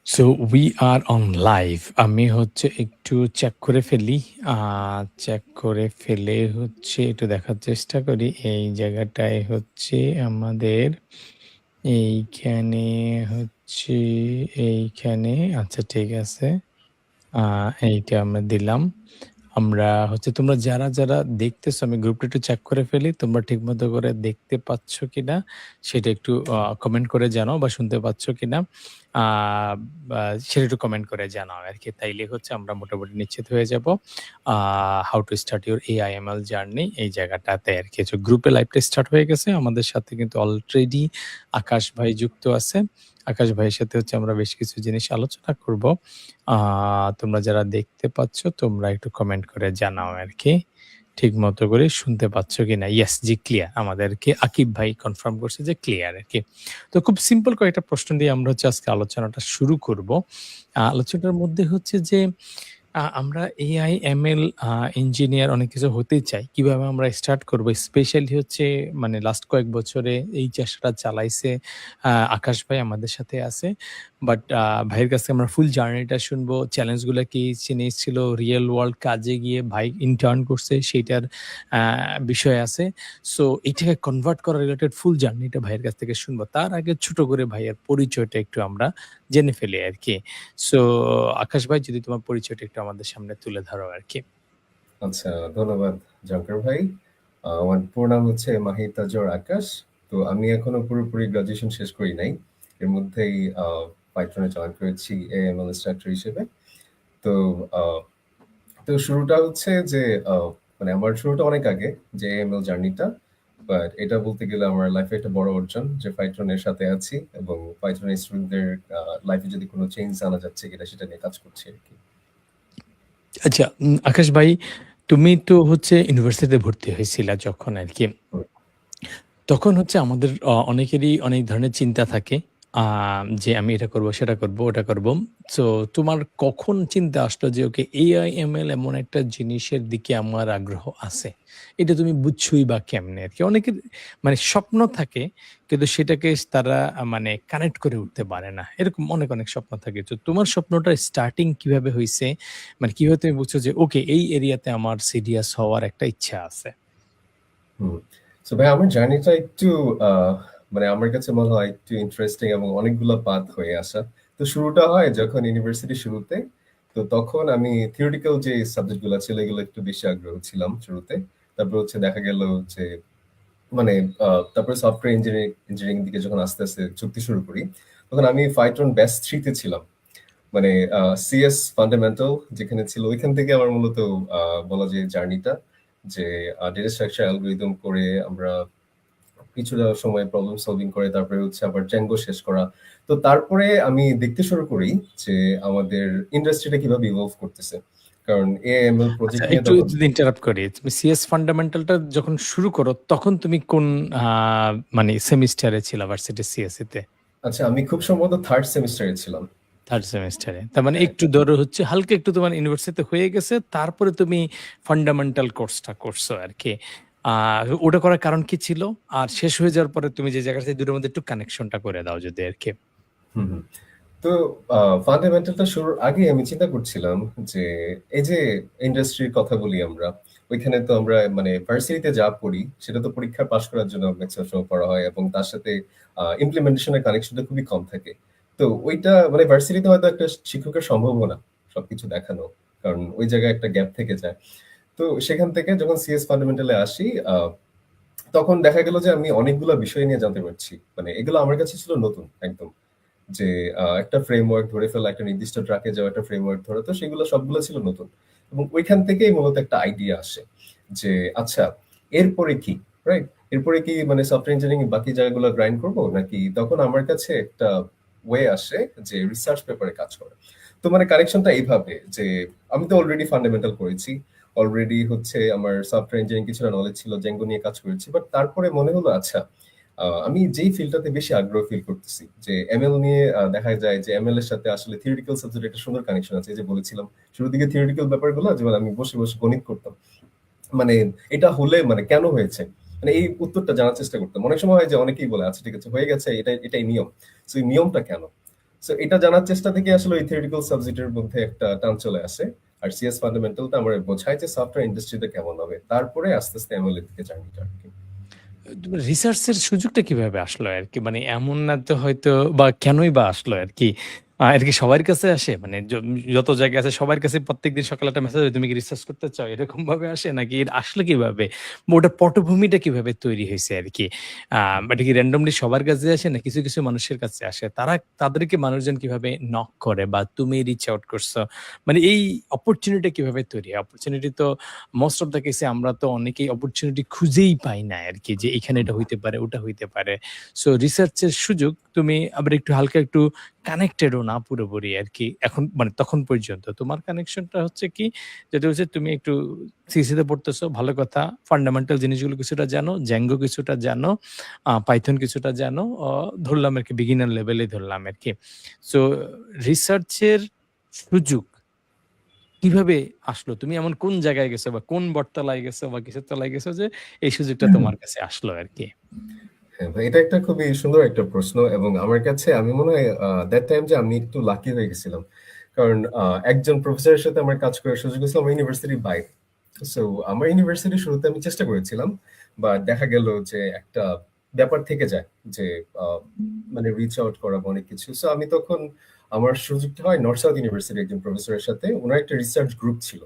So we are on live. আমি হচ্ছে একটু চেক করে ফেলি। আ চেক করে ফেলে হচ্ছে একটু দেখার চেষ্টা করি। এই জায়গাটায় হচ্ছে আমাদের এইখানে হচ্ছে এইখানে আচ্ছা ঠিক আছে। আ এইটা আমরা দিলাম। আমরা হচ্ছে তোমরা যারা দেখতেছো আমি গ্রুপটা একটু চেক করে ফেলি। তোমরা ঠিকমতো করে দেখতে পাচ্ছ কিনা সেটা একটু কমেন্ট করে জানাও বা শুনতে পাচ্ছ কিনা। আ বা সেটা একটু কমেন্ট করে জানাও আরকি। তাইলে হচ্ছে আমরা মোটামুটি নিশ্চিত হয়ে যাব। Uh how to start your AI/ML journey এই জায়গাটাতে আরকি। সো গ্রুপে লাইভটা স্টার্ট হয়ে গেছে। আমাদের সাথে কিন্তু অলরেডি আকাশ ভাই যুক্ত আছে। আকাশ ভাইয়ের সাথে হচ্ছে আমরা বেশ কিছু জিনিস আলোচনা করব। আ তোমরা যারা দেখতে পাচ্ছ তোমরা একটু কমেন্ট করে জানাও আরকি। ঠিকমতো করে শুনতে পাচ্ছ কিনা? ইয়েস জি ক্লিয়ার। আমাদেরকে আকিব ভাই কনফার্ম করছে যে ক্লিয়ার আরকি। তো খুব সিম্পল কয়েকটা প্রশ্ন দিয়ে আমরা হচ্ছে আজকে আলোচনাটা শুরু করব। আলোচনাটার মধ্যে হচ্ছে যে আমরা AI, ML ইঞ্জিনিয়ার অনেক কিছু হতে চাই। কিভাবে আমরা স্টার্ট করব? স্পেশালি হচ্ছে মানে লাস্ট কয়েক বছরে এই চেষ্টাটা চালাইছে আকাশ ভাই আমাদের সাথে আছে। বাট ভাইয়ের কাছে আমরা ফুল জার্নিটা শুনবো। চ্যালেঞ্জ গুলা কি নিয়েছিল, রিয়াল ওয়ার্ল্ড কাজে গিয়ে ভাই ইন্টার্ন করছে সেইটার আ বিষয় আছে। সো এটাকে কনভার্ট করা রিলেটেড ফুল জার্নিটা ভাইয়ের কাছ থেকে শুনবো। তার আগে ছোট করে ভাইয়ের পরিচয়টা একটু আমরা জেনে ফেলি আরকি। সো আকাশ ভাই যদি তোমার পরিচয়টা একটু আমাদের সামনে তুলে ধরো আরকি। আচ্ছা, ধন্যবাদ জাঙ্কার ভাই। আমার পুরো নাম হচ্ছে মাহি তাজর আকাশ। তো আমি এখনো পুরোপুরি গ্র্যাজুয়েশন শেষ করি নাই। এর মধ্যেই পাইথনে জয়েন করেছি AML ইনস্ট্রাক্টর হিসেবে। তো আ তো শুরুটা হচ্ছে যে মানে আমার শুরুটা অনেক আগে যে AML জার্নিটা। বাট এটা বলতে গেলে আমার লাইফে একটা বড় অর্জন যে পাইথনের সাথে আছি এবং পাইথনের স্টুডেন্টদের লাইফে যদি কোনো চেঞ্জ আনা যাচ্ছে কিনা সেটা নিয়ে কাজ করছি আরকি। আচ্ছা আকাশ ভাই তুমি তো হচ্ছে ইউনিভার্সিটিতে ভর্তি হয়েছিলা যখন আরকি। হুম। তখন হচ্ছে আমাদের অনেকেরই অনেক ধরনের চিন্তা থাকে। আ যে আমি এটা করব, সেটা করব, ওটা করব। সো তোমার কখন চিন্তা আসলো যে ওকে AI, ML এমন একটা জিনিসের দিকে আমার আগ্রহ আছে। এটা তুমি বুঝছই বা কেমনে আরকি? অনেকের মানে স্বপ্ন থাকে কিন্তু সেটাকে তারা মানে কানেক্ট করে উঠতে পারে না। এরকম অনেক স্বপ্ন থাকে। তো তোমার স্বপ্নটার স্টার্টিং কিভাবে হইছে? মানে কিভাবে তুমি বুঝছো যে ওকে এই এরিয়াতে আমার সিরিয়াস হওয়ার একটা ইচ্ছা আছে? হুম। সো ভাই আমার জার্নিটা একটু আ মানে আমার কাছে মনে হয় একটু ইন্টারেস্টিং এবং অনেকগুলা পাথ হয়ে আসা। তো শুরুটা হয় যখন ইউনিভার্সিটি শুরুতে। তো তখন আমি থিওরিটিক্যাল যে সাবজেক্ট গুলা ছিল এগুলো একটু বেশি আগ্রহ ছিলাম শুরুতে। তারপর হচ্ছে দেখা গেল যে মানে তারপরে সফটওয়্যার ইঞ্জিনিয়ারিং দিকে যখন আস্তে ঝুঁকতে শুরু করি, তখন আমি Python ব্যাচ 3 তে ছিলাম। মানে সিএস ফান্ডামেন্টাল যেখানে ছিল ওইখান থেকে আমার মূলত বলা যায় জার্নিটা যে ডেটা স্ট্রাকচার অ্যালগরিদম করে আমরা কিছুটা সময় প্রবলেম সলভিং করে তারপরে হচ্ছে আবার জ্যাঙ্গো শেষ করা। তো তারপরে আমি দেখতে শুরু করি যে আমাদের ইন্ডাস্ট্রিটা কিভাবে ইভলভ করতেছে। কারণ এআইএমএল আচ্ছা প্রজেক্ট নিয়ে একটু তখন যদি ইন্টারাপ্ট করি। তুমি সিএস ফান্ডামেন্টালটা যখন শুরু করো তখন তুমি কোন আ মানে সেমিস্টারে ছিলা ভার্সিটি সিএসই তে? আচ্ছা আমি খুব সম্ভবত 3rd সেমিস্টারে ছিলাম। 3rd সেমেস্টারে। তার মানে হ্যাঁ। একটু ধরো হচ্ছে হালকা একটু তোমার ইউনিভার্সিটিতে হয়ে গেছে। তারপরে তুমি ফান্ডামেন্টাল কোর্সটা করছো আরকি। আ ওটা করার কারণ কি ছিল? আর শেষ হয়ে যাওয়ার পরে তুমি যে জায়গাটা ২ টার মধ্যে একটু কানেকশনটা করে দাও যদি আরকি। হুম। তো ফান্ডামেন্টালটা শুরুর আগে আমি চিন্তা করছিলাম যে এই যে ইন্ডাস্ট্রির কথা বলি আমরা, ওইখানে তো আমরা মানে ভার্সিটিতে যা পড়ি সেটা তো পরীক্ষা পাস করার জন্য ম্যাক্সিমাম সময় পড়া হয় এবং তার সাথে ইমপ্লিমেন্টেশন এর কানেকশনটা খুবই কম থাকে। তো ওইটা মানে ভার্সিটিতে হয়তো একটা শিক্ষকের সম্ভবও না সবকিছু দেখানো। কারণ ওই জায়গায় একটা গ্যাপ থেকে যায়। তো সেখান থেকে যখন সিএস ফান্ডামেন্টালে আসি তখন দেখা গেল যে আমি অনেকগুলা বিষয় নিয়ে জানতে পারছি। মানে এগুলো আমার কাছে ছিল নতুন একদম। যে একটা ফ্রেমওয়ার্ক ধরে ফেলা, একটা নির্দিষ্ট ট্র্যাকে যাওয়া একটা ফ্রেমওয়ার্ক ধরা। তো সেগুলো সবগুলো ছিল নতুন। এবং ওইখান থেকেই মূলত একটা আইডিয়া আসে। যে আচ্ছা এরপরে কি? রাইট? এরপরে কি মানে সফটওয়্যার ইঞ্জিনিয়ারিং বাকি জায়গাগুলো গ্রাইন্ড করব? নাকি তখন আমার কাছে একটা ওয়ে আসে যে রিসার্চ পেপারে কাজ করা। তো মানে কানেকশনটা এইভাবে যে আমি তো অলরেডি ফান্ডামেন্টাল করেছি। অলরেডি হচ্ছে আমার সফটওয়্যার ইঞ্জিনিয়ারিং কিছুটা নলেজ ছিল, জেঙ্গো নিয়ে কাজ করেছি। বাট তারপরে মনে হলো আচ্ছা আমি যেই ফিল্ডটাতে বেশি আগ্রহ ফিল করতেছি যে এমএল নিয়ে দেখা যায় যে এমএল এর সাথে আসলে থিওরিটিক্যাল সাবজেক্ট একটা সুন্দর কানেকশন আছে। এই যে বলেছিলাম শুরুর দিকে থিওরিটিক্যাল ব্যাপারগুলো যেমন আমি বসে গণিত করতাম। মানে এটা হলে মানে কেন হয়েছে? মানে এই উত্তরটা জানার চেষ্টা করতাম। অনেক সময় হয় যে অনেকেই বলে আচ্ছা ঠিক আছে হয়ে গেছে এটাই নিয়ম। সো এই নিয়মটা কেন? সো এটা জানার চেষ্টা থেকে আসলে ওই থিওরিটিক্যাল সাবজেক্টের মধ্যে একটা টান চলে আসে। আর সিএস ফান্ডামেন্টালটা আমার বোঝায় যে সফটওয়্যার ইন্ডাস্ট্রিতে কেমন হবে। তারপরে আস্তে, আস্তে এমএল এর দিকে জার্নিটা আরকি। রিসার্চের সুযোগটা কিভাবে আসলো আরকি? মানে এমন না তো হয়তো বা কেনই বা আসলো আরকি? এটা কি সবার কাছে আসে? মানে যত জায়গায় আছে সবার কাছে প্রত্যেকদিন সকালে একটা মেসেজ হয়, "তুমি কি রিসার্চ করতে চাও?" এরকম ভাবে আসে? নাকি এটা আসলো কিভাবে? বা ওটার পটভূমিটা কিভাবে তৈরি হইছে আরকি? আ এটা কি randomly সবার কাছে আসে না কিছু, কিছু মানুষের কাছে আসে? তাদেরকে মানুষজন কিভাবে নক করে বা তুমি রিচ আউট করছো? মানে এই অপরচুনিটি কিভাবে তৈরি হয়? অপরচুনিটি তো মোস্ট অফ দ্যা কেসে আমরা তো অনেকেই অপরচুনিটি খুঁজেই পাই না আরকি যে এখানে এটা হইতে পারে, ওটা হইতে পারে। সো রিসার্চ এর সুযোগ তুমি আবার একটু হালকা একটু কানেক্টেড ও না পুরোপুরি আরকি। এখন মানে তখন পর্যন্ত। তোমার কানেকশনটা হচ্ছে কি? যেটা হচ্ছে তুমি একটু সিএসই পড়তেছো ভালো কথা। ফান্ডামেন্টাল জিনিসগুলো কিছুটা জানো, Django কিছুটা জানো, Python কিছুটা জানো। ধরলাম আরকি বিগিনার লেভেলে ধরলাম আরকি। সো রিসার্চ এর সুযোগ কিভাবে আসলো? তুমি এমন কোন জায়গায় গেছো বা কোন বটতলায় গেছো বা কিসের তলায় গেছো যে এই সুযোগটা তোমার কাছে আসলো আরকি? হ্যাঁ, ভাই এটা একটা খুবই সুন্দর একটা প্রশ্ন এবং আমার কাছে আমি মনে হয় that time যে আমি একটু লাকি হয়ে গেছিলাম। কারণ একজন প্রফেসরের সাথে আমার কাজ করার সুযোগ হয়েছিল আমার ইউনিভার্সিটির বাইরে। সো আমার ইউনিভার্সিটির শুরুতে আমি চেষ্টা করেছিলাম। বাট দেখা গেল যে একটা ব্যাপার থেকে যায় যে আ মানে রিচ আউট করা বা অনেক কিছু। সো আমি তখন আমার সুযোগটা হয় নর্থ সাউথ ইউনিভার্সিটির একজন প্রফেসরের সাথে। উনার একটা রিসার্চ গ্রুপ ছিল।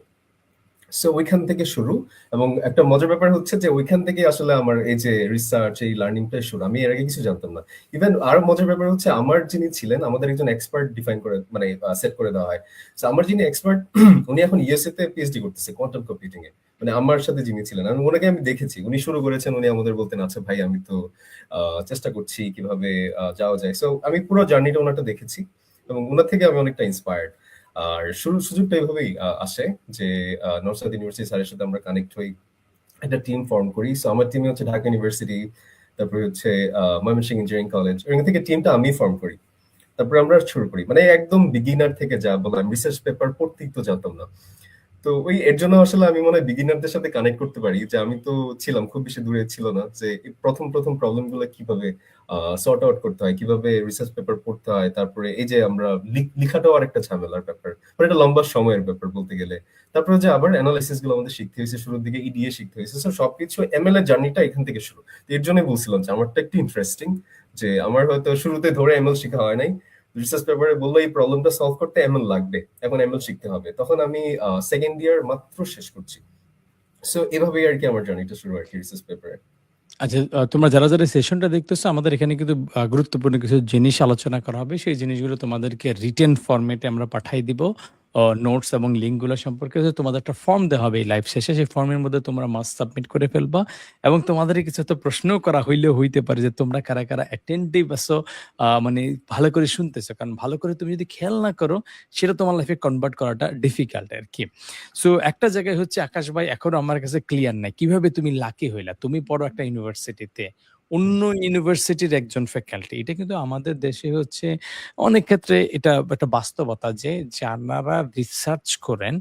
সো ওইখান থেকে শুরু এবং একটা মজার ব্যাপার হচ্ছে যে ওইখান থেকেই আসলে আমার এই যে রিসার্চ এই লার্নিংটাই শুরু। আমি এর আগে কিছু জানতাম না। ইভেন আরো মজার ব্যাপার হচ্ছে আমার যিনি ছিলেন আমাদের একজন এক্সপার্ট ডিফাইন করে মানে সেট করে দেওয়া হয়। সো আমার যিনি এক্সপার্ট উনি এখন ইউএসএ তে পিএইচডি করতেছে কোয়ান্টাম কম্পিউটিং এ। মানে আমার সাথে যিনি ছিলেন আমি উনাকে আমি দেখেছি। উনি শুরু করেছেন উনি আমাদের বলতেন আচ্ছা ভাই আমি তো চেষ্টা করছি কিভাবে যাওয়া যায়। সো আমি পুরো জার্নিটা উনারটা দেখেছি এবং উনার থেকে আমি অনেকটা ইন্সপায়ার্ড। আর শুরুর সুযোগটা এভাবেই আসে যে নর্থ সাউথ ইউনিভার্সিটি স্যারের সাথে আমরা কানেক্ট হই। একটা টিম ফর্ম করি। সো আমার টিমে হচ্ছে ঢাকা ইউনিভার্সিটি, তারপরে হচ্ছে ময়মনসিংহ ইঞ্জিনিয়ারিং কলেজ। এখান থেকে টিমটা আমি ফর্ম করি। তারপরে আমরা শুরু করি। মানে একদম বিগিনার থেকে যা বললাম রিসার্চ পেপার পড়তেই তো জানতাম না। তো ওই এর জন্য আসলে আমি মনে হয় বিগিনারদের সাথে কানেক্ট করতে পারি যে আমি তো ছিলাম খুব বেশি দূরে ছিল না যে এই প্রথম প্রবলেম গুলো কিভাবে সর্ট আউট করতে হয় কিভাবে রিসার্চ পেপার পড়তে হয় তারপরে এই যে আমরা লিখাটাও আরেকটা ঝামেলার ব্যাপার মানে এটা লম্বা সময়ের ব্যাপার বলতে গেলে তারপরে যে আবার অ্যানালাইসিস গুলো আমাদের শিখতে হয়েছে শুরুর দিকে ইডিএ শিখতে হয়েছে সো সবকিছু এমএল এর জার্নিটা এখান থেকে শুরু তো এর জন্যই বলছিলাম যে আমারটা একটু ইন্টারেস্টিং যে আমার হয়তো শুরুতে ধরে এমএল শেখা হয় নাই রিসার্চ পেপারে বললো এই প্রবলেমটা সলভ করতে এমএল লাগবে এখন এমএল শিখতে হবে তখন আমি সেকেন্ড ইয়ার মাত্র শেষ করছি সো এভাবেই আর কি আমার জার্নিটা শুরু আর কি রিসার্চ পেপারে আচ্ছা, তোমরা যারা সেশনটা দেখতেছো আমাদের এখানে কিন্তু গুরুত্বপূর্ণ কিছু জিনিস আলোচনা করা হবে। সেই জিনিসগুলো তোমাদেরকে রিটেন ফরমেটে আমরা পাঠাই দিব। নোটস এবং লিঙ্কগুলো সম্পর্কে যে তোমাদের একটা ফর্ম দেওয়া হবে এই লাইভ শেষে। সেই ফর্মের মধ্যে তোমরা মাস্ট সাবমিট করে ফেলবা এবং তোমাদের কিছু তো প্রশ্নও করা হইলেও হইতে পারে যে তোমরা কারা, কারা অ্যাটেনটিভ আছো, মানে ভালো করে শুনতেছো। কারণ ভালো করে তুমি যদি খেয়াল না করো সেটা তোমার লাইফে কনভার্ট করাটা ডিফিকাল্ট আরকি। সো একটা জায়গায় হচ্ছে আকাশ ভাই এখনো আমার কাছে ক্লিয়ার নাই। কিভাবে তুমি লাকি হইলা? তুমি পড়ো একটা ইউনিভার্সিটিতে। অন্য ইউনিভার্সিটির একজন ফ্যাকাল্টি। এটা কিন্তু আমাদের দেশে হচ্ছে অনেক ক্ষেত্রে এটা একটা বাস্তবতা যে যারা রিসার্চ করেন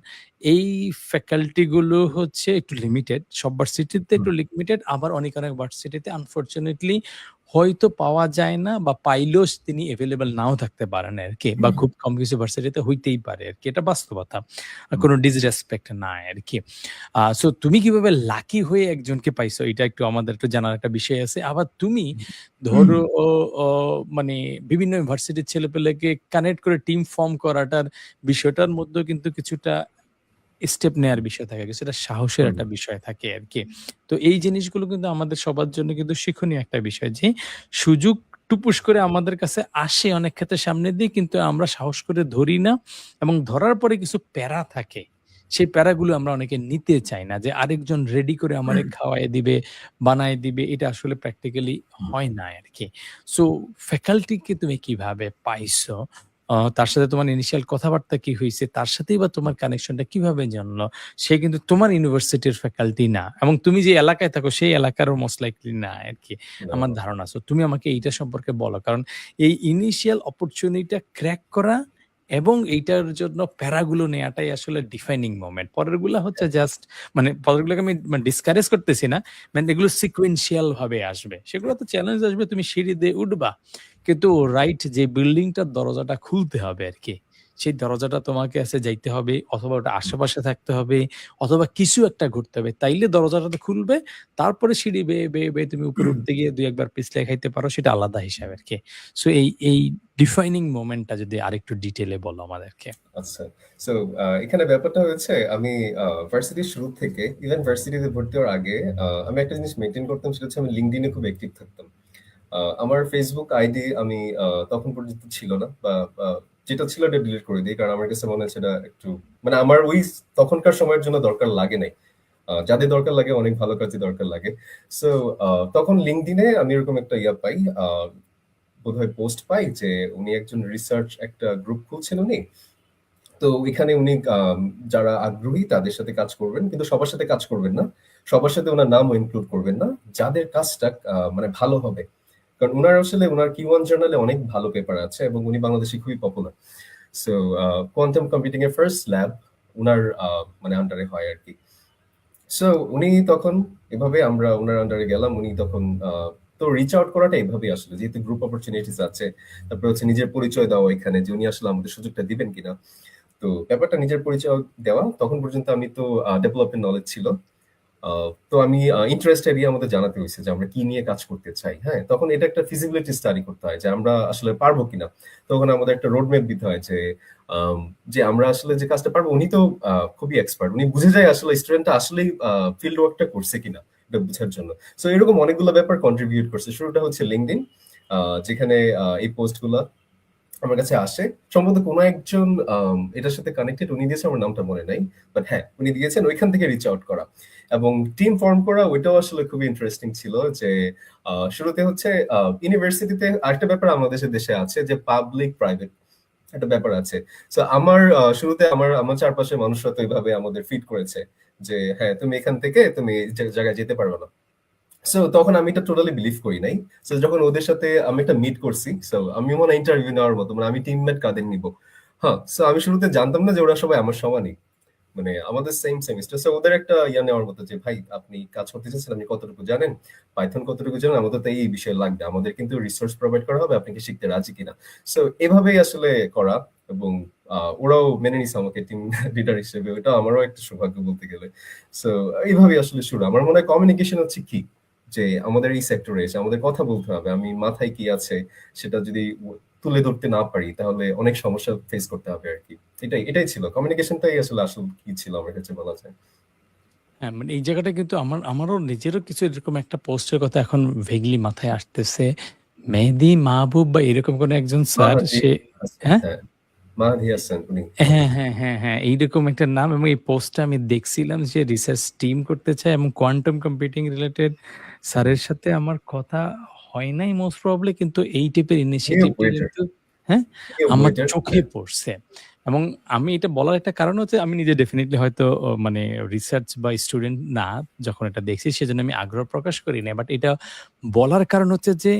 এই ফ্যাকাল্টি গুলো হচ্ছে একটু লিমিটেড। সব ভার্সিটিতে একটু লিমিটেড আবার অনেক, অনেক ভার্সিটিতে আনফরচুনেটলি হয়তো পাওয়া যায় না বা পাইলেও তিনি এভেইলেবল নাও থাকতে পারেন আরকি বা খুব কম কিছু ভার্সিটিতে হইতেই পারে আরকি। এটা বাস্তবতা। কোন ডিসরেসপেক্ট না আরকি। সো তুমি কিভাবে লাকি হয়ে একজনকে পাইছো? এটা একটু আমাদের একটু জানার একটা বিষয় আছে। আবার তুমি ধরো ও ও মানে বিভিন্ন ইউনিভার্সিটির ছেলেপেলেকে কানেক্ট করে টিম ফর্ম করাটার বিষয়টার মধ্যেও কিন্তু কিছুটা স্টেপ নেয়ার বিষয় থাকে। কিছুটা সাহসের একটা বিষয় থাকে আরকি। তো এই জিনিসগুলো কিন্তু আমাদের সবার জন্য কিন্তু শিক্ষণীয় একটা বিষয় যে সুযোগ টুপুস করে আমাদের কাছে আসে অনেক ক্ষেত্রে সামনে দিয়ে কিন্তু আমরা সাহস করে ধরি না এবং ধরার পরে কিছু প্যারা থাকে। সেই প্যারাগুলো আমরা অনেকে নিতে চাই না যে আরেকজন রেডি করে আমারে খাওয়ায় দিবে, বানায় দিবে এটা আসলে প্র্যাকটিক্যালি হয় না আরকি। সো ফ্যাকাল্টিকে তুমি কিভাবে পাইছো? তার সাথে তোমার ইনিশিয়াল কথাবার্তা কি হইছে? তার সাথেই বা তোমার কানেকশনটা কিভাবে জানলো? সে কিন্তু তোমার ইউনিভার্সিটির ফ্যাকাল্টি না এবং তুমি যে এলাকায় থাকো সেই এলাকারও মোস্ট লাইকলি না আরকি। আমার ধারণা। সো তুমি আমাকে এইটা সম্পর্কে বলো। কারণ এই ইনিশিয়াল অপরচুনিটিটা ক্র্যাক করা এবং এইটার জন্য প্যারাগুলো নেয়াটাই আসলে ডিফাইনিং মোমেন্ট। পরেরগুলা হচ্ছে জাস্ট মানে পরেরগুলোকে আমি ডিসকারেজ করতেছি না। মানে এগুলো সিকোয়েন্সিয়াল ভাবে আসবে। সেগুলো তো চ্যালেঞ্জ আসবে, তুমি সিঁড়ি দিয়ে উঠবা। কিন্তু রাইট যে বিল্ডিংটার দরজাটা খুলতে হবে আরকি। সেই দরজাটা তোমাকে যাইতে হবে অথবা ওটা আশেপাশে থাকতে হবে অথবা কিছু একটা ঘটতে হবে। তাইলে দরজাটা তো খুলবে। তারপরে সিঁড়ি বেয়ে তুমি উপরে উঠতে গিয়ে ২-১ বার পিছলে খাইতে পারো, সেটা আলাদা হিসাব আরকি। সো এই ডিফাইনিং মোমেন্টটা যদি আরেকটু ডিটেইলে বলো আমাদেরকে। আচ্ছা। সো এখানে ব্যাপারটা হয়েছে আমি ভার্সিটির শুরু থেকে ইভেন ভার্সিটিতে ভর্তি হওয়ার আগে আমি একটা জিনিস মেইনটেইন করতাম, সেটা হচ্ছে আমি LinkedIn এ খুব অ্যাক্টিভ থাকতাম। আমার Facebook আইডি আমি তখন পর্যন্ত ছিল না বা আ যেটা ছিল ওটা ডিলিট করে দেই। কারণ আমার কাছে মনে হচ্ছে এটা একটু মানে আমার ওই তখনকার সময়ের জন্য দরকার লাগে নাই। যাদের দরকার লাগে অনেক ভালো কাজে দরকার লাগে। সো তখন LinkedIn এ আমি এরকম একটা পাই, বোধহয় পোস্ট পাই যে উনি একজন রিসার্চ একটা গ্রুপ খুলছেন উনি। তো এখানে উনি যারা আগ্রহী তাদের সাথে কাজ করবেন। কিন্তু সবার সাথে কাজ করবেন না। সবার সাথে উনার নামও ইনক্লুড করবেন না। যাদের কাজটা মানে ভালো হবে। কারণ উনার আসলে উনার Q1 জার্নালে অনেক ভালো পেপার আছে এবং উনি বাংলাদেশে খুবই পপুলার। সো কোয়ান্টাম কম্পিউটিং এর ফার্স্ট ল্যাব উনার মানে আন্ডারে হয় আরকি। সো উনি তখন এভাবে আমরা উনার আন্ডারে গেলাম। উনি তখন তো রিচ আউট করাটা এভাবেই আসলে, যেহেতু গ্রুপ অপরচুনিটিস আছে। তারপরে হচ্ছে নিজের পরিচয় দেওয়া এখানে যে উনি আসলে আমাদের সুযোগটা দিবেন কিনা। তো ব্যাপারটা নিজের পরিচয় দেওয়া। তখন পর্যন্ত আমি তো ডেভেলপমেন্ট নলেজ ছিল। তো আমি ইন্টারেস্ট এরিয়া আমাদের জানাতে হইছে যে আমরা কি নিয়ে কাজ করতে চাই। হ্যাঁ? তখন এটা একটা ফিজিবিলিটি স্টাডি করতে হয় যে আমরা আসলে পারবো কিনা। তখন আমাদের একটা রোড ম্যাপ দিতে হয় যে আম যে আমরা আসলে যে কাজটা পারবো, উনি তো খুবই এক্সপার্ট। উনি বুঝে যায় আসলে স্টুডেন্টটা আসলেই ফিল্ড ওয়ার্কটা করছে কিনা এটা বুঝার জন্য। সো এরকম অনেকগুলো ব্যাপার কন্ট্রিবিউট করছে। শুরুটা হচ্ছে LinkedIn, যেখানে এই পোস্ট গুলা আমার কাছে আসে। সম্ভবত কোনো একজন এটার সাথে কানেক্টেড, উনি দিয়েছে, আমার নামটা মনে নাই। বাট হ্যাঁ, উনি দিয়েছেন ওইখান থেকে রিচ আউট করা। এবং টিম ফর্ম করা ওইটাও আসলে খুবই ইন্টারেস্টিং ছিল যে শুরুতে হচ্ছে ইউনিভার্সিটিতে আরেকটা ব্যাপার আমাদের দেশে আছে যে পাবলিক প্রাইভেট একটা ব্যাপার আছে। সো আমার শুরুতে আমার চারপাশের মানুষরা তো এভাবে আমাদের ফিড করেছে যে হ্যাঁ, তুমি এখান থেকে তুমি এই জায়গায় যেতে পারবে না। সো তখন আমি এটা টোটালি বিলিভ করি নাই। সো যখন ওদের সাথে আমি একটা মিট করছি, সো আমি মনে হয় ইন্টারভিউ নেওয়ার মতো, মানে আমি টিমমেট কাদের নিব। হ্যাঁ, সো আমি শুরুতে জানতাম না যে ওরা সবাই আমার সমানই। মানে আমাদের সেম সেমিস্টার। সো ওদের একটা নেওয়ার মতো যে ভাই আপনি কাজ করতে চাচ্ছেন, আপনি কতটুকু জানেন? পাইথন কতটুকু জানেন? আমাদের তো এই বিষয়ে লাগবে। আমাদের কিন্তু রিসোর্স প্রোভাইড করা হবে। আপনি কি শিখতে রাজি কিনা? সো এভাবেই আসলে করা এবং ওরাও মেনে নিছে আমাকে টিম লিডার হিসেবে। ওটা আমারও একটা সৌভাগ্য বলতে গেলে। সো এইভাবেই আসলে শুরু। আমার মনে হয় কমিউনিকেশন হচ্ছে কি, যে আমাদের এই সেক্টরে এসে আমাদের কথা বলতে হবে। আমি মাথায় কি আছে সেটা যদি তুলে ধরতে না পারি তাহলে অনেক সমস্যা ফেস করতে হবে আরকি। এটাই ছিল। কমিউনিকেশনটাই আসলে আসল কি ছিল আমার কাছে বলা যায়। হ্যাঁ, মানে এই জায়গাটা কিন্তু আমারও নিজেরও কিছু এরকম একটা পোস্টের কথা এখন ভেগলি মাথায় আসতেছে। মেহেদী মাহবুব বা এরকম কোনো একজন স্যার মাহাথির সে হাসান, হ্যাঁ? হ্যাঁ। মাহাদি হাসান উনি। হ্যাঁ। এইরকম একটা নাম এবং এই পোস্টটা আমি দেখছিলাম যে রিসার্চ টিম করতে চায় এবং কোয়ান্টাম কম্পিউটিং রিলেটেড হুম। স্যারের সাথে আমার কথা হয় নাই মোস্ট প্রবাবলি, কিন্তু এই টাইপের উনিও ইনিশিয়েটিভটা বুয়েটের। কিন্তু হ্যাঁ, উনিও আমার বুয়েটের। চোখে হ্যাঁ। পড়ছে। এবং আমি এটা বলার একটা কারণ হচ্ছে আমি নিজে ডেফিনিটলি হয়তো মানে রিসার্চ বা স্টুডেন্ট না, যখন এটা দেখছি সেজন্য আমি আগ্রহ প্রকাশ করি নাই। বাট এটা বলার কারণ হচ্ছে যে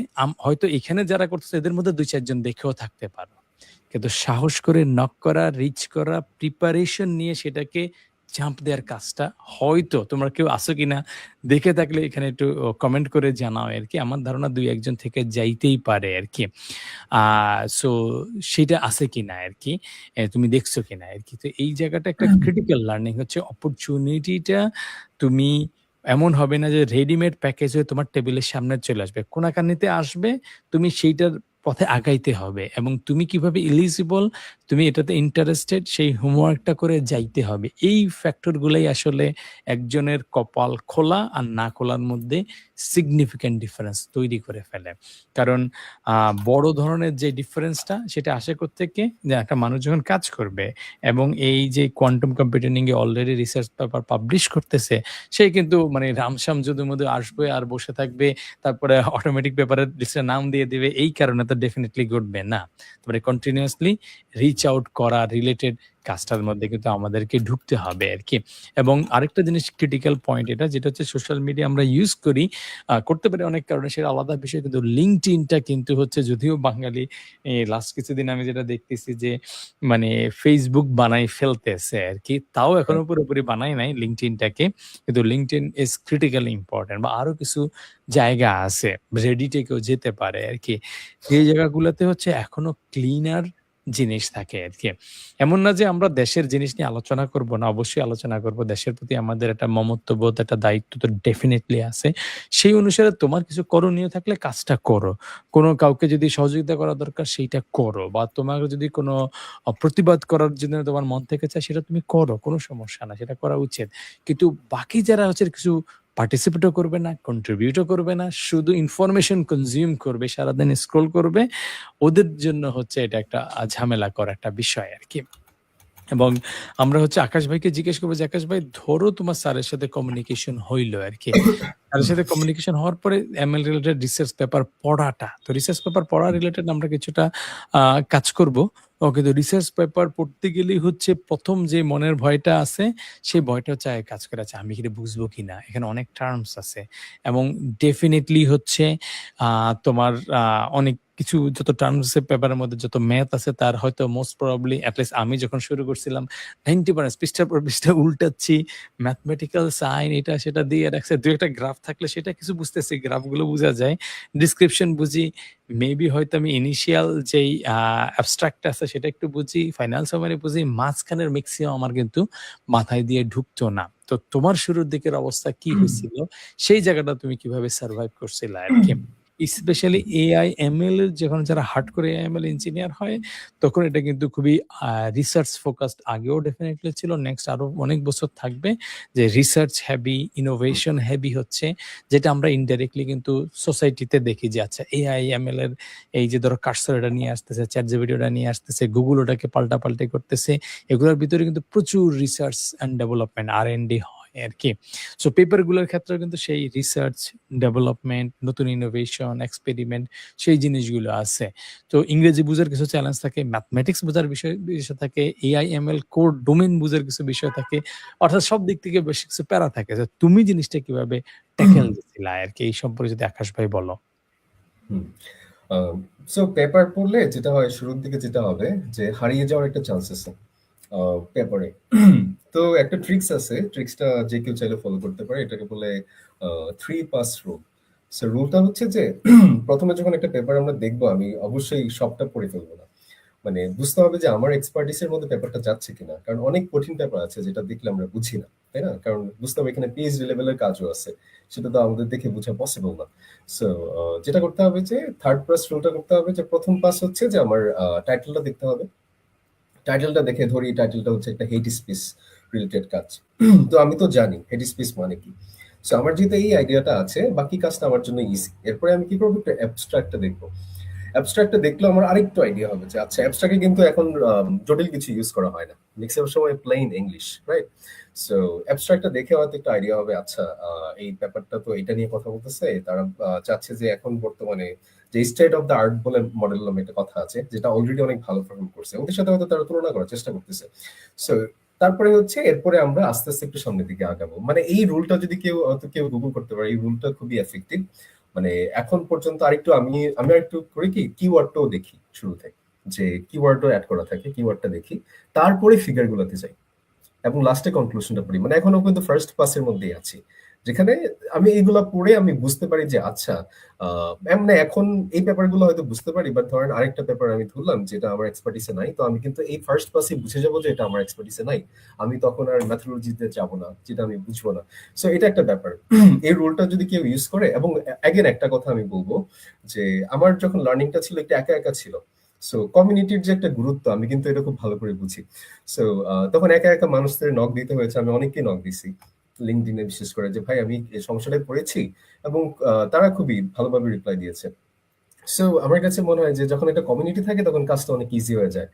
হয়তো এখানে যারা করতেছে এদের মধ্যে ২-৪ জন দেখেও থাকতে পারো। কিন্তু সাহস করে নক করা, রিচ করা, প্রিপারেশন নিয়ে সেটাকে জাম্প দেওয়ার কাজটা হয়তো তোমরা কেউ আছো কিনা দেখে থাকলে এখানে একটু কমেন্ট করে জানাও আরকি। আমার ধারণা ২-১ জন থেকে যাইতেই পারে আরকি। আ সো সেটা আছে কিনা আরকি। তুমি দেখছো কিনা আরকি। তো এই জায়গাটা একটা ক্রিটিক্যাল লার্নিং হচ্ছে অপরচুনিটিটা তুমি এমন হবে না যে রেডিমেড প্যাকেজ হয়ে তোমার টেবিলের সামনে চলে আসবে। কোনাকানিতে আসবে, তুমি সেইটার পথে আগাইতে হবে এবং তুমি কিভাবে এলিজিবল, তুমি এটাতে ইন্টারেস্টেড সেই হোমওয়ার্কটা করে যাইতে হবে। এই ফ্যাক্টর গুলাই আসলে একজনের কপাল খোলা আর না খোলার মধ্যে সিগনিফিক্যান্ট ডিফারেন্স তৈরি করে ফেলে। কারণ আ বড় ধরনের যে ডিফারেন্সটা সেটা আসে কোত্থেকে? যে একটা মানুষ যখন কাজ করবে এবং এই যে কোয়ান্টাম কম্পিউটিং এ অলরেডি রিসার্চ পেপার পাবলিশ করতেছে, সে কিন্তু মানে রামসাম যদুর মধ্যে আসবে আর বসে থাকবে। তারপরে অটোমেটিক পেপারের লিস্টে নাম দিয়ে দিবে। এই কারণে তো ডেফিনিটলি ঘটবে না। তারপরে কন্টিনিউয়াসলি রিচ আউট করা, রিলেটেড কাজটার মধ্যে কিন্তু আমাদেরকে ঢুকতে হবে আরকি। এবং আরেকটা জিনিস ক্রিটিক্যাল পয়েন্ট এটা যেটা হচ্ছে সোশ্যাল মিডিয়া আমরা ইউজ করি, করতে পারি অনেক কারণে সেটা আলাদা বিষয়। কিন্তু LinkedIn টা কিন্তু হচ্ছে যদিও বাঙালি লাস্ট কিছুদিন আমি যেটা দেখতেছি যে মানে Facebook বানাই ফেলতেছে আরকি। তাও এখনো পুরোপুরি বানায় নাই LinkedIn টাকে। কিন্তু LinkedIn is critically important বা আরো কিছু জায়গা আছে। Reddit এ কেউ যেতে পারে আরকি। যে জায়গাগুলোতে হচ্ছে এখনো ক্লিনার জিনিস থাকে আরকি। এমন না যে আমরা দেশের জিনিস নিয়ে আলোচনা করব না, অবশ্যই আলোচনা করব। দেশের প্রতি আমাদের একটা মমত্ববোধ, একটা দায়িত্ব তো ডেফিনিটলি আছে। সেই অনুসারে তোমার কিছু করণীয় থাকলে কাজটা করো। কোনো কাউকে যদি সহযোগিতা করা দরকার সেইটা করো বা তোমার যদি কোনো প্রতিবাদ করার জন্য তোমার মন থেকে চায় সেটা তুমি করো। কোনো সমস্যা না। সেটা করা উচিত। কিন্তু বাকি যারা হচ্ছে কিছু পার্টিসিপেটও করবে না, কন্ট্রিবিউটও করবে না, শুধু ইনফরমেশন কনজিউম করবে, সারাদিন স্ক্রল করবে, ওদের জন্য হচ্ছে এটা একটা ঝামেলাকর একটা বিষয় আরকি। এবং আমরা হচ্ছে আকাশ ভাইকে জিজ্ঞেস করব যে, "আকাশ ভাই ধরো তোমার স্যারের সাথে কমিউনিকেশন হইল আরকি। স্যারের সাথে কমিউনিকেশন হওয়ার পরে ML রিলেটেড রিসার্চ পেপার পড়াটা। তো রিসার্চ পেপার পড়া রিলেটেড আমরা কিছুটা আ কাজ করব। কিন্তু রিসার্চ পেপার পড়তে গেলেই হচ্ছে ১ম যে মনের ভয়টা আছে, সেই ভয়টা হচ্ছে আগে কাজ করে। আচ্ছা আমি কি এটা বুঝবো কিনা? এখানে অনেক টার্মস আছে এবং ডেফিনিটলি হচ্ছে আ তোমার অনেক কিছু যত টার্মস আছে পেপারের মধ্যে যত ম্যাথ আছে তার হয়তো মোস্ট প্রবাবলি এট লিস্ট আমি যখন শুরু করছিলাম 90% পৃষ্ঠার পর পৃষ্ঠা উল্টাচ্ছি। ম্যাথমেটিক্যাল সাইন এটা সেটা দিয়ে রাখছে। ২ একটা গ্রাফ থাকলে সেটা কিছু বুঝতেছি। গ্রাফগুলো বুঝা যায়। ডেসক্রিপশন বুঝি। মেবি হয়তো আমি ইনিশিয়াল যেই অ্যাবস্ট্রাক্ট আছে সেটা একটু বুঝি। ফাইনাল সামারি বুঝি। মাঝখানের মেক্সিমাম আমার কিন্তু মাথায় দিয়ে ঢুকতো না। তো তোমার শুরুর দিকের অবস্থা কি হইছিল? সেই জায়গাটা তুমি কিভাবে সারভাইভ করছিলা আরকি? স্পেশালি এআই, এমএল এর যখন যারা হার্ডকোর এআই, এমএল ইঞ্জিনিয়ার হয়, তখন এটা কিন্তু খুবই রিসার্চ ফোকাসড আগেও ডেফিনিটলি ছিল। নেক্সট আরো অনেক বছর থাকবে যে রিসার্চ হেভি, ইনোভেশন হেভি হচ্ছে, যেটা আমরা ইনডাইরেক্টলি কিন্তু সোসাইটিতে দেখি যে আচ্ছা এআই, এমএল এর এই যে ধরো কার্সর এটা নিয়ে আসতেছে, ChatGPT ওটা নিয়ে আসতেছে, Google ওটাকে পাল্টাপাল্টি করতেছে। এগুলোর ভিতরে কিন্তু প্রচুর রিসার্চ অ্যান্ড ডেভেলপমেন্ট R&D হয় আরকি। সো পেপার গুলোর ক্ষেত্রেও কিন্তু সেই রিসার্চ, ডেভেলপমেন্ট, নতুন ইনোভেশন, এক্সপেরিমেন্ট সেই জিনিসগুলো আছে। তো ইংরেজি বুঝার কিছু চ্যালেঞ্জ থাকে, ম্যাথমেটিক্স বোঝার বিষয় থাকে, এআই, এমএল কোর ডোমেইন বুঝার কিছু বিষয় থাকে। অর্থাৎ সব দিক থেকে বেশ কিছু প্যারা থাকে। যে তুমি জিনিসটা কিভাবে ট্যাকেল দিছিলা আরকি এই সম্পর্কে যদি আকাশ ভাই বলো? হুম। আ সো পেপার পড়লে যেটা হয় শুরুর দিকে যেটা হবে যে হারিয়ে যাওয়ার একটা চান্স আছে আ পেপারে। তো একটা ট্রিকস আছে। ট্রিকসটা যে কেউ চাইলে ফলো করতে পারে। এটাকে বলে আ 3 পাস রুল। সো রুলটা হচ্ছে যে ১ম এ যখন একটা পেপার আমরা দেখব আমি অবশ্যই সবটা পড়ে ফেলব না। মানে বুঝতে হবে যে আমার এক্সপার্টিস এর মধ্যে পেপারটা যাচ্ছে কিনা। কারণ অনেক কঠিন পেপার আছে যেটা দেখলে আমরা বুঝি না। তাই না? কারণ বুঝতে হবে এখানে পিএইচডি লেভেলের কাজও আছে। সেটা তো আমাদের দেখে বোঝা পসিবল না। সো যেটা করতে হবে যে 3rd পাস রুলটা করতে হবে যে ১ম পাস হচ্ছে যে আমার টাইটেলটা দেখতে হবে। টাইটেলটা দেখে ধরি টাইটেলটা হচ্ছে একটা হেট স্পিচ রিলেটেড কাজ। তো আমি তো জানি হেট স্পিচ মানে কি। সো আমার যেহেতু এই আইডিয়াটা আছে বাকি কাজটা আমার জন্য ইজি। এরপরে আমি কি করব একটা অ্যাবস্ট্রাক্টটা দেখব। অ্যাবস্ট্রাক্টটা দেখলেও আমার আরেকটু আইডিয়া হবে যে আচ্ছা অ্যাবস্ট্রাক্টে কিন্তু এখন জটিল কিছু ইউজ করা হয় না। ম্যাক্সিমাম সময় প্লেইন ইংলিশ, রাইট? সো অ্যাবস্ট্রাক্টটা দেখে হয়তো একটু আইডিয়া হবে আচ্ছা এই ব্যাপারটা তো এটা নিয়ে কথা বলতেছে। তারা চাচ্ছে যে এখন বর্তমানে যে স্টেট অফ দ্য আর্ট বলে মডেল নামে একটা কথা আছে যেটা অলরেডি অনেক ভালো পারফর্ম করছে। ওদের সাথে হয়তো তারা তুলনা করার চেষ্টা করতেছে। সো তারপরে হচ্ছে এরপরে আমরা আস্তে, আস্তে একটু সামনের দিকে আগাবো। মানে এই রুলটা যদি কেউ গুগল করতে পারে এই রুলটা খুবই এফেক্টিভ। মানে এখন পর্যন্ত আরেকটু আমি আরেকটু করি কি কিওয়ার্ডটাও দেখি শুরুতে। যে কিওয়ার্ডও এড করা থাকে, কিওয়ার্ডটা দেখি। তারপরে ফিগার গুলাতে যাই। এবং লাস্টে কনক্লুশনটা পড়ি। মানে এখনো কিন্তু ফার্স্ট পাসের মধ্যেই আছি। যেখানে আমি এইগুলা পড়ে আমি বুঝতে পারি যে আচ্ছা আ এমনে এখন এই ব্যাপারগুলো হয়তো বুঝতে পারি। বাট ধরেন আরেকটা পেপার আমি ধরলাম যেটা আমার এক্সপার্টিস এ নাই। তো আমি কিন্তু এই ফার্স্ট পাসেই বুঝে যাবো যে এটা আমার এক্সপার্টিস এ নাই। আমি তখন আর মেথোডলজিতে যাব না। যেটা আমি বুঝবো না। সো এটা একটা ব্যাপার। এই রুলটা যদি কেউ ইউজ করে এবং এগেইন একটা কথা আমি বলব যে আমার যখন লার্নিং টা ছিল একটু একা, একা ছিল। সো কমিউনিটির যে একটা গুরুত্ব আমি কিন্তু এটা খুব ভালো করে বুঝি। সো তখন একা, একা মানুষদের নক দিতে হয়েছে। আমি অনেককে নক দিছি। LinkedIn এ বিশেষ করে যে, "ভাই আমি এই সমস্যাটায় পড়েছি" এবং তারা খুবই ভালোভাবে রিপ্লাই দিয়েছে। সো আমার কাছে মনে হয় যে যখন একটা কমিউনিটি থাকে তখন কাজটা অনেক ইজি হয়ে যায়।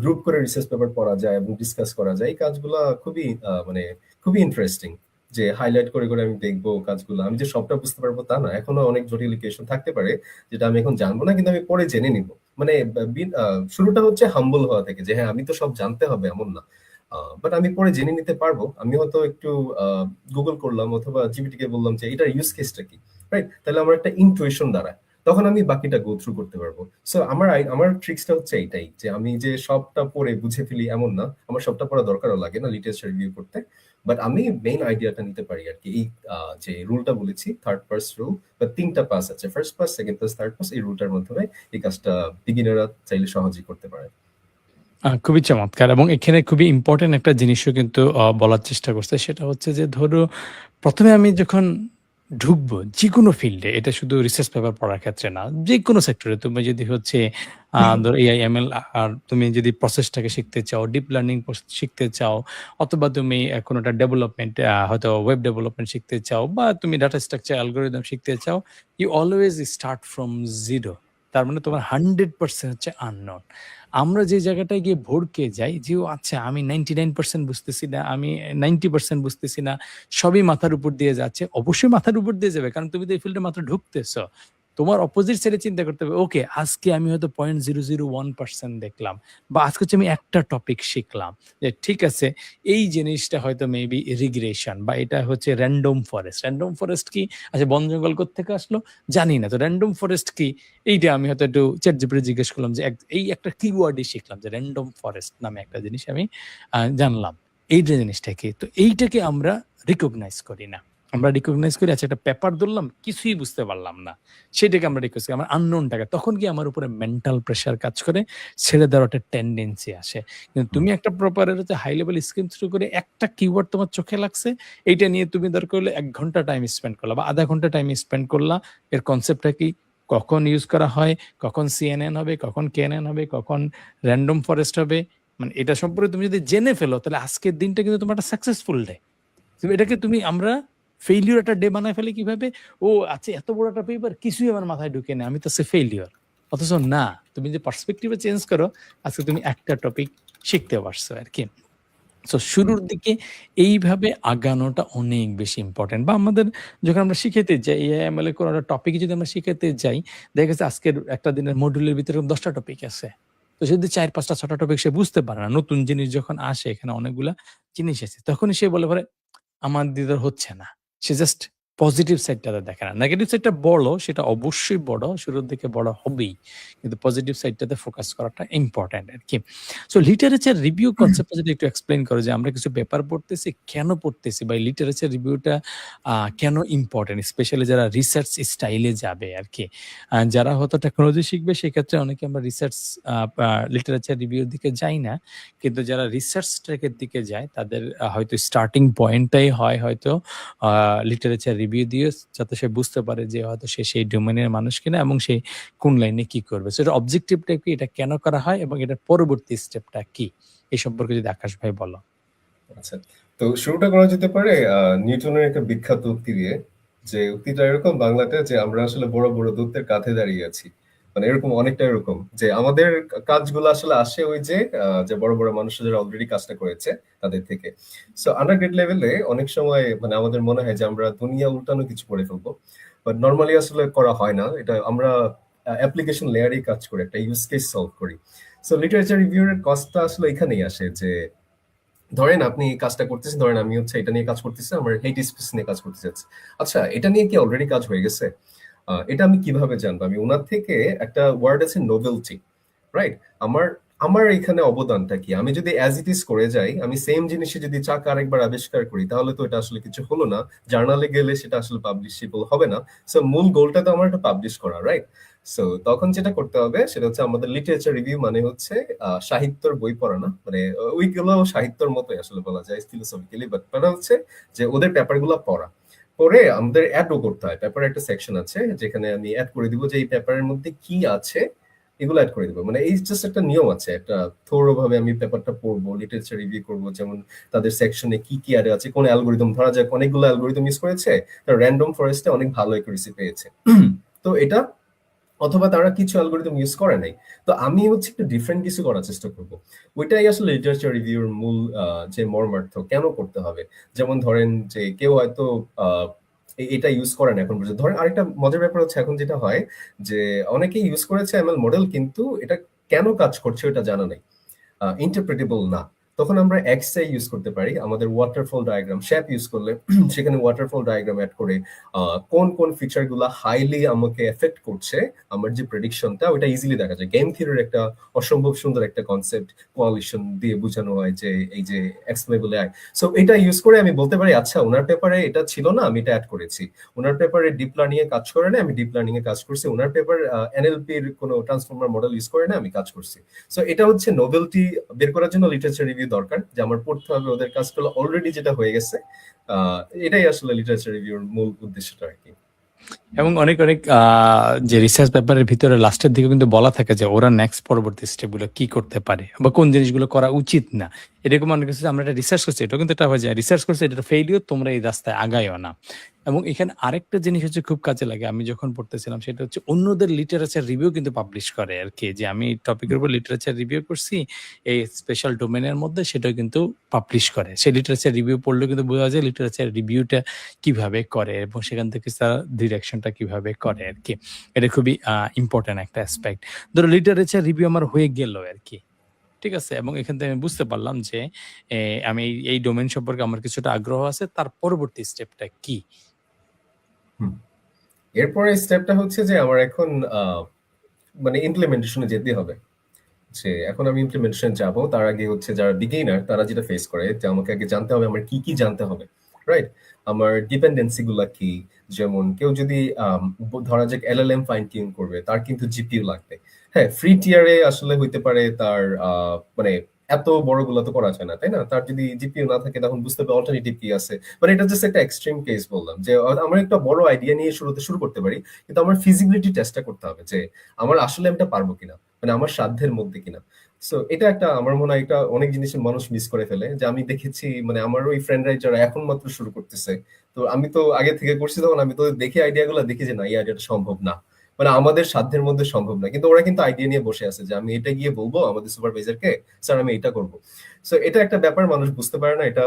গ্রুপ করে রিসার্চ পেপার পড়া যায় এবং ডিসকাস করা যায়। এই কাজগুলা খুবই মানে খুবই ইন্টারেস্টিং। যে হাইলাইট করে, করে আমি দেখব কাজগুলা। আমি যে সবটা বুঝতে পারবো তা না। এখনো অনেক জটিল ইকুয়েশন থাকতে পারে যেটা আমি এখন জানবো না কিন্তু আমি পরে জেনে নিব। মানে শুরুটা হচ্ছে হাম্বল হওয়া থেকে, যে হ্যাঁ আমি তো সব জানতে হবে এমন না, বাট আমি পরে জেনে নিতে পারবো। আমি হয়তো একটু গুগল করলাম অথবা জিপিটি কে বললাম যে এটার ইউজ কেসটা কি, রাইট? তাহলে আমার একটা ইনটুইশন দাঁড়ায়, তখন আমি বাকিটা গো থ্রু করতে পারবো। সো আমার ট্রিক্সটা হচ্ছে এইটাই, যে আমি যে সবটা পড়ে বুঝে ফেলি এমন না, আমার সবটা পড়া দরকারও লাগে না লিটারেচার রিভিউ করতে, বাট আমি মেইন আইডিয়াটা নিতে পারি আর কি। এই যে রুলটা বলেছি, থার্ড পাস রুল, বা তিনটা পাস আছে, first pass, second pass, third pass, এই রুলটার মাধ্যমে এই কাজটা বিগিনাররা চাইলে সহজেই করতে পারে। খুবই চমৎকার এবং এখানে খুবই ইম্পোর্টেন্ট একটা জিনিসও কিন্তু বলার চেষ্টা করছে। সেটা হচ্ছে যে ধরো ১ম এ আমি যখন ঢুকবো যেকোনো ফিল্ডে, এটা শুধু রিসার্চ পেপার পড়ার ক্ষেত্রে না, যেকোনো সেক্টরে তুমি যদি হচ্ছে ধরো AI, ML আর তুমি যদি প্রসেসটাকে শিখতে চাও, ডিপ লার্নিং শিখতে চাও, অথবা তুমি কোনো একটা ডেভেলপমেন্ট হয়তো ওয়েব ডেভেলপমেন্ট শিখতে চাও, বা তুমি ডাটা স্ট্রাকচার অ্যালগরিদম শিখতে চাও, ইউ অলওয়েজ স্টার্ট ফ্রম 0। তার মানে তোমার 100% হচ্ছে আননোন। আমরা যে জায়গাটায় গিয়ে ভড়কে যাই যে, "ও আচ্ছা আমি 99% বুঝতেছি না, আমি 90% বুঝতেছি না। সবই মাথার উপর দিয়ে যাচ্ছে।" অবশ্যই মাথার উপর দিয়ে যাবে। কারণ তুমি তো এই ফিল্ডে মাত্র ঢুকতেছ। তোমার অপোজিট সাইডে চিন্তা করতে হবে, ওকে আজকে আমি হয়তো 0.001% দেখলাম, বা আজকে হচ্ছে আমি একটা টপিক শিখলাম। যে ঠিক আছে, এই জিনিসটা হয়তো মেবি রিগ্রেশন, বা এটা হচ্ছে র‍্যান্ডম ফরেস্ট। র‍্যান্ডম ফরেস্ট কি? আচ্ছা বন জঙ্গল কোত্থেকে আসলো? জানি না। তো র‍্যান্ডম ফরেস্ট কি? এইটা আমি হয়তো একটু ChatGPT জিজ্ঞেস করলাম যে এই একটা কিওয়ার্ডই শিখলাম যে র‍্যান্ডম ফরেস্ট নামে একটা জিনিস আমি জানলাম। এইটা জিনিসটা কি? তো এইটাকে আমরা রিকগনাইজ করি না। আমরা রিকগনাইজ করি, আচ্ছা একটা পেপার ধরলাম, কিছুই বুঝতে পারলাম না। সেটাকে আমরা রিকোয়েস্ট করি। আমার আননোন টাকে। তখন কি আমার উপরে মেন্টাল প্রেশার কাজ করে, ছেড়ে দেওয়ার একটা টেনডেন্সি আসে। কিন্তু তুমি একটা প্রপারের হচ্ছে হাই লেভেল স্কিল থ্রু করে একটা কিওয়ার্ড তোমার চোখে লাগছে, এইটা নিয়ে তুমি দরকার হলে ১ ঘন্টা টাইম স্পেন্ড করলা বা ০.৫ ঘন্টা টাইম স্পেন্ড করলা। এর কনসেপ্টটা কি? কখন ইউজ করা হয়, কখন CNN হবে, কখন KNN হবে, কখন র‍্যান্ডম ফরেস্ট হবে। মানে এটা সম্পর্কে তুমি যদি জেনে ফেলো, তাহলে আজকের দিনটা কিন্তু তোমার একটা সাকসেসফুল ডে। এটাকে আমরা ফেইলিউর একটা ডে বানায় ফেলি কিভাবে? ও আচ্ছা এত বড় একটা পেপার কিছুই আমার মাথায় ঢুকে না। আমি তো সে ফেইলিউর। অথচ না, তুমি যে পার্সপেক্টিভ এ চেঞ্জ করো, আজকে তুমি একটা টপিক শিখতে পারছো আরকি। সো শুরুর দিকে এইভাবে আগানোটা অনেক বেশি ইম্পোর্টেন্ট। বা আমাদের যখন আমরা শিখাইতে যাই AI ML এর কোনো একটা টপিক যদি আমরা শিখাইতে যাই, দেখা গেছে আজকের একটা দিনের মডিউলের ভিতরে ১০ টা টপিক আছে। তো সে যদি ৪, ৫ টা ৬ টা টপিক সে বুঝতে পারে না। নতুন জিনিস যখন আসে, এখানে অনেকগুলা জিনিস আছে। তখনই সে বলে পরে আমার দিয়ে তো হচ্ছে না। সে জাস্ট পজিটিভ সাইডটাতে দেখে না। নেগেটিভ সাইডটা বড়, সেটা অবশ্যই বড়, শুরুর দিকে বড় হবেই। কিন্তু পজিটিভ সাইডটাতে ফোকাস করাটা ইম্পোর্টেন্ট আরকি। সো লিটারেচার রিভিউ কনসেপ্টটা যদি একটু এক্সপ্লেইন করো, যে আমরা কিছু পেপার পড়তেছি, কেন পড়তেছি, বা লিটারেচার রিভিউটা কেন ইম্পোর্টেন্ট? স্পেশালি যারা রিসার্চ স্টাইলে যাবে আরকি। যারা হয়তো টেকনোলজি শিখবে, সেক্ষেত্রে অনেকে আমরা রিসার্চ আ আ লিটারেচার রিভিউ এর দিকে যাই না। কিন্তু যারা রিসার্চ ট্র্যাকের দিকে যায়, তাদের হয়তো স্টার্টিং পয়েন্টটাই হয় হয়তো আ লিটারেচার রিভিউ দিয়ে, যাতে সে বুঝতে পারে যে হয়তো সে সেই ডোমেইনের মানুষ কিনা, এবং সে কোন লাইনে কি করবে। সো এটার অবজেক্টিভটা কি? এটা কেন করা হয় এবং এটার পরবর্তী স্টেপটা কি? এই সম্পর্কে যদি আকাশ ভাই বলো। আচ্ছা। তো শুরুটা করা যেতে পারে নিউটনের একটা বিখ্যাত উক্তি দিয়ে। যে উক্তিটা এরকম বাংলাতে, যে আমরা আসলে বড়, বড় দৈত্যের কাঁধে দাঁড়িয়ে আছি। মানে এরকম, অনেকটা এরকম। যে আমাদের কাজগুলো আসলে আসে ওই যে বড়, বড় মানুষরা যারা অলরেডি কাজটা করেছে তাদের থেকে। সো আন্ডারগ্রেড লেভেলে অনেক সময় মানে আমাদের মনে হয় যে আমরা দুনিয়া উল্টানো কিছু করে ফেলবো। বাট নরমালি আসলে করা হয় না। এটা আমরা অ্যাপ্লিকেশন লেয়ারেই কাজ করি, একটা ইউজ কেস সলভ করি। সো লিটারেচার রিভিউ এর কাজটা আসলে এখানেই আসে, যে ধরেন আপনি এই কাজটা করতেছেন, ধরেন আমি হচ্ছে এটা নিয়ে কাজ করতেছি, আমার হেট স্পিচ নিয়ে কাজ করতে চাচ্ছি। আচ্ছা, এটা নিয়ে কি অলরেডি কাজ হয়ে গেছে? এটা আমি কিভাবে জানবো? আমি উনার থেকে একটা ওয়ার্ড আছে নোবেলটি, রাইট? আমার আমার এখানে অবদানটা কি? আমি যদি অ্যাজ ইট ইজ করে যাই, আমি সেম জিনিসে যদি চাকা আরেকবার আবিষ্কার করি, তাহলে তো এটা আসলে কিছু হলো না। জার্নালে গেলে সেটা আসলে পাবলিশেবল হবে না। সো মূল গোলটা তো আমার এটা পাবলিশ করা, রাইট? সো তখন যেটা করতে হবে সেটা হচ্ছে, আমাদের লিটারেচার রিভিউ মানে হচ্ছে সাহিত্যের বই পড়া না। মানে ওইগুলো সাহিত্যের মতোই আসলে বলা যায় ফিলোসফিক্যালি, বাট মানে হচ্ছে যে ওদের পেপারগুলো পড়া। পরে আমাদের অ্যাডও করতে হয়। পেপারে একটা সেকশন আছে যেখানে আমি অ্যাড করে দিব যে এই পেপারের মধ্যে কি আছে, এগুলো অ্যাড করে দিব। মানে এই জাস্ট একটা নিয়ম আছে, একটা থোরো ভাবে আমি পেপারটা পড়বো, লিটারেচার রিভিউ করবো। যেমন তাদের সেকশনে কি কি অ্যাড আছে, কোন অ্যালগোরিদম, ধরা যাক অনেকগুলো অ্যালগোরিদম ইউজ করেছে, তার র্যান্ডম ফরেস্টে অনেক ভালো অ্যাকুরেসি পেয়েছে। তো এটা, অথবা তারা কিছু অ্যালগোরিদম ইউজ করে নাই। তো আমি হচ্ছে একটু ডিফারেন্ট কিছু করার চেষ্টা করব। ওইটাই আসলে লিটারেচার রিভিউর মূল যে মর্মার্থ, কেন করতে হবে। যেমন ধরেন যে কেউ হয়তো এটা ইউজ করে না এখন পর্যন্ত। ধরেন আরেকটা মজার ব্যাপার হচ্ছে এখন যেটা হয় যে অনেকেই ইউজ করেছে এমএল মডেল, কিন্তু এটা কেন কাজ করছে ওটা জানা নাই, ইন্টারপ্রেটেবল না। তখন আমরা এক্সআই ইউজ করতে পারি, আমাদের ওয়াটারফল ডায়াগ্রাম শ্যাপ ইউজ করলে সেখানে ওয়াটারফল ডায়াগ্রাম অ্যাড করে কোন কোন ফিচার গুলা হাইলি আমাকে এফেক্ট করছে আমার যে প্রেডিকশনটা, ওটা ইজিলি দেখা যায়। গেম থিওরির একটা অসম্ভব সুন্দর একটা কনসেপ্ট কোয়ালিশন দিয়ে বোঝানো হয় যে এই যে এক্সপ্লেনেবল এআই। সো এটা ইউজ করে আমি বলতে পারি আচ্ছা ওনার পেপারে এটা ছিল না, আমি এটা অ্যাড করেছি। ওনার পেপারে ডিপ লার্নিং এ কাজ করে না, আমি ডিপ লার্নিং এ কাজ করছি। ওনার পেপার এনএলপি এর কোনো ট্রান্সফর্মার মডেল ইউজ করে না, আমি কাজ করছি। সো এটা হচ্ছে নোবেলটি বের করার জন্য লিটারেচার রিভিউ দরকার, যে আমার পড়তে হবে ওদের কাজগুলো অলরেডি যেটা হয়ে গেছে। এটাই আসলে লিটারেচার রিভিউর মূল উদ্দেশ্যটা আর কি। এবং অনেক অনেক যে রিসার্চ পেপারের ভিতরে লাস্টের দিকে কিন্তু বলা থাকে যে ওরা নেক্সট পরবর্তী স্টেপগুলো কি করতে পারে বা কোন জিনিসগুলো করা উচিত না। এরকম অনেক কিছু আমরা একটা রিসার্চ করছি, এটা কিন্তু এটা হয়ে যায় রিসার্চ করছে, এটা ফেইলিওর, তোমরা এই রাস্তায় আগাইও না। এবং এখানে আরেকটা জিনিস হচ্ছে খুব কাজে লাগে, আমি যখন পড়তেছিলাম সেটা হচ্ছে অন্যদের লিটারেচার রিভিউ কিন্তু পাবলিশ করে আর কি, যে আমি টপিকের উপর লিটারেচার রিভিউ করছি এই স্পেশাল ডোমেনের মধ্যে, সেটাও কিন্তু পাবলিশ করে। সেই লিটারেচার রিভিউ পড়লে কিন্তু বোঝা যায় লিটারেচার রিভিউটা কিভাবে করে এবং সেখান থেকে তারা ডিরেকশনটা কিভাবে করে আর কি। এটা খুবই ইম্পর্টেন্ট একটা অ্যাসপেক্ট। ধরো লিটারেচার রিভিউ আমার হয়ে গেল আর কি, ঠিক আছে, এবং এখান থেকে আমি বুঝতে পারলাম যে আমি এই ডোমেন সম্পর্কে আমার কিছুটা আগ্রহ আছে, তার পরবর্তী স্টেপটা কি? এরপরে স্টেপটা হচ্ছে যে আমার এখন মানে ইমপ্লিমেন্টেশনে যেতে হবে। যে এখন আমি ইমপ্লিমেন্টেশন যাব, তার আগে হচ্ছে যারা বিগিনার তারা যেটা ফেস করে যে আমাকে আগে জানতে হবে আমার কি কি জানতে হবে, রাইট? আমার ডিপেন্ডেন্সি গুলা কি। যেমন কেউ যদি ধরা যাক এলএলএম ফাইন টিউন করবে, তার কিন্তু জিপিইউ লাগবে। হ্যাঁ, ফ্রি টিয়ারে আসলে হইতে পারে তার মানে এত বড় গুলা তো করা যায় না, তাই না? তার যদি জিপিইউ না থাকে তখন বুঝতে হবে অল্টারনেটিভ কি আছে। মানে এটা জাস্ট একটা এক্সট্রিম কেস বললাম, যে আমরা একটা বড় আইডিয়া নিয়ে শুরু করতে পারি, কিন্তু আমার ফিজিবিলিটি টেস্টটা করতে হবে যে আমার আসলে আমি এটা পারবো কিনা, মানে আমার সাধ্যের মধ্যে কিনা। সো এটা একটা আমার মনে হয় এটা অনেক জিনিসের মানুষ মিস করে ফেলে। যে আমি দেখেছি মানে আমার ওই ফ্রেন্ডরাই যারা এখন মাত্র শুরু করতেছে, তো আমি তো আগে থেকে করছি, তখন আমি তো দেখি আইডিয়া গুলো দেখি যে না, এই আইডিয়াটা সম্ভব না, মানে আমাদের সাধ্যের মধ্যে সম্ভব না। কিন্তু ওরা কিন্তু আইডিয়া নিয়ে বসে আছে যে আমি এটা গিয়ে বলবো আমাদের সুপারভাইজারকে, স্যার আমি এটা করবো। সো এটা একটা ব্যাপার মানুষ বুঝতে পারে না। এটা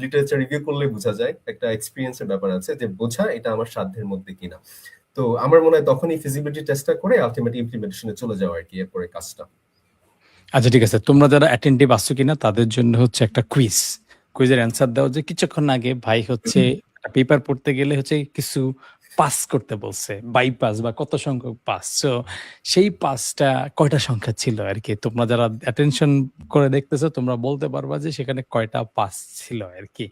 লিটারেচার রিভিউ করলে বোঝা যায়, একটা এক্সপিরিয়েন্সের ব্যাপার আছে যে বোঝা এটা আমার সাধ্যের মধ্যে কিনা। তো আমার মনে হয় তখনই ফিজিবিলিটি টেস্টটা করে আলটিমেট ইমপ্লিমেন্টেশনে চলে যাওয়া আর কি, এরপরে কাজটা। আচ্ছা ঠিক আছে, তোমরা যারা অ্যাটেন্টিভ আসছো কিনা তাদের জন্য হচ্ছে একটা কুইজ, কুইজের অ্যান্সার দাও। যে কিছুক্ষণ আগে ভাই হচ্ছে একটা পেপার পড়তে গেলে হচ্ছে কিছু পাস করতে বলছে, বাইপাস বা কত সংখ্যক পাস, সো সেই পাসটা কয়টা সংখ্যা ছিল আর কি। তোমরা যারা অ্যাটেনশন করে দেখতেছো তোমরা বলতে পারবা যে সেখানে কয়টা পাস ছিল আর কি,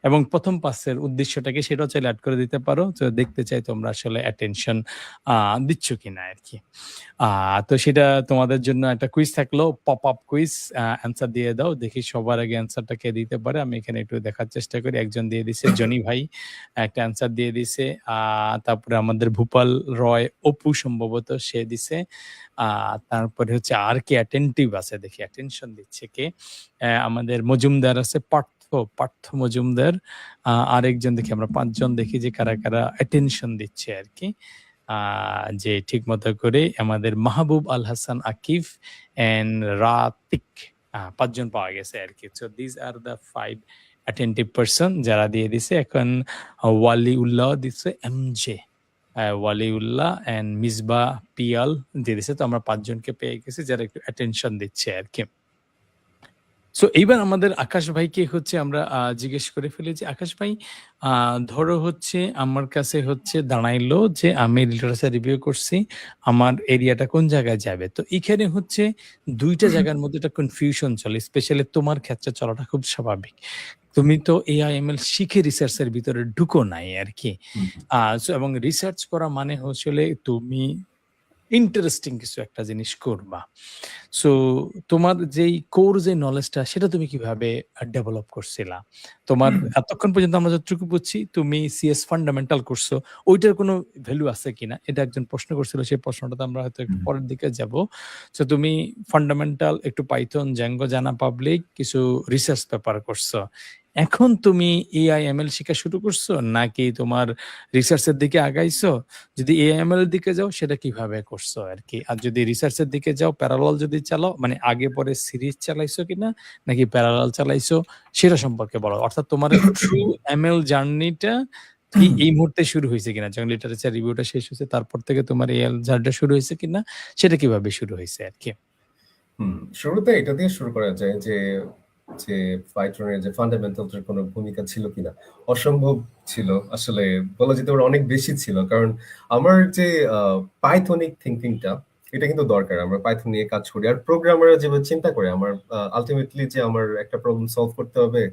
এবং প্রথম পাসের উদ্দেশ্যটাকে সেটাও চাইলে অ্যাড করে দিতে পারো, তো দেখতে চাই তোমরা আসলে অ্যাটেনশন দিচ্ছ কিনা আর কি। তো সেটা তোমাদের জন্য একটা কুইজ থাকলো, পপ আপ কুইজ। অ্যান্সার দিয়ে দাও, দেখি সবার আগে অ্যান্সারটা কে দিতে পারে। আমি এখানে একটু দেখার চেষ্টা করি। একজন দিয়ে দিছে, জনি ভাই একটা অ্যান্সার দিয়ে দিছে। তারপরে আমাদের ভূপাল রয় অপু সম্ভবত সে দিছে। তারপরে হচ্ছে আর কে অ্যাটেন্টিভ আছে, দেখি অ্যাটেনশন দিচ্ছে কে। আমাদের মজুমদার আছে, পার্থ মজুমদার। আরেকজন দেখি, আমরা ৫ জন দেখি যে কারা কারা অ্যাটেনশন দিচ্ছে আর কি। যে ঠিক মতো করে আমাদের মাহবুব আল হাসান আকিফ এন্ড রাতিক, ৫ জন পাওয়া গেছে আর কি। So this are the 5 attentive person যারা দিয়ে দিছে। এখন ওয়ালিউল্লাহ দিচ্ছে, এমজে ওয়ালিউল্লাহ এন্ড মিসবা পিয়াল দিয়ে দিছে। তো আমরা ৫ জনকে পেয়ে গেছি যারা একটু অ্যাটেনশন দিচ্ছে আর কি। সো এইবার আমাদের আকাশ ভাইকে হচ্ছে আমরা জিজ্ঞেস করে ফেলি যে আকাশ ভাই, ধরো হচ্ছে আমার কাছে হচ্ছে দাঁড়াইলো যে আমি লিটারেচার রিভিউ করছি, আমার এরিয়াটা কোন জায়গায় যাবে। তো এখানে হচ্ছে ২টা জায়গার মধ্যে একটা কনফিউশন চলে, স্পেশালি তোমার ক্ষেত্রে চলাটা খুব স্বাভাবিক। তুমি তো এআই/এমএল শিখে রিসার্চের ভিতরে ঢুকো নাই আরকি। সো এবং রিসার্চ করা মানে হচ্ছে তুমি ইন্টারেস্টিং কিছু একটা জিনিস করবা। সো তোমার যেই কোর যে নলেজটা সেটা তুমি কিভাবে ডেভেলপ করছিলা? তোমার এতক্ষণ পর্যন্ত আমরা যতটুকু বুঝছি তুমি সিএস ফান্ডামেন্টাল করছো। ওইটার কোনো ভ্যালু আছে কিনা? এটা একজন প্রশ্ন করছিল, সেই প্রশ্নটাতে আমরা হয়তো একটু পরের দিকে যাব। সো তুমি ফান্ডামেন্টাল, একটু পাইথন, জ্যাঙ্গো জানা পাবলিক, কিছু রিসার্চ পেপার করছো। এখন তুমি এআই/এমএল শিখা শুরু করছো নাকি তোমার রিসার্চের দিকে আগাইছো? যদি এআই/এমএল এর দিকে যাও সেটা কিভাবে করছো আরকি? আর যদি রিসার্চের দিকে যাও, প্যারালাল যদি চালাও, মানে আগে পরে সিরিজ চালাইছো কিনা নাকি প্যারালাল চালাইছো সেটা সম্পর্কে বলো। অর্থাৎ তোমার ট্রু এমএল জার্নিটা এই মুহূর্তে শুরু হইছে কিনা? যখন লিটারেচার রিভিউটা শেষ হইছে তারপর থেকে তোমার এই জার্নিটা শুরু হইছে কিনা? সেটা কিভাবে শুরু হইছে আরকি? শুরুতে এটা দিয়ে শুরু করা যায় যে, যে Python-এর যে ফান্ডামেন্টালস এর কোনো ভূমিকা ছিল কিনা? অসম্ভব ছিল। আসলে বলা যেতে পারে অনেক বেশি ছিল। কারণ আমার যে Pythonic thinking টা এটা কিন্তু দরকার। আমরা Python নিয়ে কাজ করি। আর প্রোগ্রামাররা যেভাবে চিন্তা করে আমার আল্টিমেটলি যে আমার একটা প্রবলেম সলভ করতে হবে,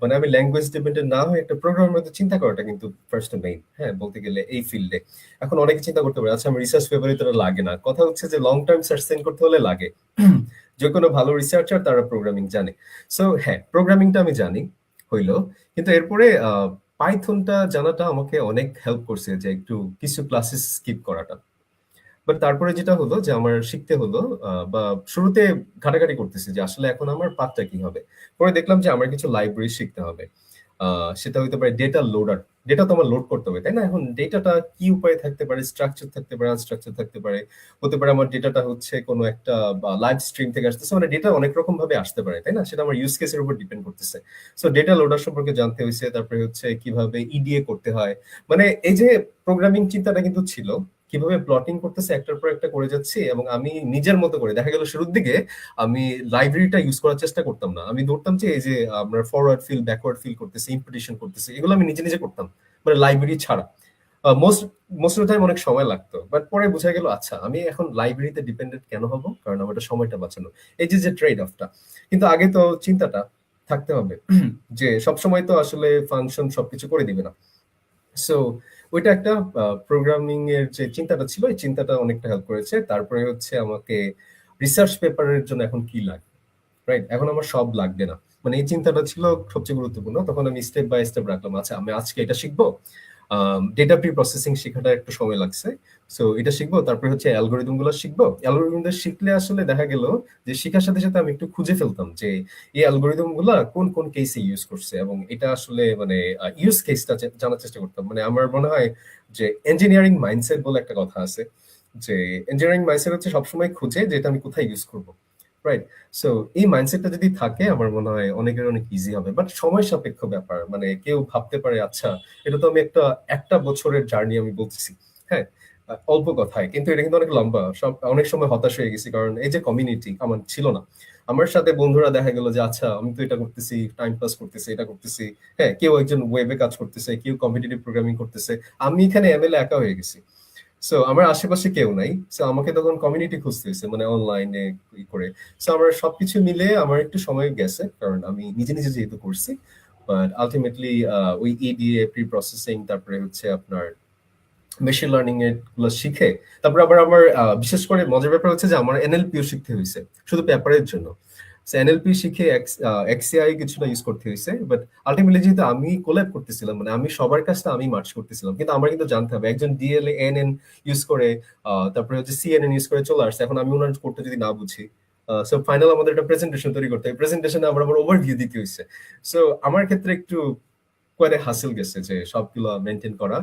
মানে আমি ল্যাঙ্গুয়েজ ডিপেন্ডেন্ট না হয়ে একটা প্রোগ্রামের মধ্যে চিন্তা করাটা কিন্তু ফার্স্ট মেইন, হ্যাঁ? বলতে গেলে এই ফিল্ডে। এখন অনেকে চিন্তা করতে পারে, আচ্ছা আমার রিসার্চ পেপারে তো এটা লাগে না। কথা হচ্ছে যে লং টার্ম সাস্টেইন করতে হলে লাগে। যে কোনো ভালো রিসার্চার তারা প্রোগ্রামিং জানে। সো হ্যাঁ, প্রোগ্রামিংটা আমি জানি, হইলো। কিন্তু এরপরে পাইথনটা জানাটা আমাকে অনেক হেল্প করছে যে একটু কিছু ক্লাসেস স্কিপ করাটা। বাট তারপরে যেটা হলো যে আমার শিখতে হলো, বা শুরুতে ঘাটাঘাটি করতেছি যে আসলে এখন আমার পাথটা কি হবে। পরে দেখলাম যে আমার কিছু লাইব্রেরি শিখতে হবে। সেটা হইতে পারে ডেটা লোডার। ডেটা তো আমার লোড করতে হবে, তাই না? এখন ডেটাটা কি উপায়ে থাকতে পারে, স্ট্রাকচার থাকতে পারে, আনস্ট্রাকচার থাকতে পারে। হতে পারে আমার ডেটাটা হচ্ছে কোনো একটা লাইভ স্ট্রিম থেকে আসতেছে, মানে ডেটা অনেক রকম ভাবে আসতে পারে, তাই না? সেটা আমার ইউজ কেসের উপর ডিপেন্ড করতেছে। সো ডেটা লোডার সম্পর্কে জানতে হয়েছে, তারপরে হচ্ছে কিভাবে ইডিএ করতে হয়। মানে এই যে প্রোগ্রামিং চিন্তাটা কিন্তু ছিল, কিভাবে প্লটিং করতেছে একটার পর একটা করে যাচ্ছি, এবং আমি নিজের মতো করে দেখা গেল শুরুর দিকে আমি লাইব্রেরিটা ইউজ করার চেষ্টা করতাম না। আমি ধরতাম যে এই যে আমরা ফরওয়ার্ড ফিল, ব্যাকওয়ার্ড ফিল করতেছি, ইম্পিটিশন করতেছি, এগুলো আমি নিজে নিজে করতাম, মানে লাইব্রেরি ছাড়া। মোস্ট মোস্ট অফ টাইম অনেক সময় লাগতো, বাট পরে বোঝা গেল আচ্ছা আমি এখন লাইব্রেরিতে ডিপেন্ডেন্ট কেন হব, কারণ আমার এটা সময়টা বাঁচানো। এই যে যে ট্রেড অফটা, কিন্তু আগে তো চিন্তাটা থাকতে হবে যে সবসময় তো আসলে ফাংশন সবকিছু করে দিবে না। সো ওইটা একটা প্রোগ্রামিং এর যে চিন্তাটা ছিল, এই চিন্তাটা অনেকটা হেল্প করেছে। তারপরে হচ্ছে আমাকে রিসার্চ পেপারের জন্য এখন কি লাগবে, রাইট? এখন আমার সব লাগবে না, মানে এই চিন্তাটা ছিল সবচেয়ে গুরুত্বপূর্ণ। তখন আমি স্টেপ বাই স্টেপ রাখলাম, আচ্ছা আমি আজকে এটা শিখবো। ডেটা প্রি প্রসেসিং শেখাটা একটু সময় লাগছে। সো এটা শিখবো, তারপরে হচ্ছে অ্যালগোরিদম গুলো শিখবো। অ্যালগোরিদম শিখলে আসলে দেখা গেল যে শিখার সাথে সাথে আমি একটু খুঁজে ফেলতাম যে এই অ্যালগোরিদম গুলা কোন কোন কেসে ইউজ করছে, এবং এটা আসলে মানে ইউজ কেসটা জানার চেষ্টা করতাম। মানে আমার মনে হয় যে ইঞ্জিনিয়ারিং মাইন্ডসেট বলে একটা কথা আছে, যে ইঞ্জিনিয়ারিং মাইন্ডসেট হচ্ছে সবসময় খুঁজে যে এটা আমি কোথায় ইউজ করবো, রাইট? সো এই মাইন্ডসেটটা যদি থাকে আমার মনে হয় অনেকের অনেক ইজি হবে। বাট সময় সাপেক্ষ ব্যাপার, মানে কেউ ভাবতে পারে আচ্ছা এটা তো আমি একটা একটা বছরের জার্নি আমি বলতেছি, হ্যাঁ, অল্প কথায়, কিন্তু এটা কিন্তু অনেক লম্বা। সব অনেক সময় হতাশ হয়ে গেছি, কারণ এই যে কমিউনিটি আমার ছিল না। আমার সাথে বন্ধুরা দেখা গেল যে আচ্ছা আমি তো এটা করতেছি, টাইম পাস করতেছি, এটা করতেছি, হ্যাঁ, কেউ একজন ওয়েবে কাজ করতেছে, কেউ কম্পিটিটিভ প্রোগ্রামিং করতেছে, আমি এখানে এমএলএ একা হয়ে গেছি। সো আমার আশেপাশে কেউ নাই। সো আমাকে তখন কমিউনিটি খুঁজতে হয়েছে, মানে অনলাইনে করে। সো আমার সবকিছু মিলে আমার একটু সময় গেছে, কারণ আমি নিজে নিজে যেহেতু করছি। বাট আলটিমেটলি ওই ইডিএ প্রি প্রসেসিং, তারপরে হচ্ছে আপনার মেশিন লার্নিং এর গুলো শিখে, তারপর আবার আমার বিশেষ করে মজার ব্যাপার হচ্ছে যে আমার এনএলপিও শিখতে হয়েছে শুধু পেপারের জন্য। এনএলপি শিখে এক্সিআই কিছুটা ইউজ করতে হয়েছে। বাট আলটিমেটলি যেহেতু আমি কোল্যাব করতেছিলাম, মানে আমি সবার কাজটা আমি মার্চ করতেছিলাম, কিন্তু আমার কিন্তু জানতে হবে একজন ডিএলএ এনএন ইউজ করে, তারপরে হচ্ছে সিএনএন ইউজ করে চলে আসছে, এখন আমি ওনার কোডটা যদি না বুঝি, সো ফাইনাল আমাদের একটা প্রেজেন্টেশন তৈরি করতে হয়, প্রেজেন্টেশনে আমরা আবার ওভারভিউ দিতে হয়েছে। সো আমার ক্ষেত্রে একটু কোয়ারে হাসিল গেছে যে সবগুলো মেনটেন করা।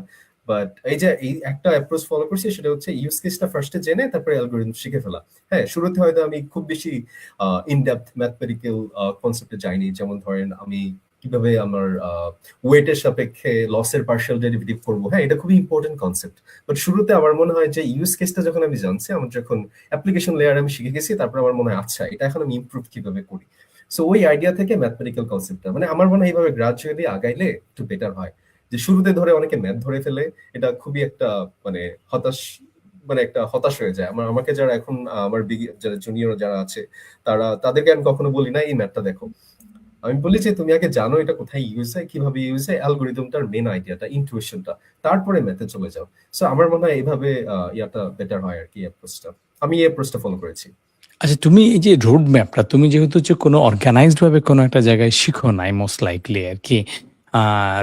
বাট এই যে এই একটা অ্যাপ্রোচ ফলো করছি, সেটা হচ্ছে ইউজ কেসটা ফার্স্টে জেনে তারপরে অ্যালগরিদম শিখে ফেলা। হ্যাঁ, শুরুতে হয়তো আমি খুব বেশি ইন ডেপথ ম্যাথমেটিক্যাল কনসেপ্টে যাইনি। যেমন ধরেন আমি কিভাবে আমার ওয়েটের সাপেক্ষে লসের পার্শিয়াল ডেরিভেটিভ করবো, হ্যাঁ এটা খুবই ইম্পর্টেন্ট কনসেপ্ট। বাট শুরুতে আমার মনে হয় যে ইউজ কেসটা যখন আমি জানছি, আমার যখন অ্যাপ্লিকেশন লেয়ার আমি শিখে গেছি, তারপর আমার মনে হয় আচ্ছা এটা এখন আমি ইমপ্রুভ কিভাবে করি। সো ওই আইডিয়া থেকে ম্যাথমেটিক্যাল কনসেপ্টটা, মানে আমার মনে হয় এইভাবে গ্রাজুয়ালি আগাইলে একটু বেটার হয়। যে শুরুতে ধরে অনেকে ম্যাথ ধরে ফেলে, এটা খুবই একটা মানে হতাশ, মানে একটা হতাশ হয়ে যায়। আমাকে যারা এখন আমার যারা জুনিয়র যারা আছে, তাদেরকে আমি কখনো বলি না এই ম্যাথটা দেখো। আমি বলি যে তুমি আগে জানো এটা কোথায় ইউজ হয়, কিভাবে ইউজ হয়, অ্যালগোরিদমটার মেন আইডিয়াটা, ইনটুইশনটা, তারপরে ম্যাথে চলে যাও। সো আমার মনে হয় এইভাবে ইয়াটা বেটার হয় আর কি, অ্যাপ্রোচটা। আমি এই অ্যাপ্রোচটা ফলো করেছি। আচ্ছা, তুমি এই যে রোড ম্যাপটা তুমি যেহেতু হচ্ছে কোনো অর্গানাইজড ভাবে কোনো একটা জায়গায় শিখো নাই মোস্ট লাইকলি আরকি।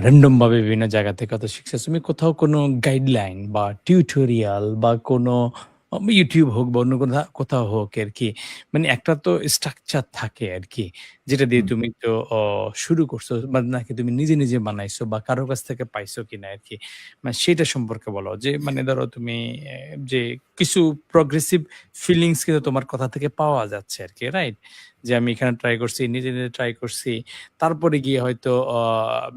র‍্যান্ডম ভাবে বিভিন্ন জায়গা থেকে হয়তো শিখছো। তুমি কোথাও কোনো গাইডলাইন বা টিউটোরিয়াল বা কোনো YouTube হোক বা অন্য কোথাও হোক আরকি। মানে একটা তো স্ট্রাকচার থাকে আরকি। যেটা দিয়ে হুম, তুমি তো শুরু করছো বা নাকি তুমি নিজে, নিজে বানাইছো বা কারো কাছ থেকে পাইছো কিনা আরকি? মানে সেটা সম্পর্কে বলো। যে মানে ধরো তুমি যে কিছু প্রগ্রেসিভ ফিলিংস কিন্তু তোমার কথা থেকে পাওয়া যাচ্ছে আরকি, রাইট? যে আমি এখানে ট্রাই করছি, নিজে, নিজে ট্রাই করছি। তারপরে গিয়ে হয়তো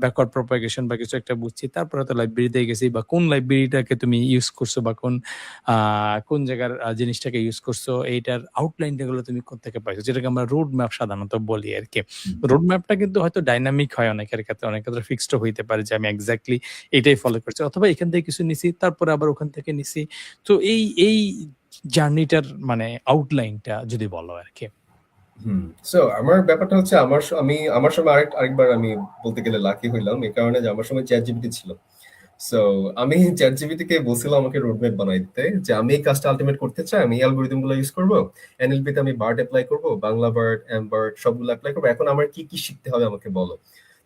ব্যাকওয়ার্ড প্রপাগেশন বা কিছু একটা বুঝছি। তারপরে হয়তো লাইব্রেরিতে গেছি বা কোন লাইব্রেরিটাকে তুমি ইউজ করছো বা আ কোন জায়গার জিনিসটাকে ইউজ করছো, এইটার আউটলাইন গুলো তুমি কোত্থেকে পাইছো? যেটাকে আমরা রোড ম্যাপ সাধারণত বলি আরকি। হুম, রোড ম্যাপটা কিন্তু হয়তো ডাইনামিক হয় অনেকের ক্ষেত্রে, অনেক ক্ষেত্রে ফিক্সড ও হইতে পারে যে আমি এক্সাক্টলি এটাই ফলো করছি। অথবা এখান থেকে কিছু নিছি, তারপরে আবার ওখান থেকে নিছি। তো এই জার্নিটার মানে আউটলাইনটা যদি বলো আরকি। হুম। সো আমার ব্যাপারটা হচ্ছে আমার সময় আরেকবার আমি বলতে গেলে লাকি হইলাম। এই কারণে যে আমার সময় ChatGPT ছিল। সো আমি ChatGPT কে বলছিলাম আমাকে রোডম্যাপ বানাই দিতে যে আমি এই কাজটা আল্টিমেট করতে চাই। আমি এই অ্যালগরিদম গুলো ইউজ করব। NLP তে আমি BART এপ্লাই করব, বাংলা BART, mBART সবগুলো এপ্লাই করব। এখন আমার কি, কি শিখতে হবে আমাকে বলো।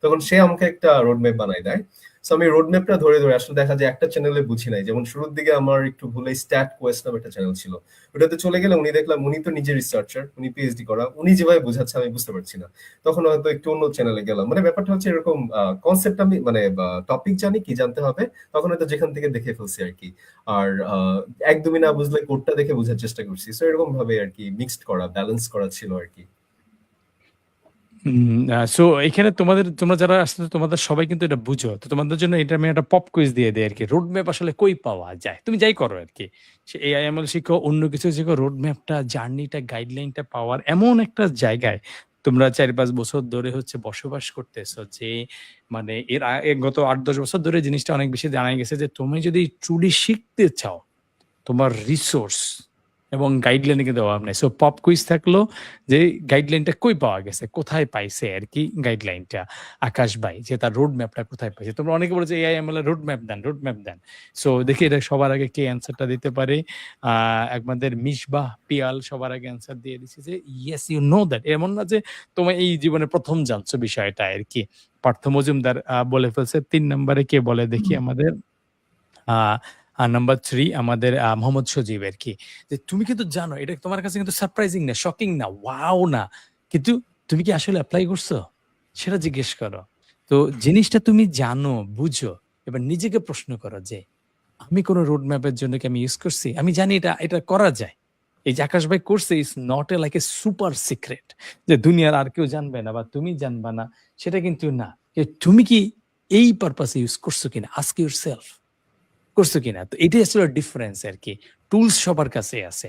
তখন সে আমাকে একটা রোডম্যাপ বানায় দেয়। সো আমি রোডম্যাপটা ধরে, ধরে আসলে দেখা যায় একটা চ্যানেলে বুঝি নাই। যেমন শুরুর দিকে আমার একটু ভুলে স্ট্যাট কোয়েস্ট নামে একটা চ্যানেল ছিল। ওটাতে চলে গেলে দেখলাম উনি তো নিজে রিসার্চার, উনি পিএইচডি করা। উনি যেভাবে বোঝাচ্ছে আমি বুঝতে পারছি না। তখন হয়তো একটু অন্য চ্যানেলে গেলাম। মানে ব্যাপারটা হচ্ছে এরকম কনসেপ্ট আমি মানে টপিক জানি কি জানতে হবে। তখন হয়তো যেখান থেকে দেখে ফেলছি আরকি। আর একদমই না বুঝলে কোডটা দেখে বোঝার চেষ্টা করছি। সো এরকম ভাবে আরকি মিক্সড করা, ব্যালেন্স করা ছিল আরকি। সো এখানে তোমরা যারা আসলে তোমাদের সবাই কিন্তু এটা বুঝো। তো তোমাদের জন্য এটা আমি একটা পপ কুইজ দিয়ে দেই আরকি। রোড ম্যাপ আসলে কই পাওয়া যায়? তুমি যাই করো আরকি। সে AI/ML শিখো, অন্য কিছু শিখো, রোড ম্যাপটা, জার্নিটা, গাইডলাইনটা পাওয়ার এমন একটা জায়গায় তোমরা ৪-৫ বছর ধরে হচ্ছে বসবাস করতেছো যে মানে গত ৮-১০ বছর ধরে জিনিসটা অনেক বেশি জানা গেছে যে তুমি যদি ট্রুলি শিখতে চাও তোমার রিসোর্স এবং গাইডলাইন কিন্তু অভাব নাই। সো পপ কুইজ থাকলো যে গাইডলাইনটা কই পাওয়া গেছে? কোথায় পাইছে আরকি গাইডলাইনটা? আকাশ ভাই যে তার রোড ম্যাপটা কোথায় পাইছে? তোমরা অনেকে বলেছো AI/ML এর রোড ম্যাপ দেন, রোড ম্যাপ দেন। সো দেখি এটা সবার আগে কে অ্যান্সারটা দিতে পারে? আ আমাদের মিসবাহ পিয়াল সবার আগে অ্যান্সার দিয়ে দিছে যে, "ইয়েস ইউ নো দ্যাট।" এমন না যে তোমার এই জীবনে ১ম জানছো বিষয়টা আরকি। পার্থ মজুমদার বলে ফেলছে। ৩ নাম্বারে কে বলে দেখি আমাদের? আ আ নাম্বার 3 আমাদের মোহাম্মদ সজীব আরকি। যে তুমি কিন্তু জানো এটা তোমার কাছে কিন্তু সারপ্রাইজিং না, শকিং না, ওয়াও না। কিন্তু তুমি কি আসলে এপ্লাই করছো? সেটা জিজ্ঞেস করো। তো জিনিসটা তুমি জানো, বুঝো। এবার নিজেকে প্রশ্ন করো যে, আমি কোন রোড ম্যাপের জন্য কি আমি ইউজ করছি? আমি জানি এটা করা যায়। এই যে আকাশ ভাই করছে it's not like a super secret যে দুনিয়ার আর কেউ জানবে না বা তুমি জানবা না সেটা কিন্তু না। তুমি কি এই পারপাস এ ইউজ করছো কিনা? Ask yourself. করছো কিনা? তো এটাই আসলে ডিফারেন্স আরকি। টুলস সবার কাছেই আছে।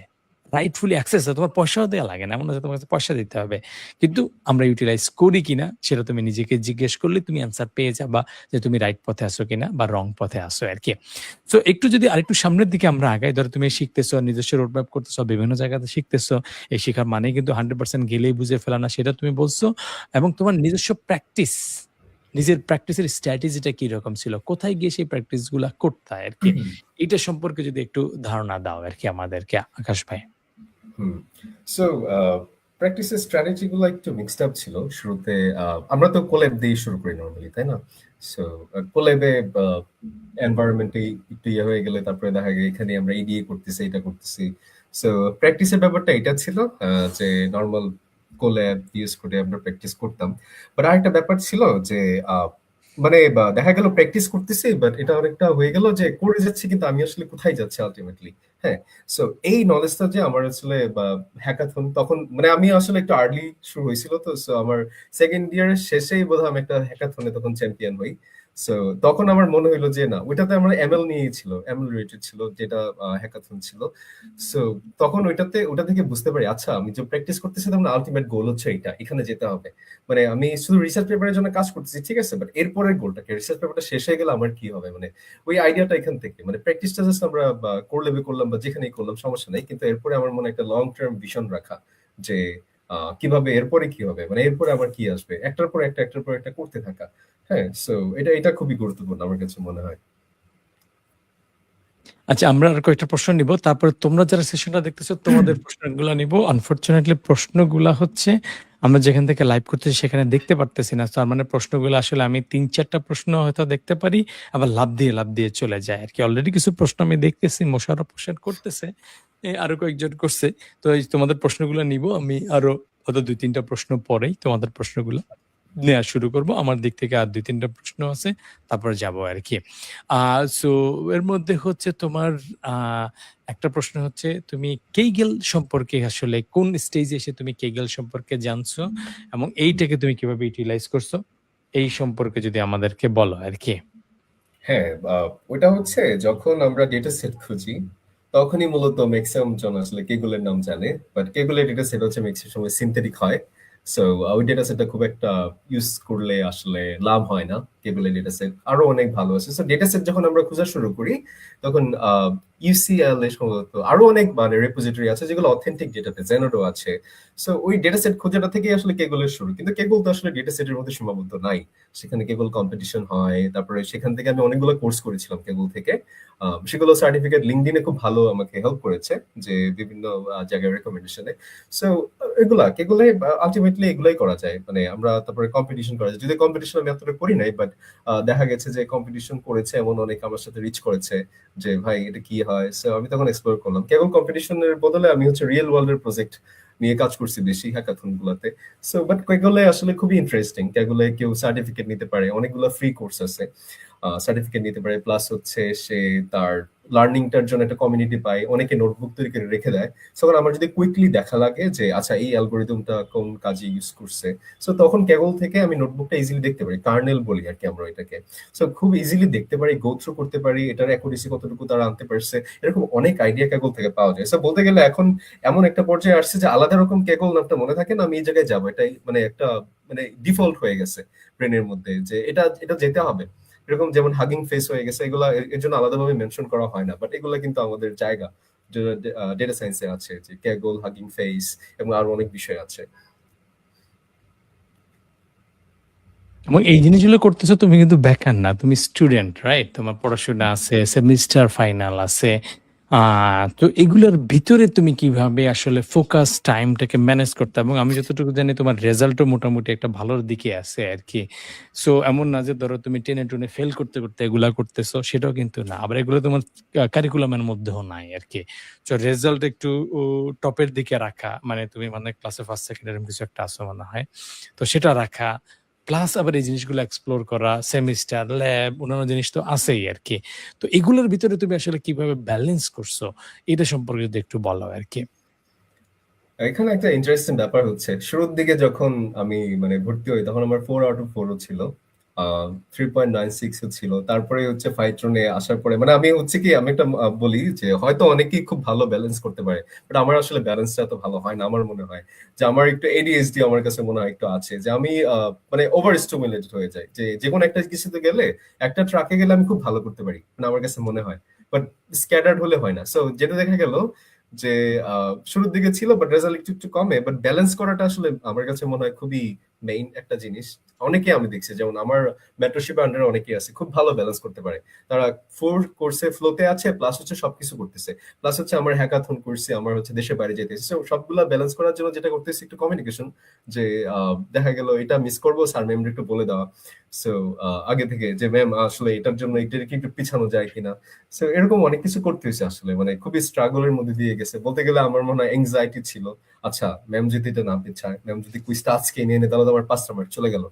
রাইটফুলি অ্যাক্সেস তোমার পয়সাও দেয়া লাগে না। এমন না যে তোমার কাছে পয়সা দিতে হবে। কিন্তু আমরা ইউটিলাইজ করি কিনা সেটা তুমি নিজেকে জিজ্ঞেস করলে তুমি অ্যান্সার পেয়ে যাবা যে তুমি রাইট পথে আছো কিনা বা রং পথে আছো আরকি। সো একটু যদি আরেকটু সামনের দিকে আমরা আগাই, ধরো তুমি শিখতেছো, নিজস্ব রোডম্যাপ করতেছো, বিভিন্ন জায়গাতে শিখতেছো। এই শিখার মানেই কিন্তু 100% গেলেই বুঝে ফেলা না সেটা তুমি বলছো এবং তোমার নিজস্ব প্র্যাকটিস নিজের প্র্যাকটিসের স্ট্র্যাটেজিটা কিরকম ছিল? কোথায় গিয়ে সেই প্র্যাকটিস গুলা করতা আরকি? এটা সম্পর্কে যদি একটু ধারণা দাও আরকি আমাদেরকে আকাশ ভাই। হুম। সো প্র্যাকটিসের স্ট্র্যাটেজি গুলো একটু মিক্সড আপ ছিল। শুরুতে আমরা তো কোল্যাব দিয়ে শুরু করি নরমালি, তাই না? সো কোল্যাবে এনভায়রনমেন্ট একটু ইয়ে হয়ে গেলে তারপরে দেখা যায় এখানে আমরা EDA করতেছি, এটা করতেছি। সো প্র্যাকটিসের ব্যাপারটা এটা ছিল যে নরমাল কোল্যাব ইউজ করে আমরা প্র্যাকটিস করতাম। বাট আরেকটা ব্যাপার ছিল যে মানে দেখা গেল প্র্যাকটিস করতেছি বাট এটা অনেকটা হয়ে গেল যে করে যাচ্ছি কিন্তু আমি আসলে কোথায় যাচ্ছি আলটিমেটলি। হ্যাঁ? সো এই নলেজটা যে আমার আসলে হ্যাকাথন তখন মানে আমি আসলে একটু আর্লি শুরু হয়েছিল তো। সো আমার 2nd ইয়ারের শেষেই বোধহয় আমি একটা হ্যাকাথনে তখন চ্যাম্পিয়ন হই। সো তখন আমার মনে হইলো যে না ওইটাতে আমার ML নিয়েই ছিল। ML রিলেটেড ছিল যেটা হ্যাকাথন ছিল। সো তখন ওটা থেকে বুঝতে পারি আচ্ছা আমি যে প্র্যাকটিস করতেছি তখন আল্টিমেট গোল হচ্ছে এইটা। এখানে যেতে হবে। মানে আমি শুধু রিসার্চ পেপারের জন্য কাজ করতেছি ঠিক আছে? বাট এরপরের গোলটা কি? রিসার্চ পেপারটা শেষ হয়ে গেলে আমার কি হবে? মানে ওই আইডিয়াটা এখান থেকে। মানে প্র্যাকটিসটা জাস্ট আমরা কোর ল্যাবে করলাম বা যেখানেই করলাম সমস্যা নাই। কিন্তু এরপরে আমার মনে একটা লং টার্ম ভিশন রাখা যে কিভাবে এরপরে কি হবে? মানে এরপরে আমার কি আসবে? একটার পর একটা, একটার পর একটা করতে থাকা। হ্যাঁ? সো এটা খুবই গুরুত্বপূর্ণ আমার কাছে মনে হয়। আচ্ছা, আমরা আর কয়েকটা প্রশ্ন নিব। তারপরে তোমরা যারা সেশনটা দেখতেছো তোমাদের প্রশ্নগুলা নিব। আনফরচুনেটলি প্রশ্নগুলা হচ্ছে আমরা যেখান থেকে লাইভ করতেছি সেখানে দেখতে পারতেছি না। তার মানে প্রশ্নগুলো আসলে আমি ৩-৪ টা প্রশ্ন হয়তো দেখতে পারি। আবার লাফ দিয়ে চলে যায় আরকি। অলরেডি কিছু প্রশ্ন আমি দেখতেছি মোশাররফ হোসেন করতেছে। আরো কয়েকজন করছে। তো এই তোমাদের প্রশ্নগুলো নিব। আমি আরো হয়তো ২-৩ টা প্রশ্ন পরেই তোমাদের প্রশ্নগুলো নেয়া শুরু করব। আমার দিক থেকে আর ২-৩ টা প্রশ্ন আছে। তারপরে যাবো আরকি। আ সো এর মধ্যে হচ্ছে তোমার আ একটা প্রশ্ন হচ্ছে তুমি কেইগেল সম্পর্কে আসলে কোন স্টেজে এসে তুমি কেইগেল সম্পর্কে জানছো এবং এইটাকে তুমি কিভাবে ইউটিলাইজ করছো? এই সম্পর্কে যদি আমাদেরকে বলো আরকি। হ্যাঁ, ওইটা হচ্ছে যখন আমরা ডেটা সেট খুঁজি, তখনই মূলত মেক্সিমাম জন আসলে Kaggle এর নাম জানে। বাট Kaggle এর ডেটা সেট হচ্ছে মেক্সিমাম সময় সিনথেটিক হয়। সো ওই ডেটা সেটটা খুব একটা ইউজ করলে আসলে লাভ হয় না। Kaggle এর ডেটা সেট আরো অনেক ভালো আছে। সো ডেটা সেট যখন আমরা খোঁজা শুরু করি, তখন UCL এ সম্ভবত আরো অনেক মানে রেপোজিটরি আছে যেগুলো অথেন্টিক ডেটাতে, Zenodo আছে। সো ওই ডেটা সেট খোঁজাটা থেকেই আসলে Kaggle এর শুরু। কিন্তু Kaggle তো আসলে ডেটা সেটের মধ্যে সীমাবদ্ধ নাই। সেখানে কেবল কম্পিটিশন হয়। তারপরে সেখান থেকে আমি অনেকগুলো কোর্স করেছিলাম কেবল থেকে। সেগুলো সার্টিফিকেট লিঙ্কডইনে খুব ভালো আমাকে হেল্প করেছে যে বিভিন্ন জায়গায় রেকমেন্ডেশনে। সো এগুলা কেবলে আলটিমেটলি এগুলাই করা যায়। মানে আমরা তারপরে কম্পিটিশন করা যায়। যদি কম্পিটিশন আমি এতটা করি নাই, বাট দেখা গেছে যে কম্পিটিশন করেছে এমন অনেক আমার সাথে রিচ করেছে যে ভাই এটা কি হয়। সো আমি তখন এক্সপ্লোর করলাম। কেবল কম্পিটিশনের বদলে আমি হচ্ছে রিয়েল ওয়ার্ল্ড এর প্রজেক্ট নিয়ে কাজ করছি বেশি হ্যাকাথন গুলাতে। সো বাট Kaggle আসলে খুবই ইন্টারেস্টিং। Kaggle কেউ সার্টিফিকেট নিতে পারে, অনেকগুলো ফ্রি কোর্স আছে। সার্টিফিকেট নিতে পারে, প্লাস হচ্ছে সে তার লার্নিংটার জন্য একটা কমিউনিটি পায়, অনেকে নোটবুক তৈরি করে রেখে দেয়। সো আমার যদি কুইকলি দেখা লাগে যে আচ্ছা এই অ্যালগোরিদমটা কোন কাজে ইউজ করছে, সো তখন Kaggle থেকে আমি নোটবুকটা ইজিলি দেখতে পারি, কার্নেল বলি আর কি আমরা এটাকে। সো খুব ইজিলি দেখতে পারি, গো থ্রু করতে পারি, এটার অ্যাকুরেসি কতটুকু তারা আনতে পারছে, এরকম অনেক আইডিয়া Kaggle থেকে পাওয়া যায়। সো বলতে গেলে এখন এমন একটা পর্যায়ে আসছে যে আলাদা রকম Kaggle নামটা মনে থাকে না, আমি এই জায়গায় যাবো, এটাই মানে একটা মানে ডিফল্ট হয়ে গেছে ব্রেনের মধ্যে যে এটা এটা যেতে হবে। এরকম যেমন হাগিং ফেস হয়ে গেছে, এগুলা এর জন্য আলাদাভাবে মেনশন করা হয় না, বাট এগুলা কিন্তু আমাদের জায়গা ডেটা সায়েন্সে আছে, যে Kaggle, হাগিং ফেস এবং আরো অনেক বিষয় আছে। এবং এই জিনিসগুলো করতেছো তুমি কিন্তু বেকার না, তুমি স্টুডেন্ট, রাইট? তোমার পড়াশোনা আছে, সেমিস্টার ফাইনাল আছে। তো এগুলোর ভিতরে তুমি কিভাবে আসলে ফোকাস টাইমটাকে ম্যানেজ করতে, এবং আমি যতটুকু জানি তোমার রেজাল্টও মোটামুটি একটা ভালোর দিকে আছে আর কি। সো এমন না যে ধরো তুমি টেনে টুনে ফেল করতে করতে এগুলা করতেছো, সেটাও কিন্তু না, আবার এগুলো তোমার কারিকুলামের মধ্যেও নাই আর কি। তো রেজাল্ট একটু টপের দিকে রাখা, মানে তুমি মানে ক্লাসে ফার্স্ট সেকেন্ড এরকম কিছু একটা আসো মনে হয়, তো সেটা রাখা, প্লাস আবার এই জিনিসগুলো এক্সপ্লোর করা, সেমিস্টার, ল্যাব, অন্যান্য জিনিস তো আছেই আরকি। তো এগুলোর ভিতরে তুমি আসলে কিভাবে ব্যালেন্স করছো? এটা সম্পর্কে যদি একটু বলো আরকি। এখানে একটা ইন্টারেস্টিং ব্যাপার হচ্ছে, শুরুর দিকে যখন আমি মানে ভর্তি হই তখন আমার 4 আউট অফ 4 ও ছিল। 3.96 ও ছিল। তারপরে হচ্ছে ফাইট্রনে আসার পরে মানে আমি হচ্ছে কি, আমি একটা বলি যে হয়তো অনেকেই খুব ভালো ব্যালেন্স করতে পারে। বাট আমার আসলে ব্যালেন্সটা এত ভালো হয় না। আমার মনে হয় যে আমার একটু ADHD আমার কাছে মনে হয় একটু আছে। যে আমি মানে ওভার স্টিমুলেটেড হয়ে যাই। যে যেকোনো একটা কিছুতে গেলে, একটা ট্রাকে গেলে আমি খুব ভালো করতে পারি। মানে আমার কাছে মনে হয়। বাট স্ক্যাটার্ড হলে হয় না। সো যেটা দেখা গেল যে শুরুর দিকে ছিল বাট রেজাল্ট একটু একটু কমে, বাট ব্যালেন্স করাটা আসলে আমার কাছে মনে হয় খুবই মেইন একটা জিনিস। অনেকে আমি দেখছি, যেমন আমার মেন্টরশিপ আন্ডারে অনেকেই আছে খুব ভালো ব্যালেন্স করতে পারে। তারা 4 কোর্সে ফ্লোতে আছে, প্লাস হচ্ছে সবকিছু করতেছে, প্লাস হচ্ছে আমার হ্যাকাথন করছি, আমার হচ্ছে দেশের বাইরে যেতেছি। So, সবগুলা ব্যালেন্স করার জন্য যেটা করতেছি একটু কমিউনিকেশন, যে দেখা গেল এটা মিস করবো, স্যার ম্যামরা একটু বলে দেওয়া। সো আগে থেকে যে ম্যাম আসলে এটার জন্য এটা কি একটু পিছানো যায় কিনা। সো এরকম অনেক কিছু করতে হয়েছে আসলে, মানে খুবই স্ট্রাগলের মধ্যে দিয়ে গেছে বলতে গেলে। আমার মনে হয় এংজাইটি ছিল, আচ্ছা ম্যাম যদি এটা না পিছায়, ম্যাম যদি কুইজটা আজকে নিয়ে নেয় তাহলে তো আমার 5টা মার্ক চলে গেল,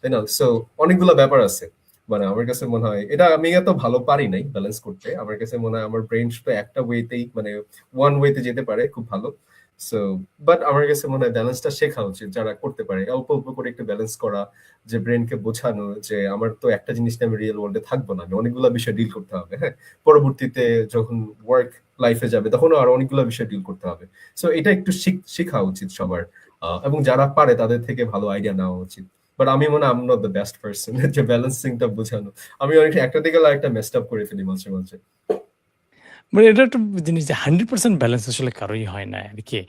তাই না? সো অনেকগুলো ব্যাপার আছে। মানে আমার কাছে মনে হয় এটা আমি এত ভালো পারি নাই ব্যালেন্স করতে। আমার কাছে মনে হয় আমার ব্রেন শুধু একটা ওয়েতেই মানে ওয়ান ওয়েতে যেতে পারে খুব ভালো। সো বাট আমার কাছে মনে হয় ব্যালেন্সটা শেখা উচিত যারা করতে পারে, অল্প অল্প করে একটু ব্যালেন্স করা, যে ব্রেনকে বোঝানো যে আমার তো একটা জিনিস নিয়ে আমি রিয়েল ওয়ার্ল্ডে থাকবো না, আমি অনেকগুলো বিষয় ডিল করতে হবে। হ্যাঁ, পরবর্তীতে যখন ওয়ার্ক লাইফে যাবে তখনও আরো অনেকগুলো বিষয় ডিল করতে হবে। সো এটা একটু শেখা উচিত সবার, এবং যারা পারে তাদের থেকে ভালো আইডিয়া নেওয়া উচিত। বাট আমি মনে হয় I am not the best person যে ব্যালেন্সিংটা বোঝানো। আমি অনেক একটা দিকে একটা মেসড আপ করে ফেলি মাঝে মাঝে। মানে এটা একটা জিনিস যে 100% ব্যালেন্স আসলে কারোই হয় না আরকি।